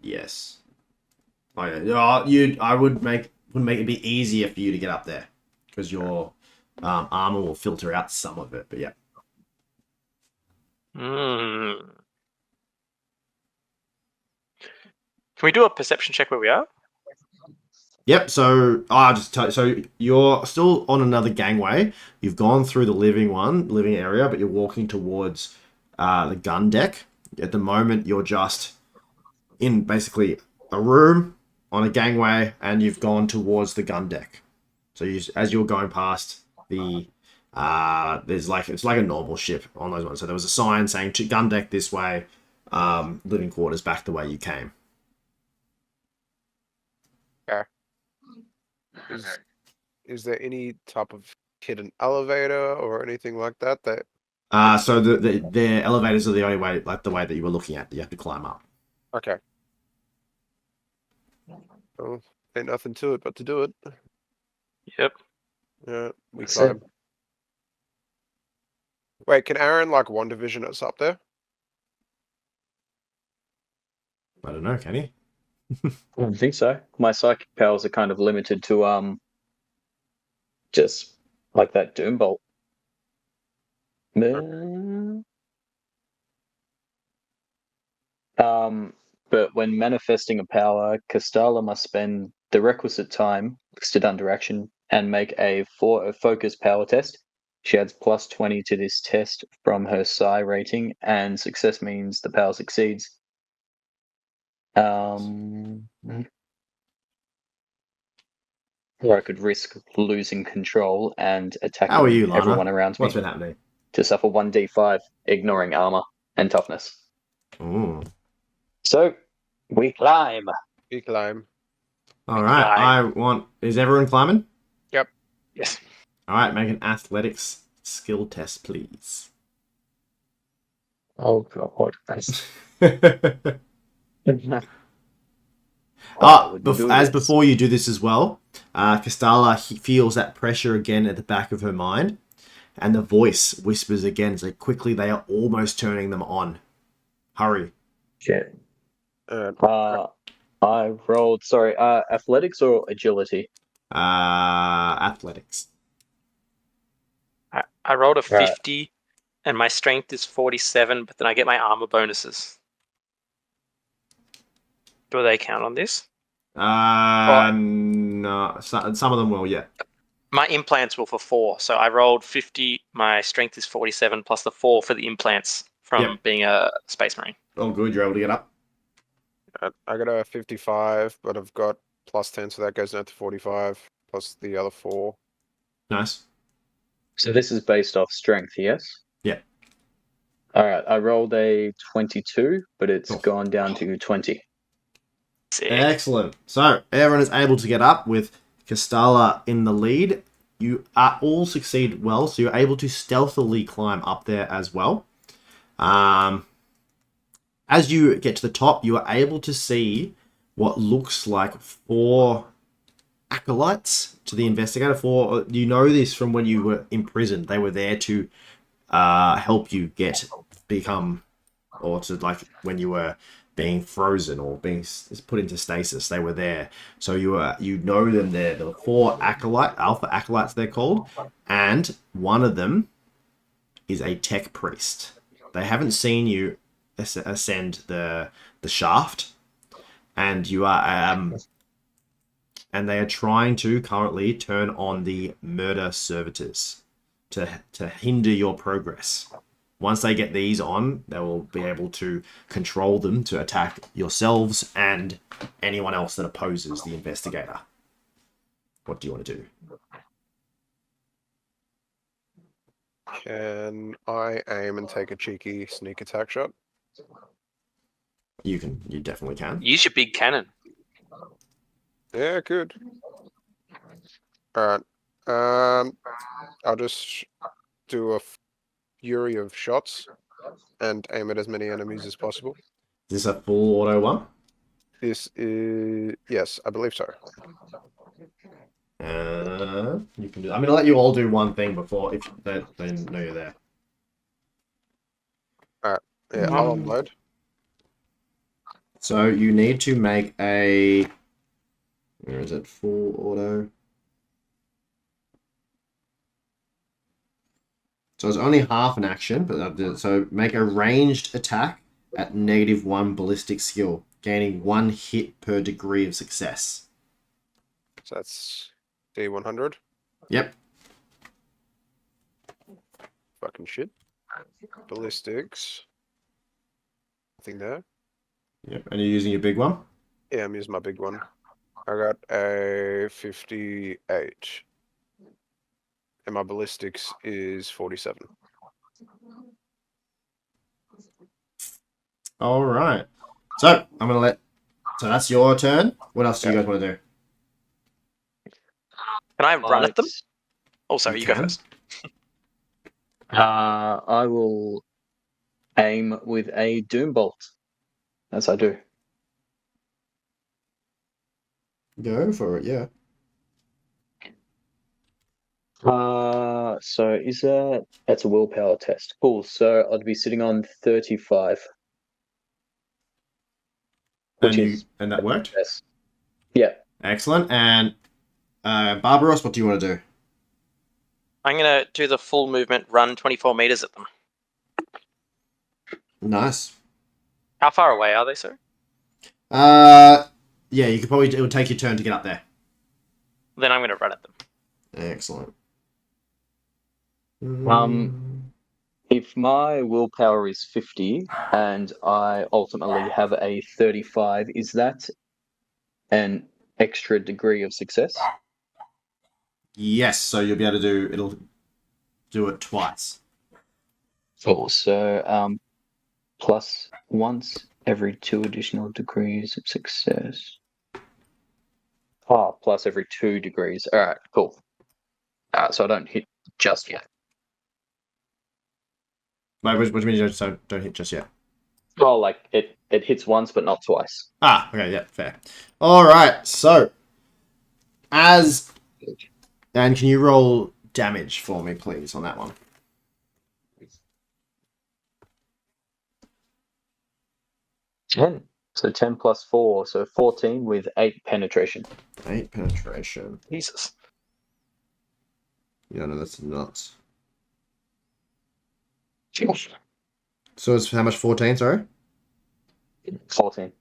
Yes. Oh, yeah. I would make it be easier for you to get up there because your armor will filter out some of it. But yeah. Can we do a perception check where we are? Yep. So I'll just tell you. So you're still on another gangway. You've gone through the living area, but you're walking towards the gun deck. At the moment, you're just in basically a room on a gangway, and you've gone towards the gun deck. So as you're going past the it's like a normal ship on those ones. So there was a sign saying to gun deck this way, living quarters back the way you came. Is there any type of hidden elevator or anything like that? So the elevators are the only way, like the way that you were looking at. You have to climb up. Okay. Well, ain't nothing to it but to do it. Yep. Yeah, we That's it. climb. Wait, can Aaron like one division us up there? I don't know, can he? I don't think so. My psychic powers are kind of limited to just like that doom bolt. But when manifesting a power, Castala must spend the requisite time listed under action and make a focus power test. She adds plus 20 to this test from her psi rating, and success means the power succeeds. Or I could risk losing control and attacking How are you, Lana? everyone around me What's been happening? to suffer 1d5, ignoring armor and toughness. Ooh. So, we climb. We climb. All right. Is everyone climbing? Yes. All right. Make an athletics skill test, please. Oh, God. Before you do this as well, Castala feels that pressure again at the back of her mind, and the voice whispers again, it's like, quickly, they are almost turning them on. Hurry. Shit. I rolled, athletics or agility? Athletics. I rolled a Right. 50 and my strength is 47, but then I get my armor bonuses. Do they count on this? No. Some of them will, yeah. My implants were for 4, so I rolled 50. My strength is 47 plus the 4 for the implants from being a space marine. Oh, good. You're able to get up. I got a 55, but I've got plus 10, so that goes down to 45, plus the other 4. Nice. So this is based off strength, yes? Yeah. Alright, I rolled a 22, but it's gone down to 20. Sick. Excellent. So everyone is able to get up with Castala in the lead. You all succeed well, so you're able to stealthily climb up there as well. As you get to the top, you are able to see what looks like 4 acolytes to the investigator. 4, you know this from when you were imprisoned. They were there to help you become, or to like when you were being frozen or being put into stasis. They were there, so you know them. There, the 4 alpha acolytes they're called, and one of them is a tech priest. They haven't seen you ascend the shaft, and you are and they are trying to currently turn on the murder servitors to hinder your progress. Once they get these on, they will be able to control them to attack yourselves and anyone else that opposes the investigator. What do you want to do? Can I aim and take a cheeky sneak attack shot? You definitely can. Use your big cannon. Yeah, good. Alright. I'll just do a fury of shots and aim at as many enemies as possible. Is this a full auto one? This is... yes, I believe so. You can do. I'm gonna let you all do one thing before if they know you're there. Yeah, I'll unload. So you need to make a. Where is it? Full auto. So it's only half an action, but so make a ranged attack at -1 ballistic skill, gaining 1 hit per degree of success. So that's D100. Yep. Fucking shit. Ballistics. Nothing there. Yep. And you're using your big one? Yeah, I'm using my big one. I got a 58. And my ballistics is 47. All right. So I'm gonna let. So that's your turn. What else do you Yeah. guys want to do? Can I run at them? Right. Oh, sorry, You you go can. first. I will aim with a doom bolt, as I do. Go for it. Yeah. So is that's a willpower test. Cool. So I'd be sitting on 35, which is And that worked. yes. Yeah. Excellent. And Barbaros, what do you want to do? I'm going to do the full movement, run 24 meters at them. Nice. How far away are they, sir? Yeah, you could probably. It would take your turn to get up there. Then I'm going to run at them. Excellent. If my willpower is 50 and I ultimately have a 35, is that an extra degree of success? Yes, so you'll be able to do. It'll do it twice. Cool. So plus once every 2 additional degrees of success. Plus every 2 degrees. All right, cool. So I don't hit just yet. Wait, what do you mean you don't hit just yet? Oh, like it hits once but not twice. Okay, yeah, fair. All right, so and can you roll damage for me, please, on that one? Ten. So 10 plus 4, so 14 with 8 penetration. 8 penetration. Jesus. Yeah, no, that's nuts. So it's how much? 14, sorry? 14.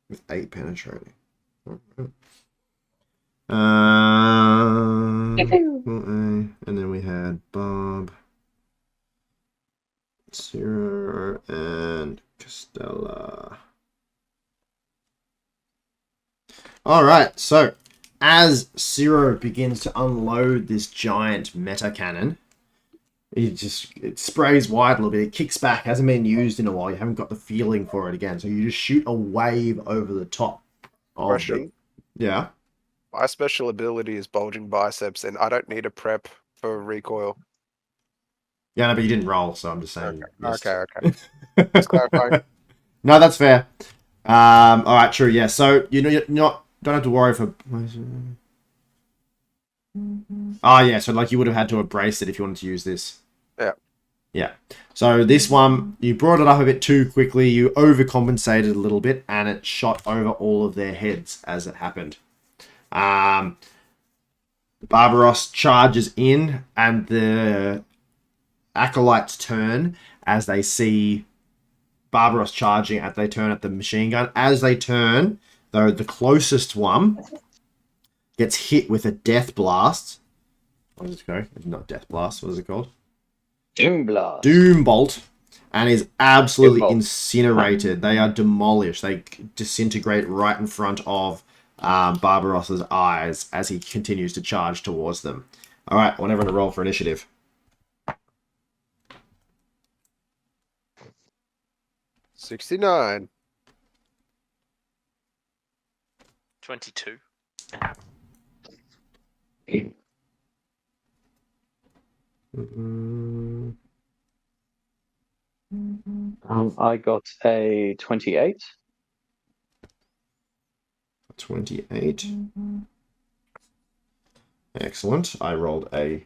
With 8 penetrating. And then we had Bob, Ciro, and Costella. All right, so as Ciro begins to unload this giant meta cannon, it sprays wide a little bit. It kicks back. Hasn't been used in a while. You haven't got the feeling for it again. So you just shoot a wave over the top of Question. Yeah. My special ability is bulging biceps, and I don't need a prep for recoil. Yeah, no, but you didn't roll, so I'm just saying. Okay. Just clarifying. No, that's fair. All right, true. Yeah. So you're not don't have to worry for. Oh yeah. So like you would have had to embrace it if you wanted to use this. Yeah. Yeah. So this one, you brought it up a bit too quickly. You overcompensated a little bit, and it shot over all of their heads as it happened. Barbaros charges in, and the acolytes turn as they see Barbaros charging. As they turn at the machine gun, as they turn, though, the closest one gets hit with a death blast. What does it go? It's not death blast. What is it called? Doom blast. Doom bolt, and is absolutely Doom bolt. incinerated. They are demolished. They disintegrate right in front of Barbaros's eyes as he continues to charge towards them. All right, I want everyone to roll for initiative. 69. 22. I got a 28. 28. Excellent. I rolled a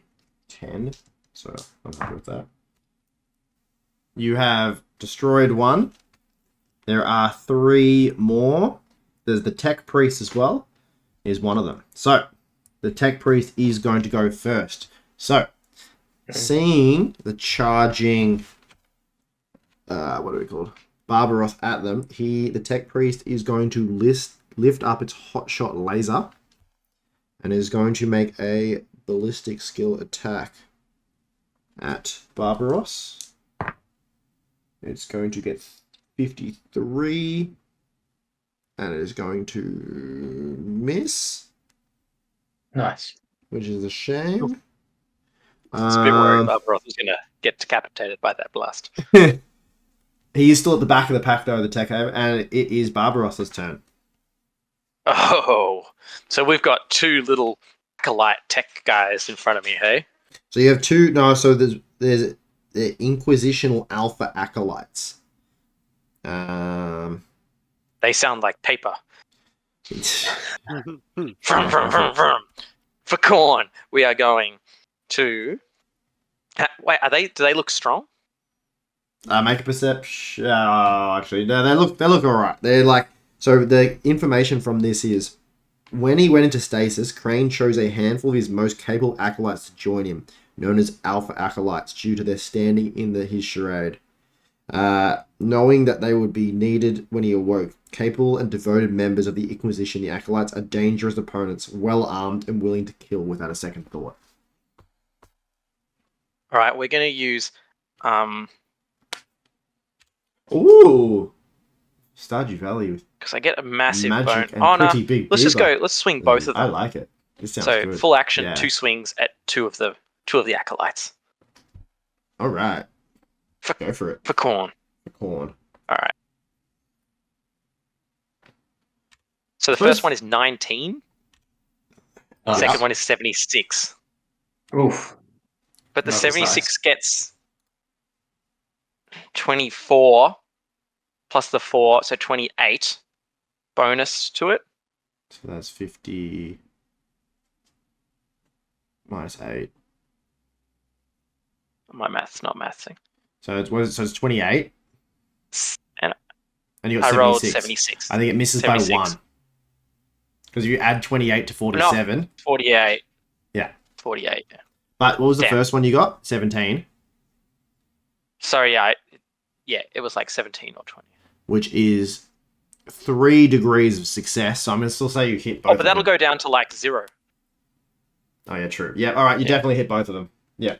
10, so I'm happy with that. You have destroyed one. There are 3 more. There's the tech priest as well. Is one of them. So, the tech priest is going to go first. So, seeing the charging, what are we called? Barbaros at them. The tech priest is going to lift up its hotshot laser and is going to make a ballistic skill attack at Barbaros. It's going to get 53 and it is going to miss, Nice. which is a shame. It's a bit worried Barbaros is going to get decapitated by that blast. He is still at the back of the pack, though, the tech haver, and it is Barbaros's turn. Oh, so we've got 2 little acolyte tech guys in front of me, hey? So you have 2. No, so there's the Inquisitional Alpha acolytes. They sound like paper. Hmm. Vroom, vroom, vroom, vroom. For corn, we are going to. Wait, do they look strong? Make a perception. Actually, no, they look all right. They're like, so the information from this is when he went into stasis, Crane chose a handful of his most capable acolytes to join him, known as Alpha Acolytes, due to their standing in his charade. Knowing that they would be needed when he awoke, capable and devoted members of the Inquisition, the Acolytes are dangerous opponents, well armed and willing to kill without a second thought. All right, we're going to use. Ooh, Stardew Valley with Because I get a massive magic bone. and Oh no! pretty big. Let's just beaver. go. Let's swing both of them. I like it. This sounds So good. full action, Yeah. 2 swings at two of the acolytes All right, go for it. for corn. For corn. All right. So the First- first one is 19. The second one is 76. Oof. But the That was 76 gets 24 plus the 4, so 28 bonus to it. So that's 50 minus 8. My math's not mathsing. So it's 28. And And you got I 76. rolled 76. I think it misses 76. by 1. Because you add 28 to 47. 48. Yeah. 48. Yeah. But what was the Damn. first one you got? 17. Sorry, yeah, it was like 17 or 20. Which is 3 degrees of success. So I'm going to still say you hit both Oh, but of that'll them. go down to like 0. Oh, yeah, true. Yeah, all right. You Yeah. definitely hit both of them. Yeah.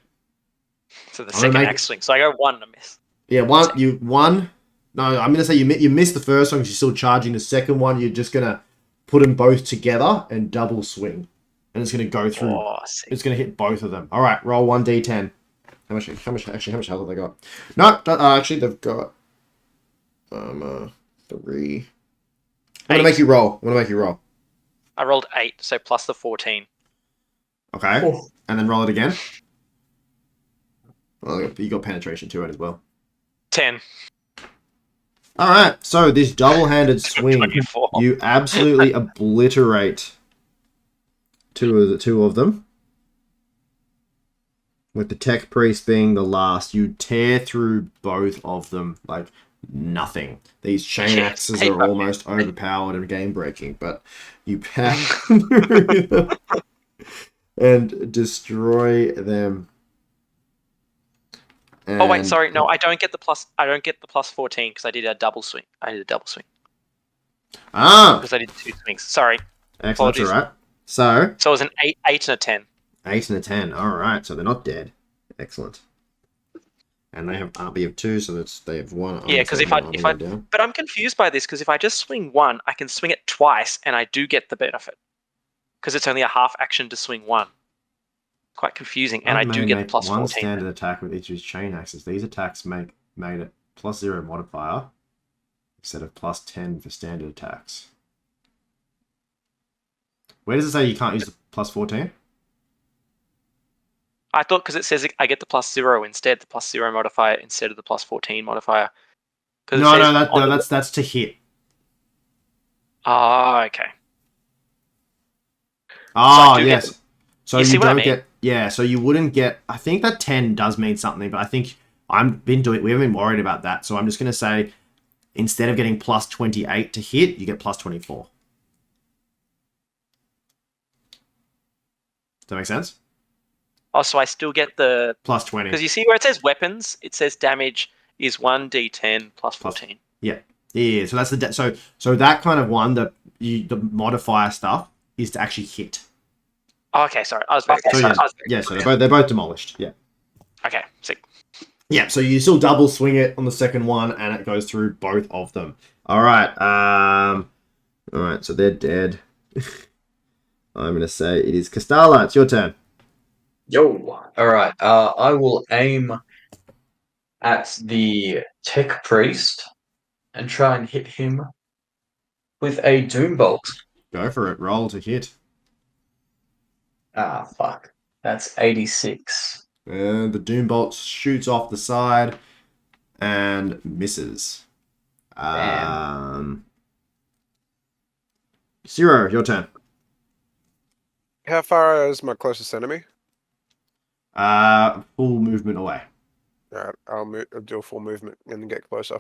So the I'm gonna second make- axe swing. So I go 1 and a miss. Yeah, one. No, I'm going to say you missed the first one because you're still charging the second one. You're just going to put them both together and double swing. And it's going to go through. Oh, sick. It's going to hit both of them. All right, roll 1d10. How much health have they got? No, actually, they've got 3. I'm going to make you roll. I rolled 8, so plus the 14. Okay. Oh. And then roll it again. Well, you got penetration to it as well. 10. All right. So this double-handed swing, 24. you absolutely obliterate two of them. With the tech priest being the last, you tear through both of them like nothing. These chain Yeah, axes hey, are fuck almost overpowered and game breaking, but you pack through them and destroy them. Oh wait, And- sorry. No, I don't get the plus. I don't get the plus 14 because I did a double swing. Because Ah, I did 2 swings. Sorry. excellent. Apologies. All right. So So it was an 8 and a 10. 8 and a 10. All right. So they're not dead. Excellent. And they have army of 2, so they have 1. Yeah, because if I down. but I'm confused by this because if I just swing 1, I can swing it twice and I do get the benefit because it's only a half action to swing 1. Quite confusing, and I do get the plus one 14. standard attack with each of his chain axes. These attacks made it +0 modifier instead of +10 for standard attacks. Where does it say you can't use the +14? I thought because it says I get the +0 instead, the +0 modifier instead of the +14 modifier. No, that's to hit. Oh, okay. Oh, I do yes. So You see what I don't mean? get, yeah, so you wouldn't get, I think that 10 does mean something, but I think we haven't been worried about that. So I'm just going to say, instead of getting +28 to hit, you get +24. Does that make sense? Oh, so I still get the +20. because you see where it says weapons, it says damage is 1d10 plus 14. Yeah. So that's so that kind of one, the modifier stuff is to actually hit. Oh, okay, sorry. I was very So they're both demolished. Yeah. Okay, sick. Yeah, so you still double swing it on the second one, and it goes through both of them. All right. All right. So they're dead. I'm gonna say it is Castalla. It's your turn. Yo. All right. I will aim at the tech priest and try and hit him with a doom bolt. Go for it. Roll to hit. Ah, fuck. That's 86. And the doom bolt shoots off the side and misses. Damn. Zero, your turn. How far is my closest enemy? Full movement away. Alright, I'll do a full movement and get closer.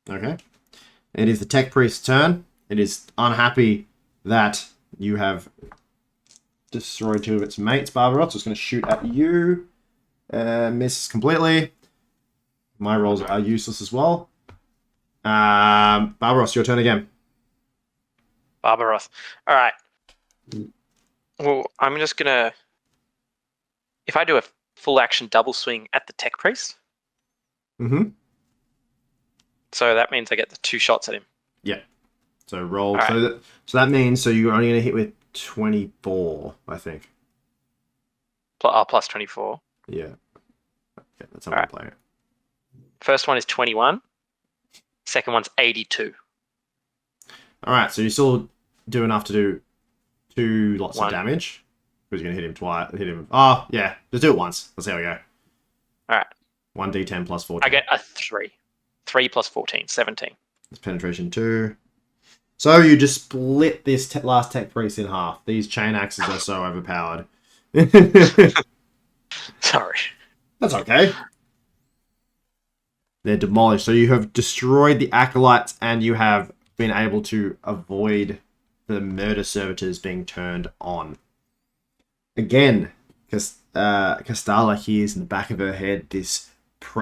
Okay. It is the tech priest's turn. It is unhappy that you have destroyed 2 of its mates, Barbaroth. So it's going to shoot at you. Misses completely. My rolls are useless as well. Barbaroth, your turn again. Barbaroth. All right. Well, I'm just gonna. If I do a full action double swing at the tech priest, Mm-hmm. so that means I get the 2 shots at him. Yeah. So roll. All right. So that means you're only going to hit with 24, I think. Plus 24. Yeah. That's how All we right. play it. First one is 21. Second one's 82. All right. So you still do enough to do 2 lots of 1. damage. Because you're going to hit him twice. Hit him. Oh, yeah. Just do it once. Let's see how we go. All right. 1d10 plus 14. I get a 3. 3 plus 14, 17. It's penetration 2. So you just split this last tech priest in half. These chain axes are so overpowered. Sorry. That's okay. They're demolished. So you have destroyed the acolytes and you have been able to avoid the murder servitors being turned on. Again, because Castalla hears in the back of her head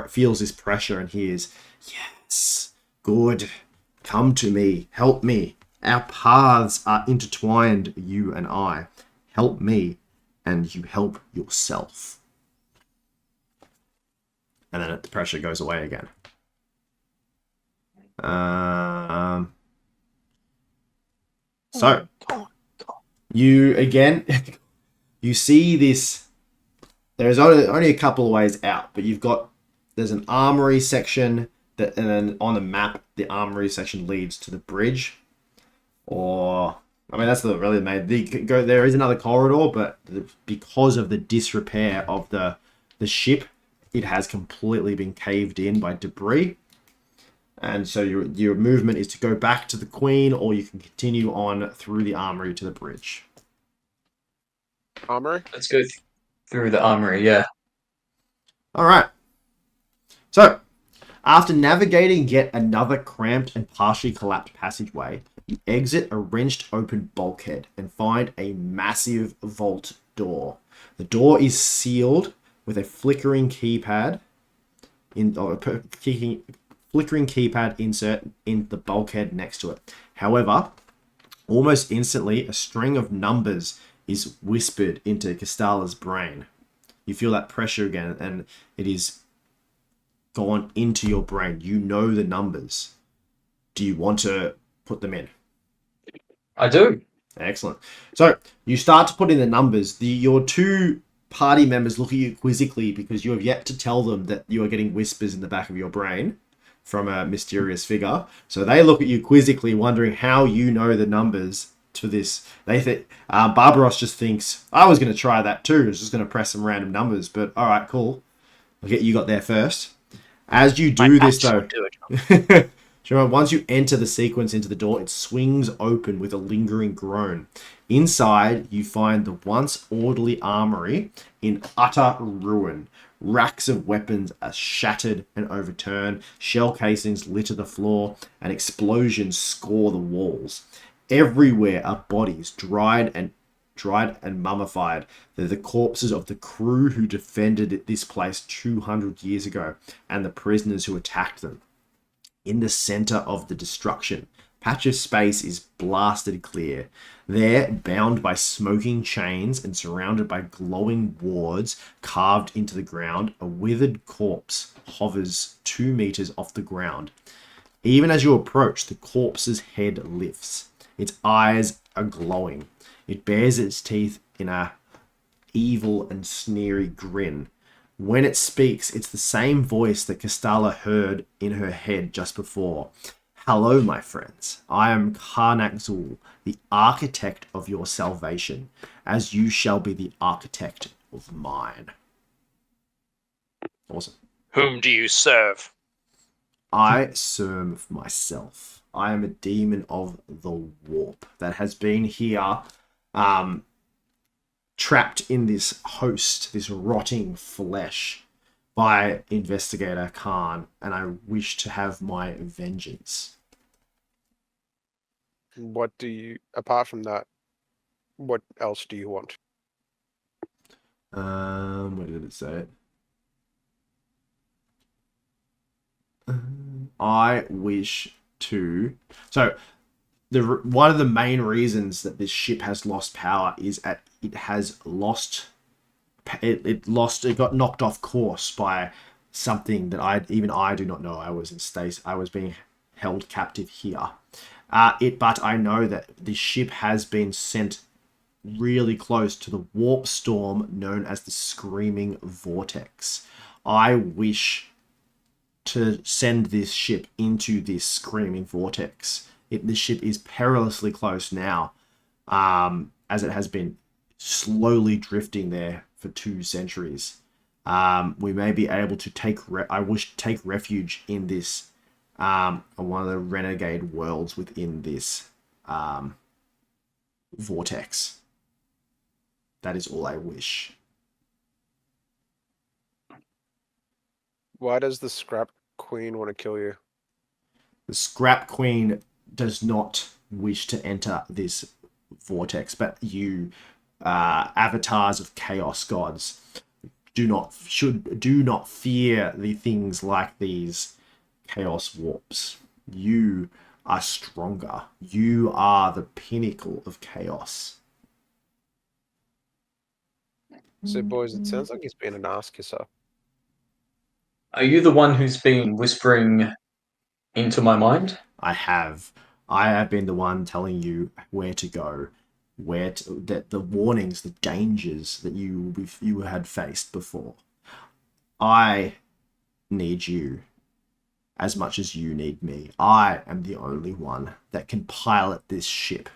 feels this pressure and hears, yes, good, come to me, help me. Our paths are intertwined, you and I. Help me, and you help yourself. And then the pressure goes away again. So, you again, you see this. There's only a couple of ways out, but there's an armory section and then on the map, the armory section leads to the bridge. That's really main. There is another corridor, but because of the disrepair of the ship, it has completely been caved in by debris. And so your movement is to go back to the Queen, or you can continue on through the armory to the bridge. Armory? Let's go through the armory, yeah. All right. So, after navigating yet another cramped and partially collapsed passageway, you exit a wrenched open bulkhead and find a massive vault door. The door is sealed with a flickering keypad insert in the bulkhead next to it. However, almost instantly, a string of numbers is whispered into Castala's brain. You feel that pressure again, and it is gone into your brain. You know the numbers. Do you want to put them in? I do. Excellent. So you start to put in the numbers. Your two party members look at you quizzically because you have yet to tell them that you are getting whispers in the back of your brain from a mysterious figure. So they look at you quizzically, wondering how you know the numbers to this. They think Barbaros just thinks, I was going to try that too. I was just going to press some random numbers, but all right, cool. You got there first. As you do this, though, sure, once you enter the sequence into the door, it swings open with a lingering groan. Inside, you find the once orderly armory in utter ruin. Racks of weapons are shattered and overturned, shell casings litter the floor, and explosions score the walls. Everywhere are bodies, dried and mummified. They're the corpses of the crew who defended this place 200 years ago, and the prisoners who attacked them. In the center of the destruction, patch of space is blasted clear. There, bound by smoking chains and surrounded by glowing wards carved into the ground, a withered corpse hovers 2 meters off the ground. Even as you approach, the corpse's head lifts. Its eyes are glowing. It bares its teeth in a evil and sneery grin. When it speaks, it's the same voice that Castala heard in her head just before. Hello, my friends. I am Karnak Zul, the architect of your salvation, as you shall be the architect of mine. Awesome. Whom do you serve? I serve myself. I am a demon of the warp that has been here, trapped in this host, this rotting flesh, by Investigator Khan, and I wish to have my vengeance. What do you, apart from that, what else do you want? Where did it say it? I wish to. So, one of the main reasons that this ship has lost power is that it has lost. It got knocked off course by something that I do not know. I was in stasis. I was being held captive here. But I know that this ship has been sent really close to the warp storm known as the Screaming Vortex. I wish to send this ship into this Screaming Vortex. This ship is perilously close now, as it has been slowly drifting there for 2 centuries. We may be able to take refuge in this one of the renegade worlds within this vortex. That is all I wish. Why does the Scrap Queen want to kill you? The Scrap Queen does not wish to enter this vortex, but you, avatars of chaos gods, do not fear the things like these chaos warps. You are stronger. You are the pinnacle of chaos. So, boys, it sounds like he's been an ass kisser. Are you the one who's been whispering into my mind? I have been the one telling you where to go, that the warnings, the dangers that you had faced before. I need you as much as you need me. I am the only one that can pilot this ship.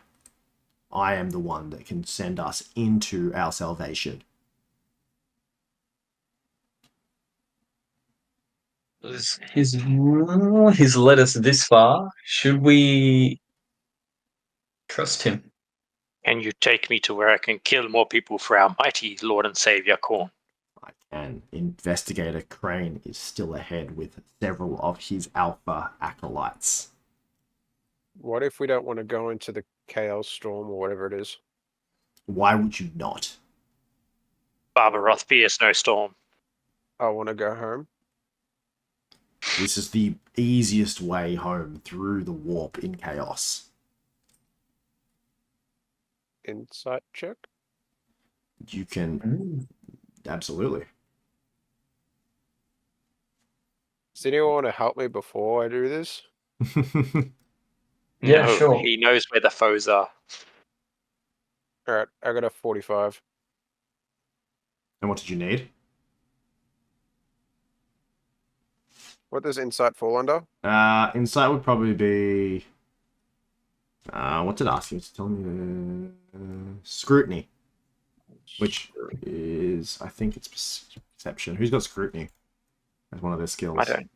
I am the one that can send us into our salvation. He's led us this far. Should we trust him? Can you take me to where I can kill more people for our mighty Lord and Savior Corn? I can. Investigator Crane is still ahead with several of his alpha acolytes. What if we don't want to go into the Chaos Storm or whatever it is? Why would you not? Barbaroth fears no storm. I want to go home. This is the easiest way home through the warp in Chaos. Insight check. You can... Absolutely. Does anyone want to help me before I do this? Yeah, No, sure. He knows where the foes are. Alright, I got a 45. And what did you need? What does insight fall under? Insight would probably be... what did I ask you to tell me? Scrutiny. Which is... I think it's perception. Who's got scrutiny as one of their skills? I don't.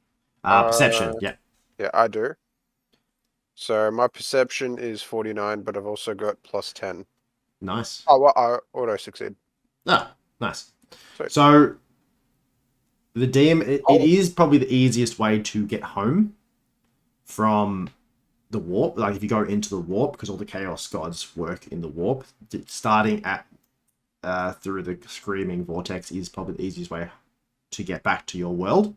Perception, yeah. Yeah, I do. So my perception is 49, but I've also got plus 10. Nice. Oh, well, I auto succeed. Ah, nice. Sweet. So, the DM, it is probably the easiest way to get home from the warp. Like, if you go into the warp, because all the Chaos Gods work in the warp, starting at through the Screaming Vortex is probably the easiest way to get back to your world.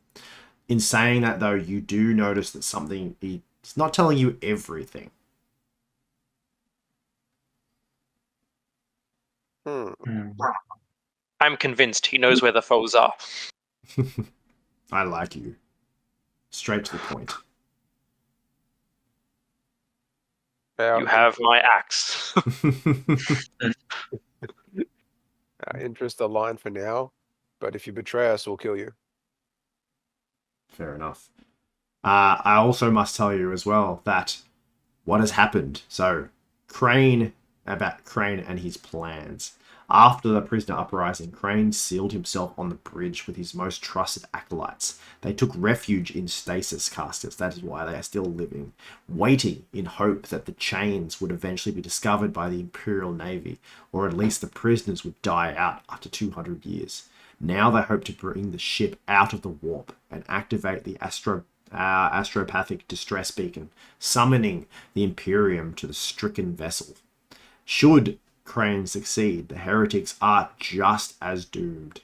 In saying that, though, you do notice that something... It's not telling you everything. I'm convinced he knows where the foes are. I like you. Straight to the point. You have my axe. Interest aligned for now, but if you betray us, we'll kill you. Fair enough. I also must tell you as well that what has happened. So, Crane and his plans. After the prisoner uprising, Crane sealed himself on the bridge with his most trusted acolytes. They took refuge in stasis caskets. That is why they are still living, waiting in hope that the chains would eventually be discovered by the Imperial Navy, or at least the prisoners would die out after 200 years. Now they hope to bring the ship out of the warp and activate the astropathic distress beacon, summoning the Imperium to the stricken vessel. Should Crane succeed, the heretics are just as doomed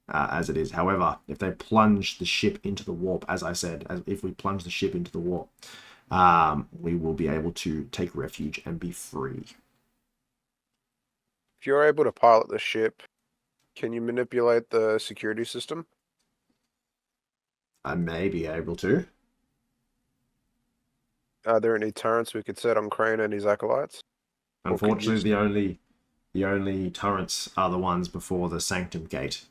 as it is. However, if they plunge the ship into the warp, as I said, if we plunge the ship into the warp, we will be able to take refuge and be free. If you're able to pilot the ship, can you manipulate the security system? I may be able to. Are there any turrets we could set on Crane and his acolytes? Unfortunately, the only turrets are the ones before the Sanctum Gate,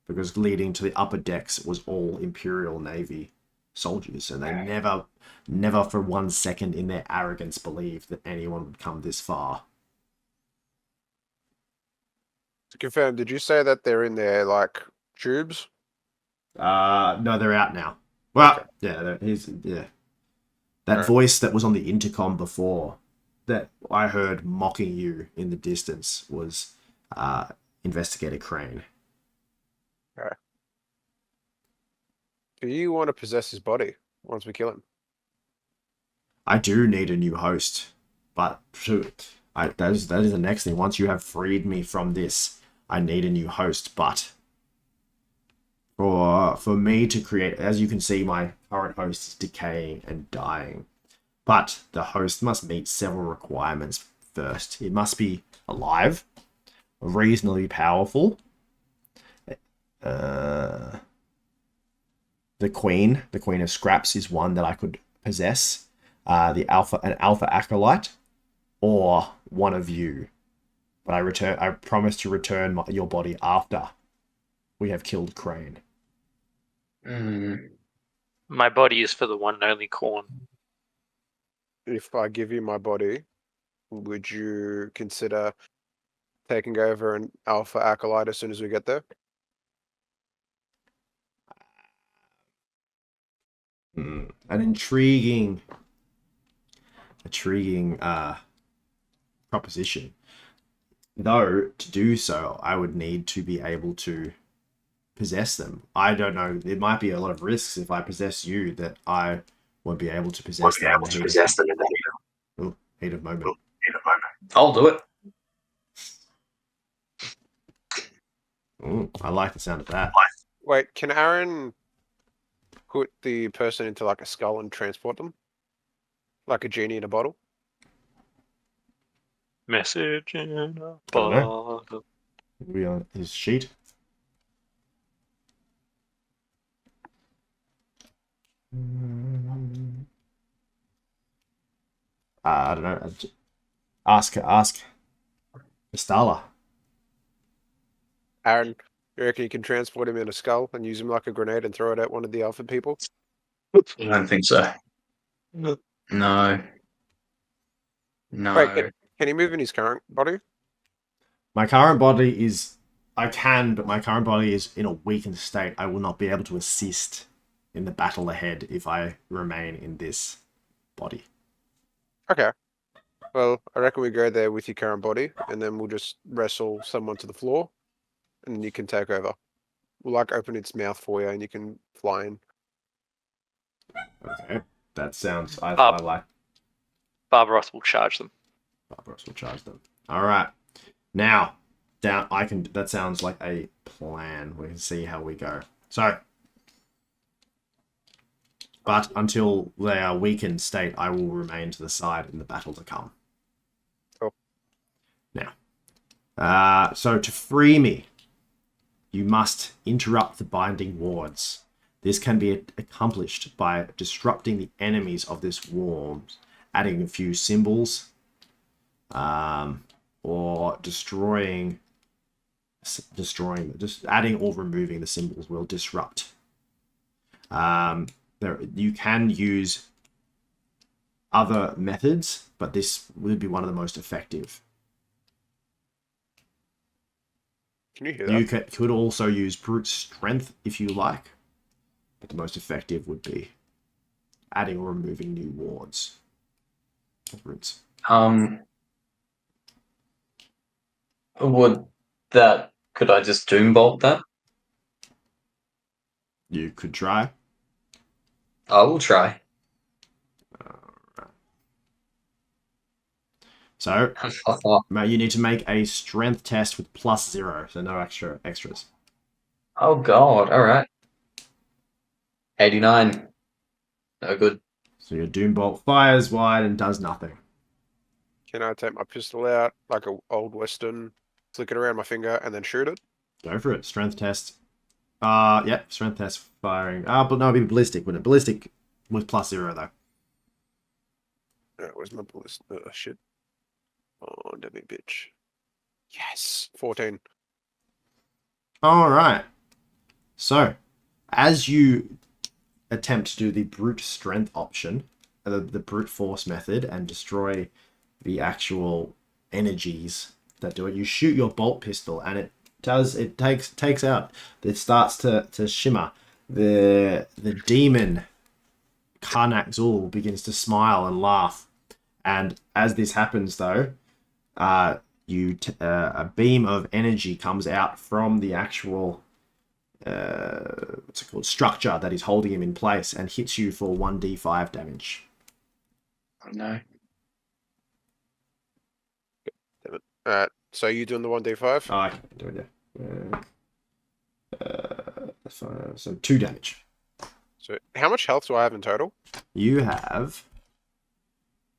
because leading to the upper decks was all Imperial Navy soldiers, and they never for 1 second in their arrogance believed that anyone would come this far. To confirm, did you say that they're in their, like, tubes? No, they're out now. Well, Okay. yeah. That voice that was on the intercom before, that I heard mocking you in the distance, was Investigator Crane. Okay. Do you want to possess his body once we kill him? I do need a new host, but that is the next thing. Once you have freed me from this, I need a new host. But for me to create, as you can see, my current host is decaying and dying. But the host must meet several requirements first. It must be alive, reasonably powerful. The Queen of Scraps is one that I could possess. An alpha acolyte, or one of you. But I promise to return your body after we have killed Crane. My body is for the one and only Corn. If I give you my body, would you consider taking over an alpha acolyte as soon as we get there? An intriguing proposition. Though, to do so, I would need to be able to possess them. I don't know. There might be a lot of risks if I possess you that I won't be able to possess them in the heat of moment. I'll do it. Ooh, I like the sound of that. Wait, can Aaron put the person into like a skull and transport them? Like a genie in a bottle? Message in a don't know. bottle. We on his sheet. I don't know. Ask Stala. Aaron, you reckon you can transport him in a skull and use him like a grenade and throw it at one of the alpha people? I don't think so. No. No. Wait, can he move in his current body? My current body is. I can, but my current body is in a weakened state. I will not be able to assist in the battle ahead if I remain in this body. Okay. Well, I reckon we go there with your current body, and then we'll just wrestle someone to the floor, and then you can take over. We'll like open its mouth for you, and you can fly in. Okay, that sounds. I like. Barbaros will charge them. Barbaros will charge them. All right, now down. I can. That sounds like a plan. We can see how we go. So, but until they are weakened state, I will remain to the side in the battle to come. Cool. Now, so to free me, you must interrupt the binding wards. This can be accomplished by disrupting the enemies of this worm, adding a few symbols, or destroying, just adding or removing the symbols will disrupt. You can use other methods, but this would be one of the most effective. Can you hear that? You could also use brute strength if you like, but the most effective would be adding or removing new wards. Brutes. Could I just doom bolt that? You could try. I will try. So, you need to make a strength test with +0, so no extras. Oh god, alright. 89. No good. So your Doom Bolt fires wide and does nothing. Can I take my pistol out like an old western, flick it around my finger, and then shoot it? Go for it. Strength test. Yep, strength test firing. But no, it'd be ballistic, wouldn't it? Ballistic with +0 though. Where's my ballista? Oh, shit. Oh, damn it, bitch. Yes! 14. Alright. So, as you attempt to do the brute strength option, the brute force method, and destroy the actual energies that do it, you shoot your bolt pistol, and it takes out. It starts to shimmer. The demon Karnak Zul begins to smile and laugh, and as this happens, though, a beam of energy comes out from the actual structure that is holding him in place and hits you for 1d5 damage. Oh no. Damn it. Alright, so you doing the 1d5? Oh, I can do it, yeah. So 2 damage. So how much health do I have in total? You have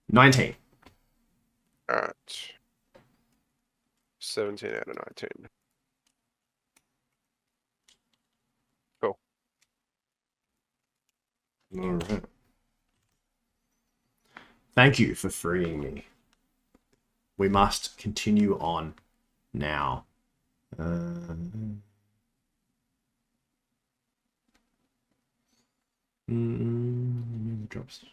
19. Alright. 17 out of 19. Cool. Alright. Thank you for freeing me. We must continue on now. Drops.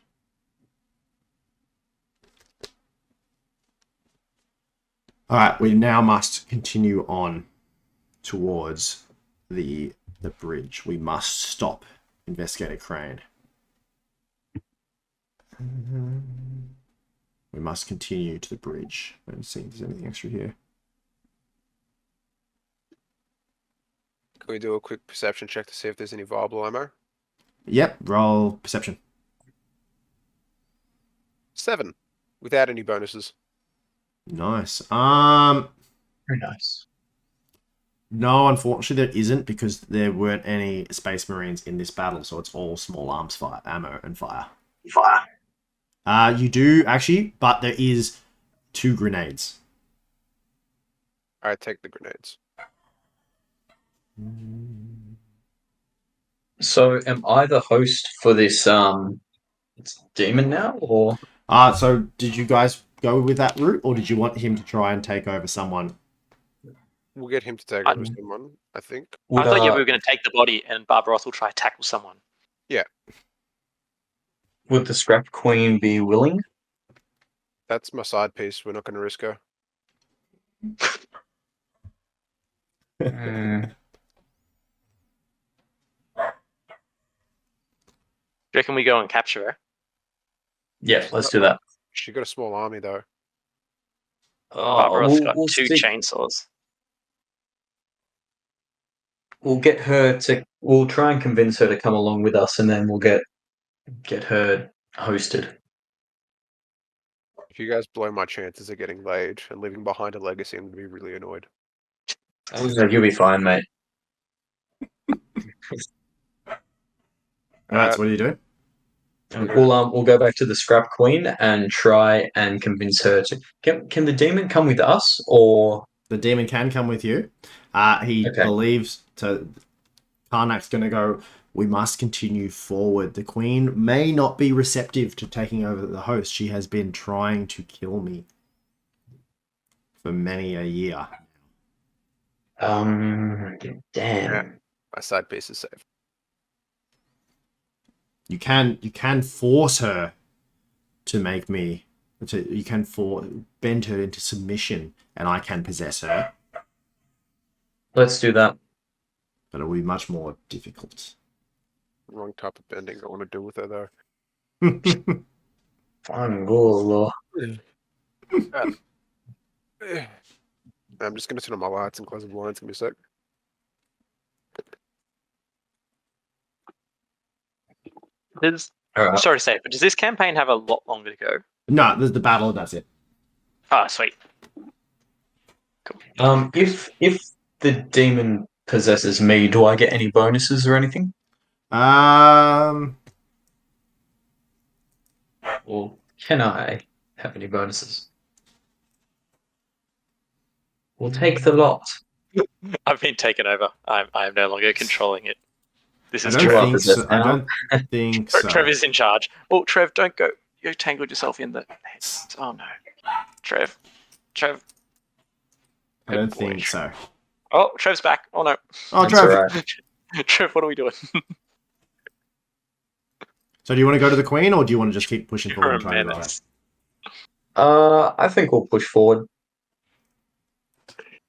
Alright, we now must continue on towards the bridge. We must stop Investigator Crane. We must continue to the bridge. Let's see if there's anything extra here. Can we do a quick perception check to see if there's any viable ammo? Yep, roll perception. 7, without any bonuses. Nice. Very nice. No, unfortunately there isn't, because there weren't any Space Marines in this battle, so it's all small arms fire, ammo and fire. You do actually, but there is 2 grenades. I take the grenades. So am I the host for this demon now, or So did you guys go with that route, or did you want him to try and take over someone? We'll get him to take I- over someone, I think. would, I thought we were going to take the body and Barbaroth will try to tackle someone. would the Scrap Queen be willing? That's my side piece. We're not going to risk her. Mm, Do you reckon we go and capture her? yeah, let's do that. She got a small army, though. Barbaroth's got we'll 2 see. chainsaws. We'll get her to. We'll try and convince her to come along with us, and then we'll get her hosted. If you guys blow my chances of getting laid and leaving behind a legacy, I'm going to be really annoyed. You'll be fine, mate. Alright, so what are you doing? And we'll go back to the Scrap Queen and try and convince her to. Can the demon come with us, or The demon can come with you. He Okay. believes Karnak's going to go, we must continue forward. The queen may not be receptive to taking over the host. She has been trying to kill me for many a year. damn? Yeah. My side piece is safe. You can force her to make me. You can bend her into submission, and I can possess her. Let's do that. But it will be much more difficult. Wrong type of bending I want to do with her, though. Fine, go. I'm just going to turn on my lights and close the blinds. Give me a sec. All right. Sorry to say it, but does this campaign have a lot longer to go? No, there's the battle. That's it. Ah, sweet. If the demon possesses me, do I get any bonuses or anything? Or can I have any bonuses? We'll take the lot. I've been taken over. I am no longer controlling it. This I is don't Trev. think so. I don't think so. Trev is in charge. Oh, Trev, don't go. You tangled yourself in the. Oh no, Trev. I don't Good boy. think so. Oh, Trev's back. Oh no. Oh, That's Trev. all right. Trev, what are we doing? So do you want to go to the queen, or do you want to just keep pushing forward You're and a trying to ride? menace. I think we'll push forward.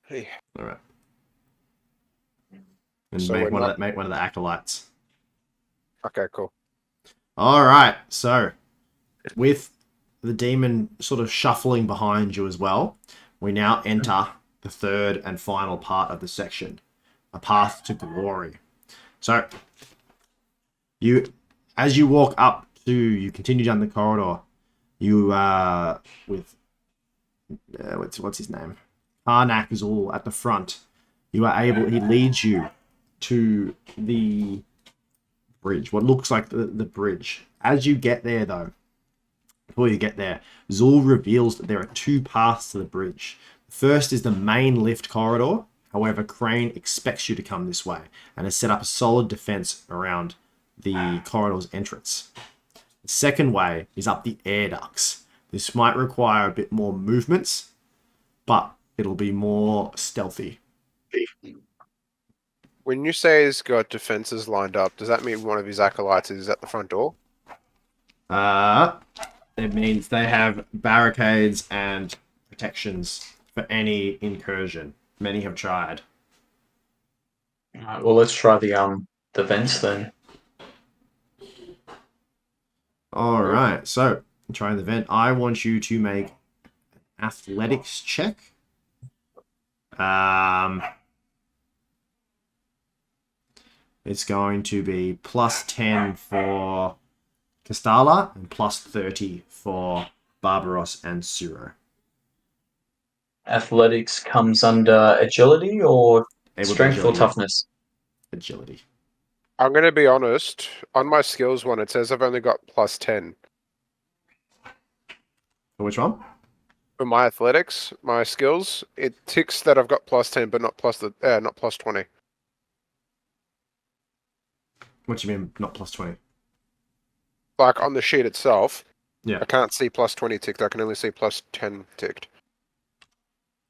Hey. All right. And So make we're not- make one of the acolytes. Okay, cool. All right. So, with the demon sort of shuffling behind you as well, we now enter the third and final part of the section, a path to glory. So, as you walk up you continue down the corridor. You with what's his name? Karnak is all at the front. He leads you to the bridge, what looks like the bridge. As you get there, though, before you get there, Zul reveals that there are 2 paths to the bridge. The first is the main lift corridor. However, Crane expects you to come this way and has set up a solid defense around the corridor's entrance. The second way is up the air ducts. This might require a bit more movements, but it'll be more stealthy. When you say he's got defenses lined up, does that mean one of his acolytes is at the front door? It means they have barricades and protections for any incursion. Many have tried. Alright, well, let's try the vents then. All right. So, trying the vent. I want you to make an athletics check. It's going to be plus 10 for Castala and plus 30 for Barbaros and Suro. Athletics comes under agility or strength or toughness? Agility. I'm going to be honest. On my skills one, it says I've only got plus 10. For which one? For my athletics, my skills, it ticks that I've got plus 10, but not plus 20. What do you mean, not plus 20? Like on the sheet itself, Yeah. I can't see plus 20 ticked. I can only see plus 10 ticked.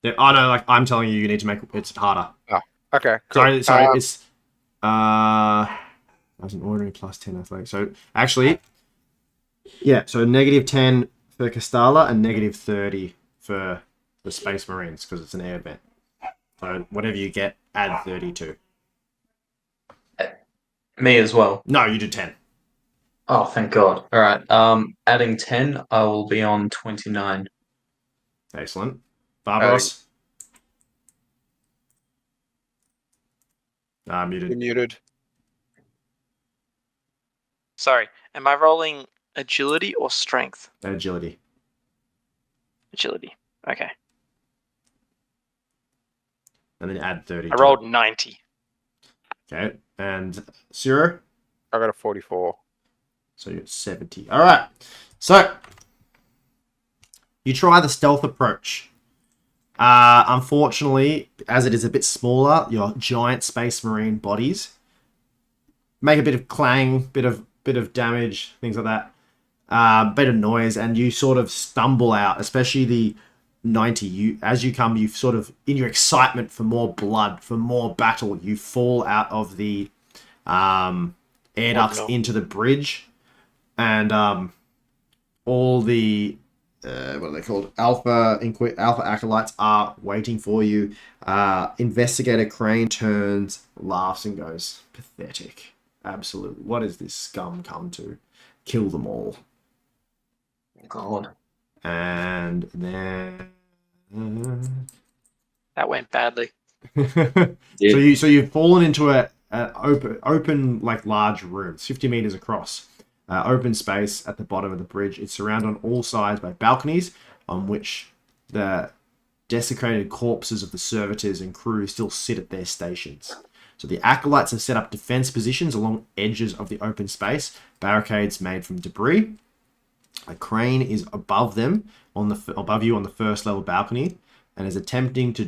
Yeah. Oh, no, like, I'm telling you, you need to make it harder. Okay, cool. Sorry, it's... As an ordinary plus 10 athletics. So, actually... Yeah, so negative 10 for Castala and negative 30 for the Space Marines, because it's an air event. So, whatever you get, add 32. Me as well. No, you did 10. Oh, thank God. All right. Adding 10, I will be on 29. Excellent. Barbaros? You're Muted. muted. Sorry, am I rolling agility or strength? Agility. Agility. Okay. And then add 30. I rolled 90. Okay. And Zero? I got a 44. So you're at 70. All right. So, you try the stealth approach. Unfortunately, as it is a bit smaller, your giant Space Marine bodies make a bit of clang, bit of damage, things like that. Bit of noise, and you sort of stumble out, especially the 90. As you come, you sort of, in your excitement for more blood, for more battle, you fall out of the air ducts into the bridge, and all the what are they called? Alpha acolytes are waiting for you. Investigator Crane turns, laughs, and goes, "Pathetic. Absolutely. What has this scum come to? Kill them all." God. And then That went badly. so you've fallen into a open like large room. It's 50 meters across. Open space at the bottom of the bridge. It's surrounded on all sides by balconies on which the desecrated corpses of the servitors and crew still sit at their stations. So the acolytes have set up defense positions along edges of the open space, barricades made from debris. A crane is above them above you on the first level balcony, and is attempting to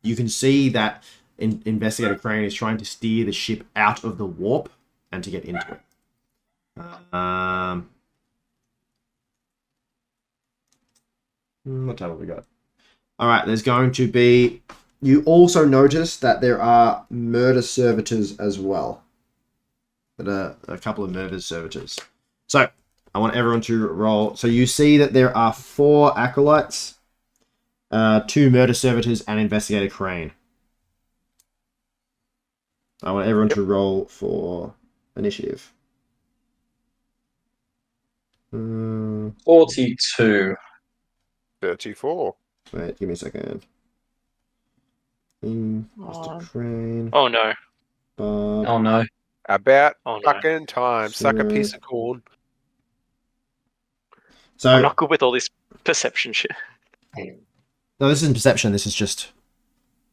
you can see that Investigator Crane is trying to steer the ship out of the warp and to get into it. What time have we got? All right, there's going to be... You also notice that there are murder servitors as well. There are a couple of murder servitors. So, I want everyone to roll. So you see that there are 4 acolytes, 2 murder servitors, and Investigator Crane. I want everyone to roll for initiative. 42. 34. Wait, give me a second. Mr. Crane. Oh no. Bob. Oh no. About Oh, no. fucking time. Suck a Sure. piece of corn. So, I'm not good with all this perception shit. no, this isn't perception. This is just...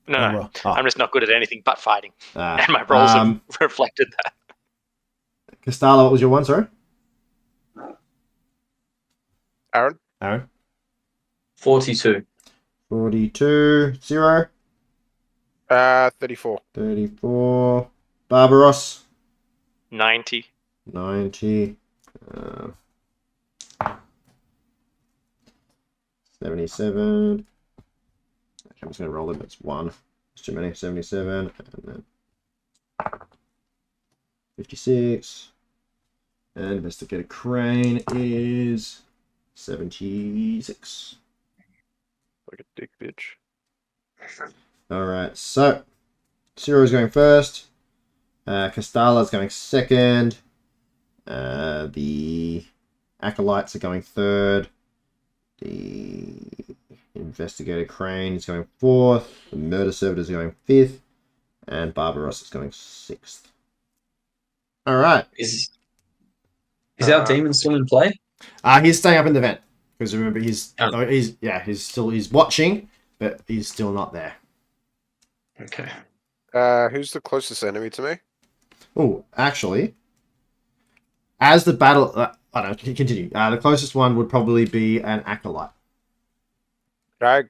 No, Oh. I'm just not good at anything but fighting. Ah. And my rolls have reflected that. Castala, what was your one, sorry? Aaron? Aaron? 42. 42. 0. 34. 34. Barbaros? 90. 90. 77. Actually, I'm just going to roll it. That's 1. It's too many. 77. And then 56. And Investigator Crane is 76. Like a dick bitch. Alright, so Ciro's going first. Castala's going second. The Acolytes are going third. The Investigator Crane is going fourth. The Murder Servitor is going fifth. And Barbaros is going sixth. All right. Is our demon still in play? He's staying up in the vent because remember he's Oh. he's watching, but he's still not there. Okay. Who's the closest enemy to me? Oh, actually, as the battle, I don't know. Continue. The closest one would probably be an acolyte. Can I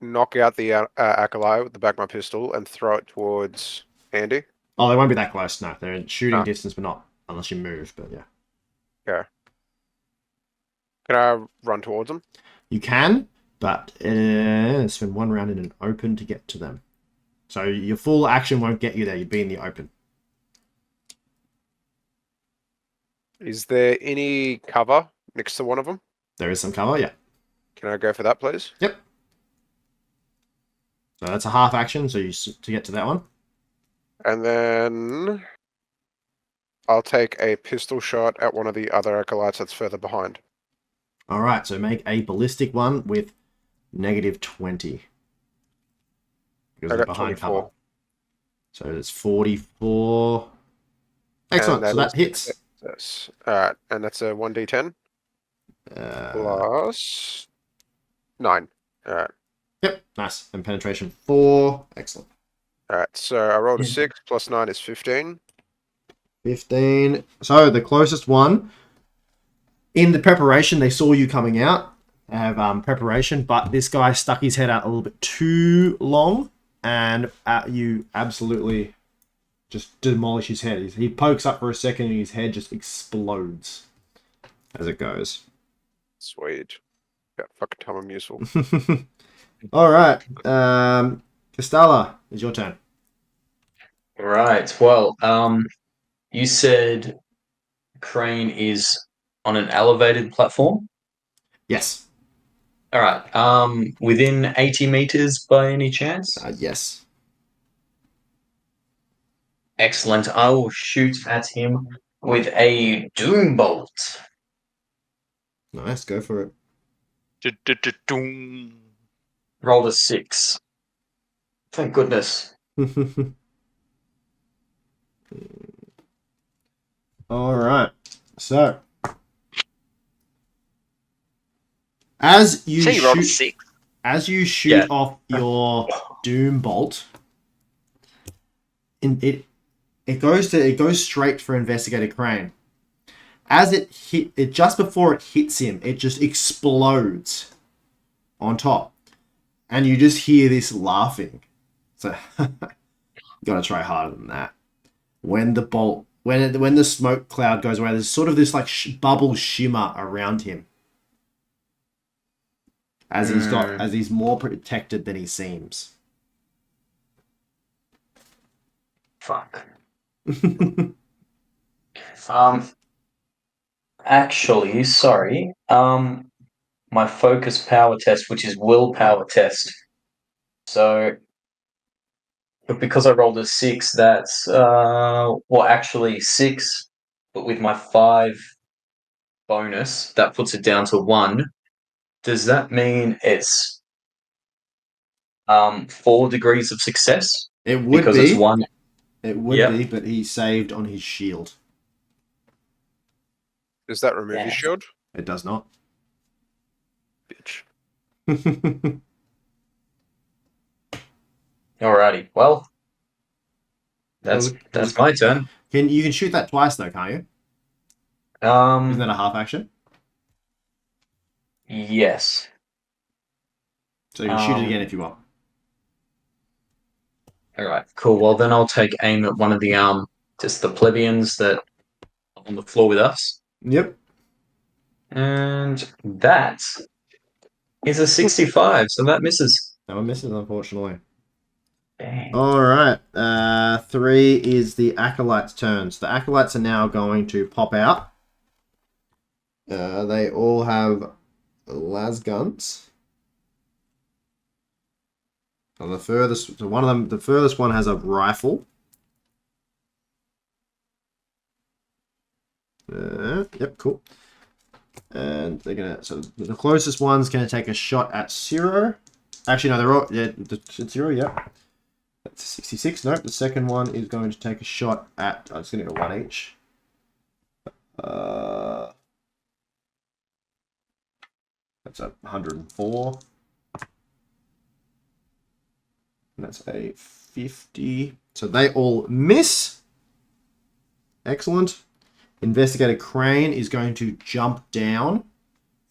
knock out the acolyte with the back of my pistol and throw it towards Andy? Oh, they won't be that close. No, they're in shooting No. distance, but not unless you move. But yeah, Okay. Can I run towards him? you can, but spend one round in an open to get to them. So your full action won't get you there. You'd be in the open. Is there any cover next to one of them? There is some cover. Yeah. Can I go for that, please? Yep. So that's a half action. So to get to that one. And then I'll take a pistol shot at one of the other acolytes that's further behind. All right. So make a ballistic one with -20. Because I they're got behind 24. cover. So it's 44. Excellent. So that hits. Yes. Alright, and that's a 1d10 plus 9. Alright. Yep. Nice. And penetration 4. Excellent. Alright, so I rolled a 6 plus 9 is 15. 15. So the closest one, in the preparation, they saw you coming out. They have preparation, but this guy stuck his head out a little bit too long, and you absolutely just demolish his head. He pokes up for a second, and his head just explodes as it goes. Sweet. Yeah, fucking time I'm useful. All right. Castella, it's your turn. Right. Well, you said Crane is on an elevated platform. Yes. All right. Within 80 meters by any chance? Yes. Excellent. I will shoot at him with a Doom Bolt. Nice. Go for Du-du-du-doom. Rolled a 6. Thank goodness. it. All right. So, as you So you rolled a shoot, 6. as you shoot Yeah. off your doom bolt, it goes straight for Investigator Crane. As it just before it hits him, it just explodes on top, and you just hear this laughing. So, you gotta try harder than that. When the smoke cloud goes away, there's sort of this like bubble shimmer around him. As he's more protected than he seems. Fuck. Actually, sorry. My focus power test, which is willpower test. So, but because I rolled a 6, that's actually 6, but with my 5 bonus, that puts it down to 1. Does that mean it's 4 degrees of success? It would Because be. it's 1. It would Yep. be, but he saved on his shield. Does that remove Yeah. his shield? It does not. Bitch. Alrighty. Well, that's my turn. You can shoot that twice though, can't you? Isn't that a half action? Yes. So you can shoot it again if you want. All right, cool. Well, then I'll take aim at one of the just the plebeians that are on the floor with us, Yep. and that is a 65, so that misses. That one misses, unfortunately. Dang. All right. 3 is the acolytes' turns. The acolytes are now going to pop out. They all have las guns. So the furthest one has a rifle. Yep, cool. And they're gonna. So the closest one's gonna take a shot at 0. Actually, no, they're all. Yeah, it's 0. Yep. That's 66. Nope. The second one is going to take a shot at. Oh, it's gonna go 1 each. That's a 104. And that's a 50. So they all miss. Excellent. Investigator Crane is going to jump down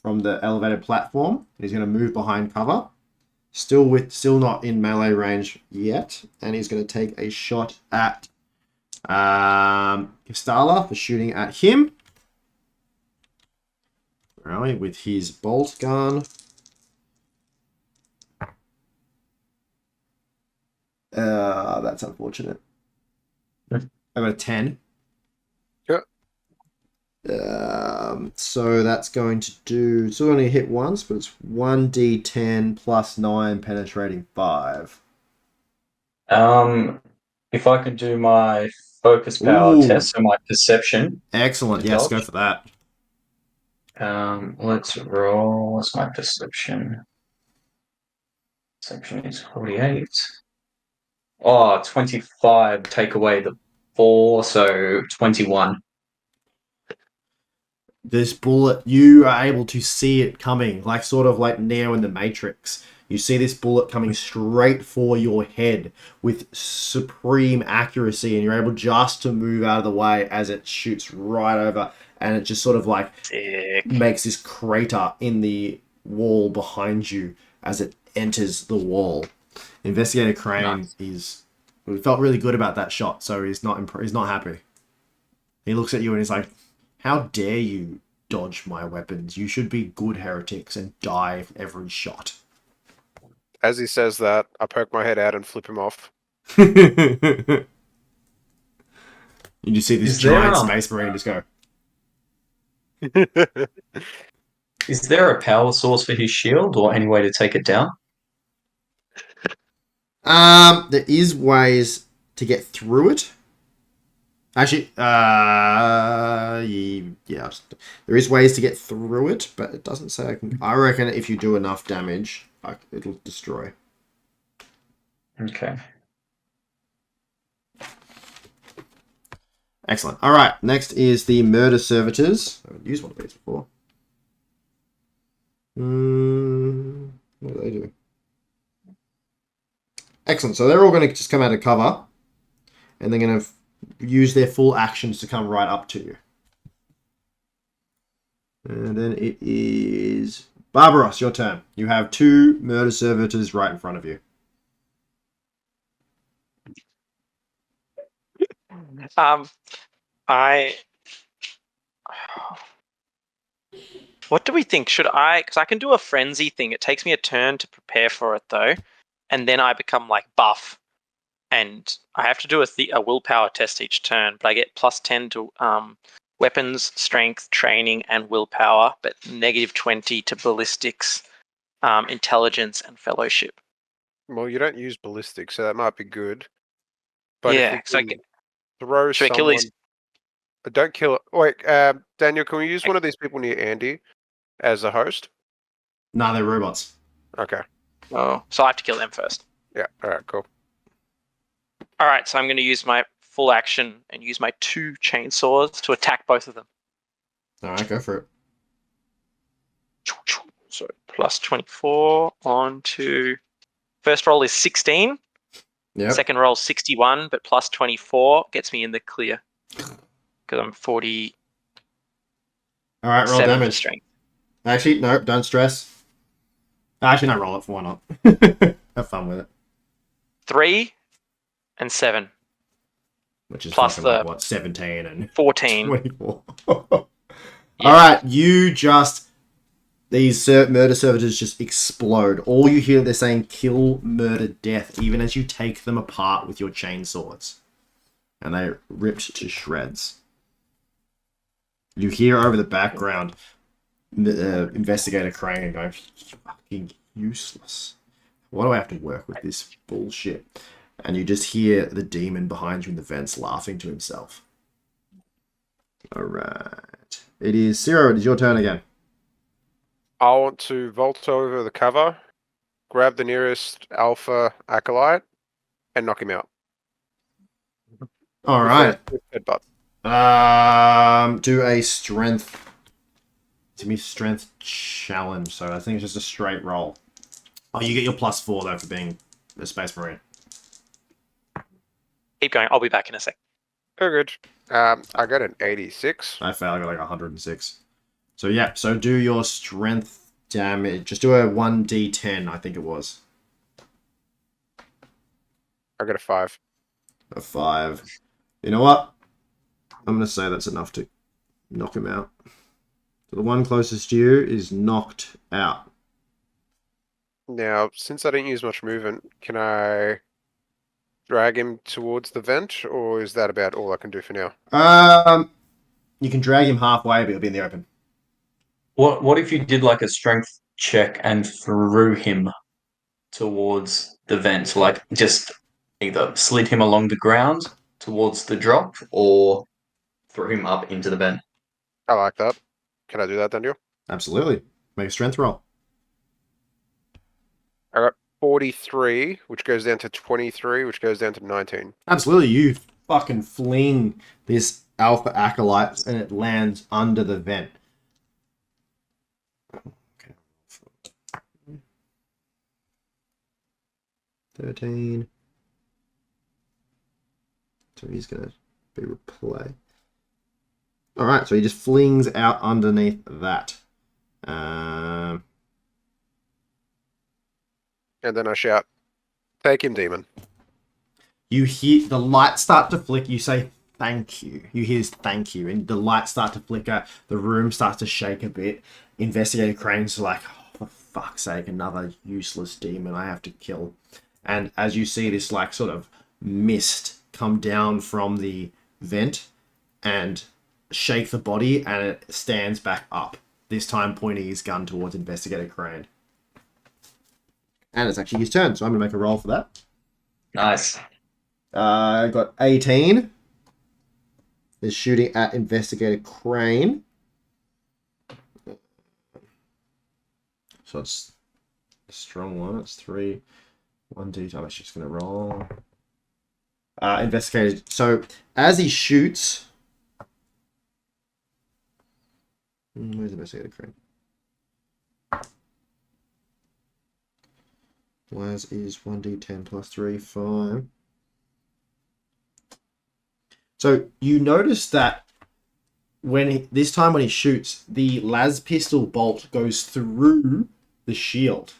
from the elevated platform. He's going to move behind cover. Still not in melee range yet. And he's going to take a shot at Kistala for shooting at him. Where are we? With his bolt gun. That's unfortunate. I got a 10. So that's going to do. Still only hit once, but it's 1d10 plus 9, penetrating 5. If I could do my focus power Ooh. test, so my perception. Excellent. to Yes, dodge. go for that. Let's roll. What's my perception? Perception is 48. Oh, 25. Take away the 4, so 21. This bullet, you are able to see it coming, like sort of like Neo in the Matrix. You see this bullet coming straight for your head with supreme accuracy, and you're able just to move out of the way as it shoots right over, and it just sort of like Sick. makes this crater in the wall behind you as it enters the wall. Investigator Crane felt really good about that shot, so he's not happy. He looks at you and he's like, "How dare you dodge my weapons? You should be good heretics and die every shot." As he says that, I poke my head out and flip him off. You just see this giant space marine just go. Is there a power source for his shield or any way to take it down? There is ways to get through it. Actually, yeah, there is ways to get through it, but it doesn't say I can. I reckon if you do enough damage, it'll destroy. Okay. Excellent. All right, next is the murder servitors. I haven't used one of these before. What do they do? Excellent. So they're all going to just come out of cover, and they're going to use their full actions to come right up to you. And then it is Barbaros, your turn. You have 2 murder servitors right in front of you. What do we think? Should I? Because I can do a frenzy thing. It takes me a turn to prepare for it, though, and then I become like buff, and I have to do a willpower test each turn. But I get +10 to weapons, strength, training, and willpower, but -20 to ballistics, intelligence, and fellowship. Well, you don't use ballistics, so that might be good. But yeah, if so you throw should I kill someone... these? Don't kill it. Wait, Daniel, can we use one of these people near Andy as a host? Nah, they're robots. Okay. Oh, so I have to kill them first. Yeah, alright, cool. Alright, so I'm going to use my full action and use my 2 chainsaws to attack both of them. Alright, go for it. So +24 on to... First roll is 16. Yep. Second roll 61, but +24 gets me in the clear. Because I'm 47 Alright, roll for damage. strength. Actually, no, don't stress. Actually, no, roll it for why not. Have fun with it. 3 and 7. Which is Plus fucking like, the what, 17 and 14. 24. Yeah. Alright, these murder servitors just explode. All you hear, they're saying kill, murder, death, even as you take them apart with your chainsaws. And they're ripped to shreds. You hear over the background the Investigator Crane going, fucking useless. Why do I have to work with this bullshit? And you just hear the demon behind you in the vents laughing to himself. Alright. It is Zero. It is your turn again. I want to vault over the cover, grab the nearest Alpha acolyte, and knock him out. All With right. a headbutt. Do a strength. It's me strength challenge, so I think it's just a straight roll. Oh, you get your +4 though for being a Space Marine. Keep going. I'll be back in a sec. Oh, good. I got an 86. I failed. I got like 106. So yeah. So do your strength damage. Just do a 1d10. I think it was I got a 5. a 5. You know what? I'm gonna say that's enough to knock him out. So the one closest to you is knocked out. Now, since I didn't use much movement, can I drag him towards the vent, or is that about all I can do for now? You can drag him halfway, but he'll be in the open. What if you did like a strength check and threw him towards the vent? Like just either slid him along the ground towards the drop or threw him up into the vent. I like that. Can I do that, Daniel? Absolutely. Make a strength roll. I got 43, which goes down to 23, which goes down to 19. Absolutely. You fucking fling this Alpha Acolyte and it lands under the vent. Okay. 13. So he's going to be replay. Alright, so he just flings out underneath that. And then I shout, "Take him, demon." You hear the lights start to flicker. You say, "Thank you." You hear this "thank you," and the lights start to flicker. The room starts to shake a bit. Investigator Crane's like, "Oh, for fuck's sake, another useless demon I have to kill." And as you see this like sort of mist come down from the vent and shake the body, and it stands back up. This time pointing his gun towards Investigator Crane. And it's actually his turn, so I'm going to make a roll for that. Nice. I got 18. Is shooting at Investigator Crane. So it's a strong one. It's 3. 1d. I'm just going to roll. Investigator. So as he shoots. Where's Investigator Crane? Laz is 1d10 plus 3, 5. So you notice that this time when he shoots, the Laz pistol bolt goes through the shield.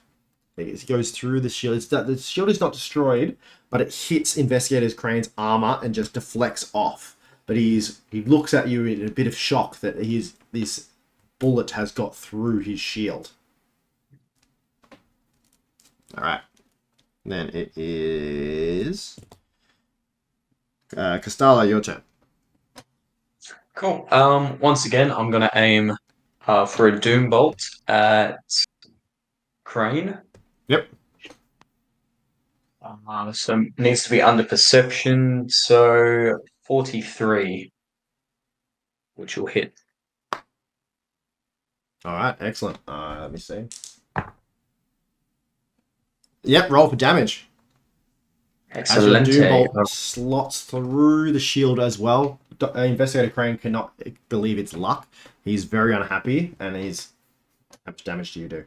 It goes through the shield. The shield is not destroyed, but it hits Investigator Crane's armor and just deflects off. But he looks at you in a bit of shock that this bullet has got through his shield. All right. Then it is Castella, your turn. Cool. Once again, I'm going to aim for a Doom Bolt at Crane. Yep. So it needs to be under perception. So 43, which will hit. All right, excellent. Let me see. Yep, roll for damage. As your Doom Bolt slots through the shield as well. Investigator Crane cannot believe it's luck. He's very unhappy, and how much damage do you do?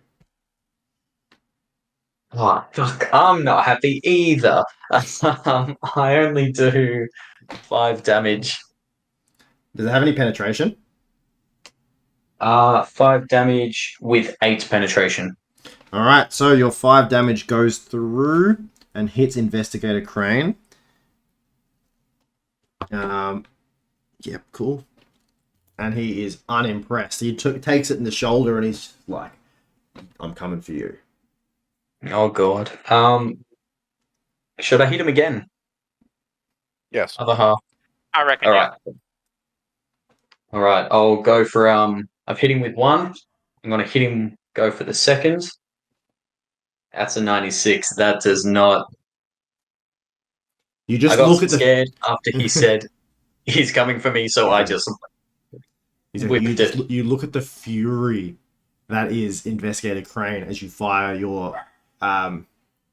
Oh, fuck, I'm not happy either. I only do 5 damage. Does it have any penetration? 5 damage with 8 penetration. All right, so your 5 damage goes through and hits Investigator Crane. Yep, cool. And he is unimpressed. He takes it in the shoulder and he's like, "I'm coming for you." Oh god. Should I hit him again? Yes. Other half. I reckon. All Yeah. right. All right. I'll go for I've hit him with 1. I'm gonna hit him. Go for the second. That's a 96. That does not. You just I got look at the. scared after he said he's coming for me, so I just. He's like, Whipped it. you look at the fury that is Investigator Crane as you fire your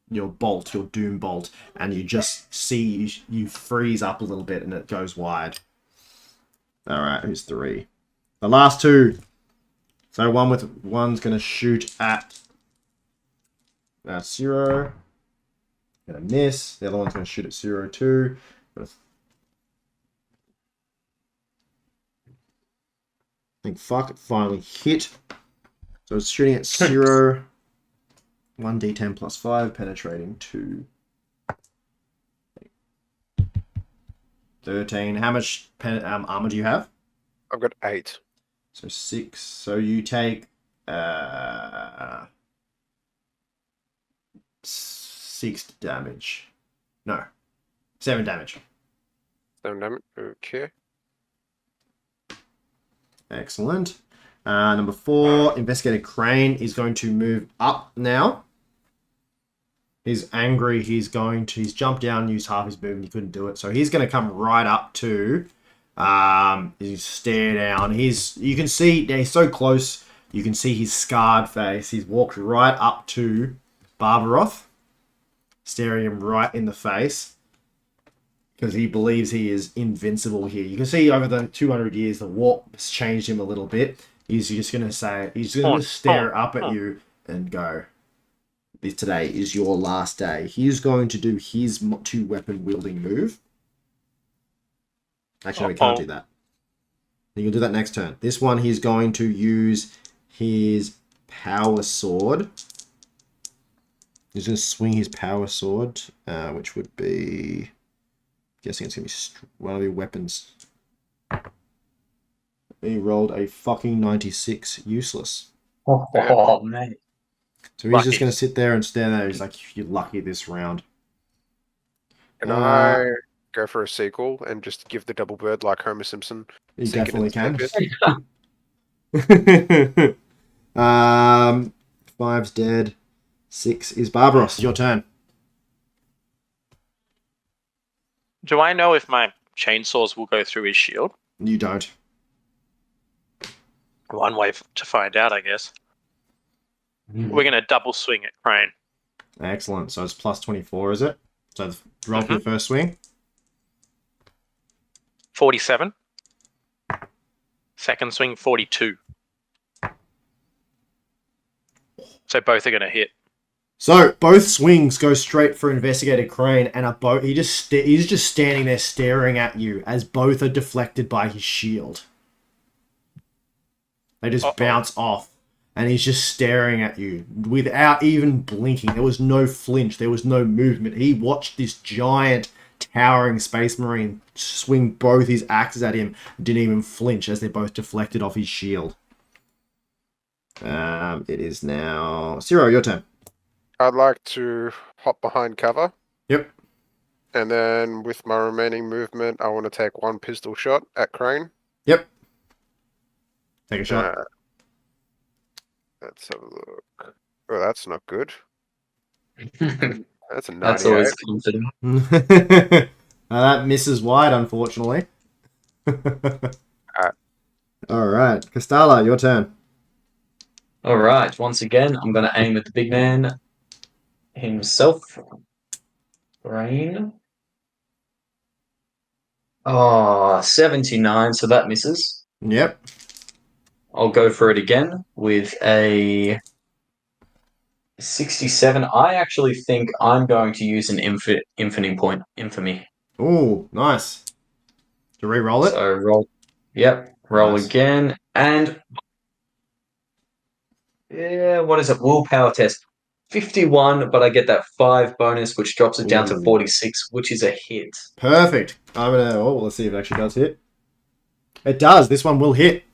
bolt, your doom bolt, and you just see you freeze up a little bit and it goes wide. All right, who's 3? The last 2. So one's gonna shoot at Zero. Gonna miss. The other one's gonna shoot at Zero too. I think fuck it finally hit. So it's shooting at Zero. 1d10 plus 5, penetrating 2. 13. How much armor do you have? I've got 8. So 6. So you take 6 damage. No. 7 damage. 7 damage. Okay. Excellent. Number 4, Investigator Crane is going to move up now. He's angry. He's jumped down, used half his movement. He couldn't do it. So he's going to come right up to, he's stare down. You can see, he's so close. You can see his scarred face. He's walked right up to Barbaroth, staring him right in the face. Because he believes he is invincible here. You can see over the 200 years, the warp has changed him a little bit. He's just going to stare up at you and go, today is your last day. He's going to do his 2-weapon wielding move. Actually, no, we can't do that. You can do that next turn. This one, he's going to use his power sword. He's going to swing his power sword, which would be... I'm guessing it's going to be one of your weapons. He rolled a fucking 96. Useless. Oh, mate. So he's just going to sit there and stare there. He's like, you're lucky this round. Can I go for a sequel and just give the double bird like Homer Simpson? You definitely can. Bit? 5's dead. 6 is Barbaros. Your turn. Do I know if my chainsaws will go through his shield? You don't. One way to find out, I guess. We're going to double swing at Crane. Excellent. So it's plus 24, is it? So roll for your first swing. 47. Second swing, 42. So both are going to hit. So both swings go straight for Investigator Crane, and he's just standing there staring at you as both are deflected by his shield. They just bounce off, and he's just staring at you without even blinking. There was no flinch. There was no movement. He watched this giant, towering Space Marine swing both his axes at him, didn't even flinch as they both deflected off his shield. It is now... Zero, your turn. I'd like to hop behind cover. Yep. And then with my remaining movement, I want to take 1 pistol shot at Crane. Yep. Take a shot. Let's have a look. Oh, that's not good. That's a 98. That's always confident. That misses wide, unfortunately. Alright. Castala, your turn. Alright, once again, I'm going to aim at the big man himself. Rain. Oh, 79, so that misses. Yep. I'll go for it again with a 67. I actually think I'm going to use an infamy. Ooh, nice. To re-roll it? So roll. Yep, roll Nice. again. And yeah, what is it? Willpower test. 51, but I get that 5 bonus, which drops it down to Ooh. 46, which is a hit. Perfect. Let's see if it actually does hit. It does. This one will hit.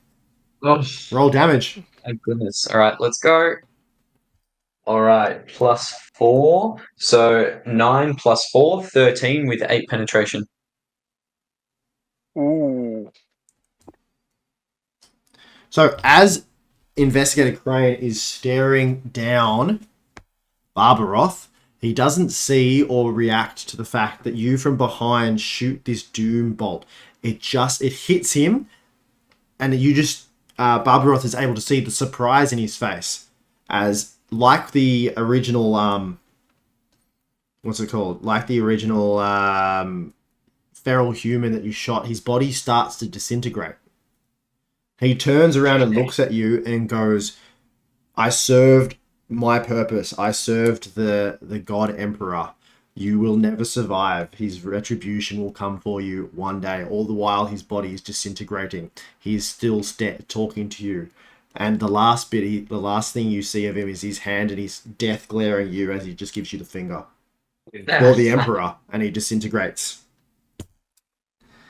Oh, Roll damage. thank goodness. All right, let's go. All right, plus 4. So 9 plus 4, 13 with 8 penetration. Ooh. So as Investigator Crane is staring down Barbaroth, he doesn't see or react to the fact that you from behind shoot this doom bolt. It hits him and you just Barbaroth is able to see the surprise in his face, as like the original what's it called? Like the original feral human that you shot, his body starts to disintegrate. He turns around and looks at you and goes, "I served my purpose. I served the God Emperor. You will never survive. His retribution will come for you one day." All the while, his body is disintegrating. He is still talking to you. And the last bit, the last thing you see of him is his hand and his death glaring at you as he just gives you the finger. For the Emperor, and he disintegrates.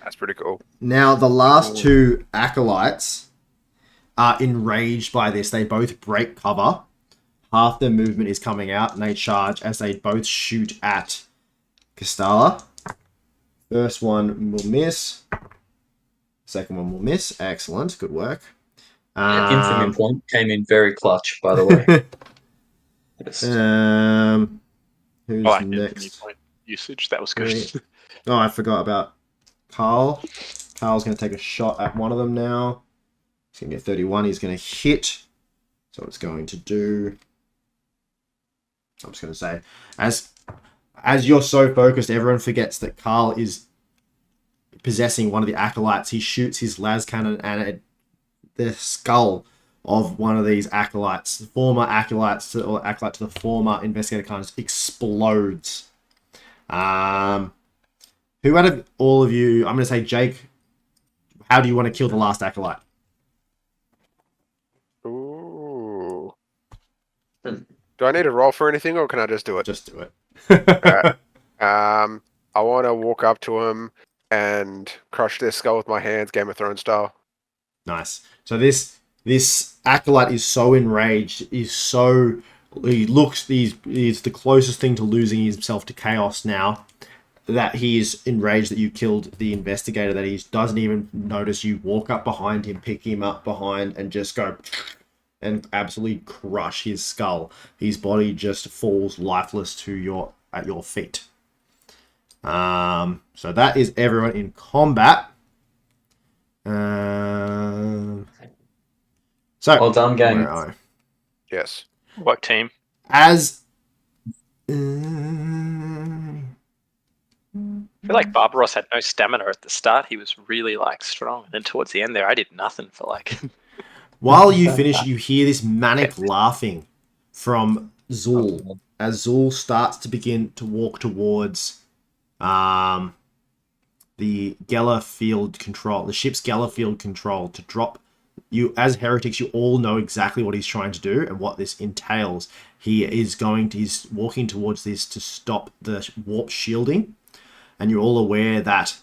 That's pretty cool. Now, the last two acolytes are enraged by this. They both break cover. Half their movement is coming out, and they charge as they both shoot at Castala. First one will miss. Second one will miss. Excellent. Good work. Infamy point came in very clutch, by the way. Just- Who's I did infamy next? point usage. That was good. Oh, I forgot about Carl. Carl's going to take a shot at one of them now. He's going to get 31. He's going to hit. So it's going to do... I'm just going to say, as you're so focused, everyone forgets that Carl is possessing one of the acolytes. He shoots his las cannon and the skull of one of these acolytes, former acolytes, or acolyte to the former investigator kind, explodes. Who out of all of you, I'm going to say Jake, how do you want to kill the last acolyte? Ooh. Do I need to roll for anything, or can I just do it? Just do it. Alright. I want to walk up to him and crush their skull with my hands, Game of Thrones style. Nice. So this acolyte is so enraged, he's the closest thing to losing himself to chaos now, that he is enraged that you killed the investigator, that he doesn't even notice you walk up behind him, pick him up behind, and just go and absolutely crush his skull. His body just falls lifeless at your feet. So that is everyone in combat. So well done, game. where are I? Yes. What team? As I feel like Barbaros had no stamina at the start. He was really strong, and then towards the end there, I did nothing for while you finish, you hear this manic laughing from Zul as Zul starts to begin to walk towards the Geller field control, the ship's Geller field control, to drop you. As heretics, you all know exactly what he's trying to do and what this entails. He's walking towards this to stop the warp shielding, and you're all aware that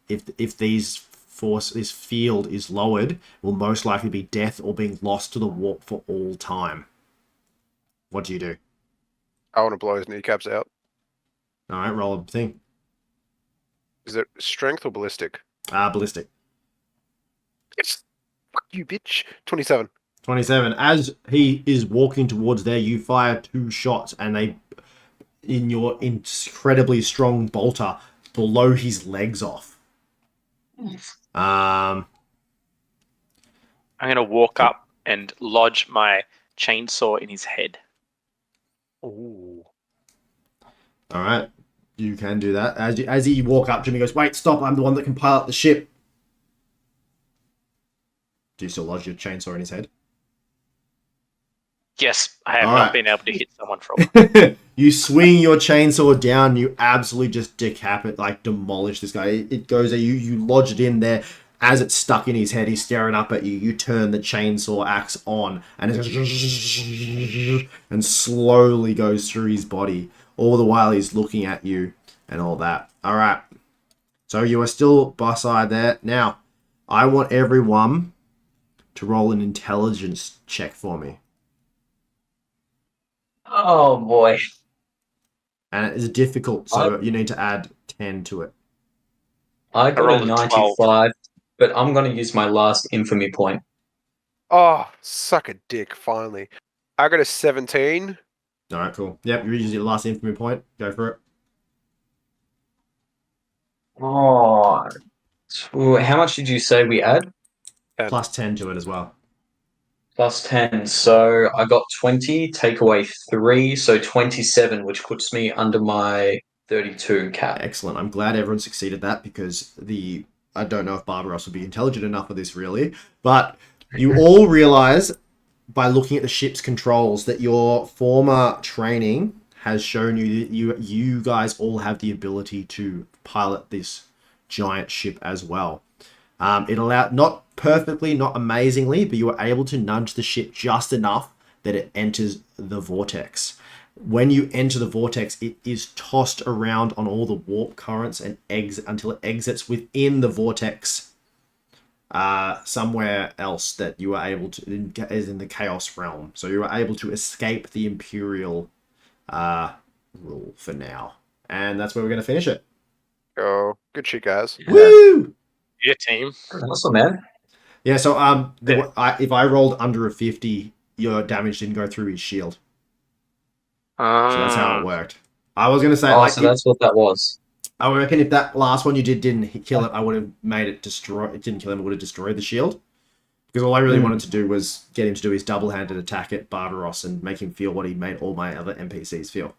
if this field is lowered, it will most likely be death or being lost to the warp for all time. What do you do? I want to blow his kneecaps out. All right, roll a thing. Is it strength or ballistic? Ballistic. Yes. Fuck you, bitch. 27. 27. As he is walking towards there, you fire 2 shots, and they, in your incredibly strong bolter, blow his legs off. I'm going to walk up and lodge my chainsaw in his head. Ooh. All right, you can do that. As you walk up to him, he goes, "Wait, stop! I'm the one that can pilot the ship." Do you still lodge your chainsaw in his head? Yes, I have All not right. been able to hit someone for a while. You swing your chainsaw down, you absolutely just demolish this guy. It goes there, you lodge it in there. As it's stuck in his head, he's staring up at you. You turn the chainsaw axe on, and and slowly goes through his body. All the while he's looking at you and all that. All right. So you are still beside there. Now, I want everyone to roll an intelligence check for me. Oh boy. And it is difficult, so you need to add 10 to it. I got rolled a a 95, but I'm going to use my last infamy point. Oh, suck a dick, finally. I got a 17. All right, cool. Yep, you use your last infamy point. Go for it. Oh, How much did you say we add? Plus 10 to it as well. Plus 10. So I got 20, take away 3, so 27, which puts me under my 32 cap. Excellent. I'm glad everyone succeeded that because I don't know if Barbaros would be intelligent enough for this really, but you all realize by looking at the ship's controls that your former training has shown you that you guys all have the ability to pilot this giant ship as well. It allowed, not perfectly, not amazingly, but you were able to nudge the ship just enough that it enters the vortex. When you enter the vortex, it is tossed around on all the warp currents and until it exits within the vortex somewhere else that you are able to, is in the chaos realm. So you are able to escape the Imperial rule for now. And that's where we're going to finish it. Oh, good shit, guys. Yeah. Woo! Your team. Awesome, man. Yeah, so if I rolled under a 50, your damage didn't go through his shield. So that's how it worked. I was going to say, So that's what that was. I reckon if that last one you didn't kill it, I would have made it destroy. It didn't kill him. It would have destroyed the shield. Because all I really wanted to do was get him to do his double-handed attack at Barbaros and make him feel what he made all my other NPCs feel.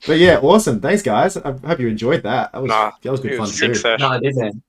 But yeah, awesome. Thanks, guys. I hope you enjoyed that. That was good fun to do. Sick session. No, I did, man.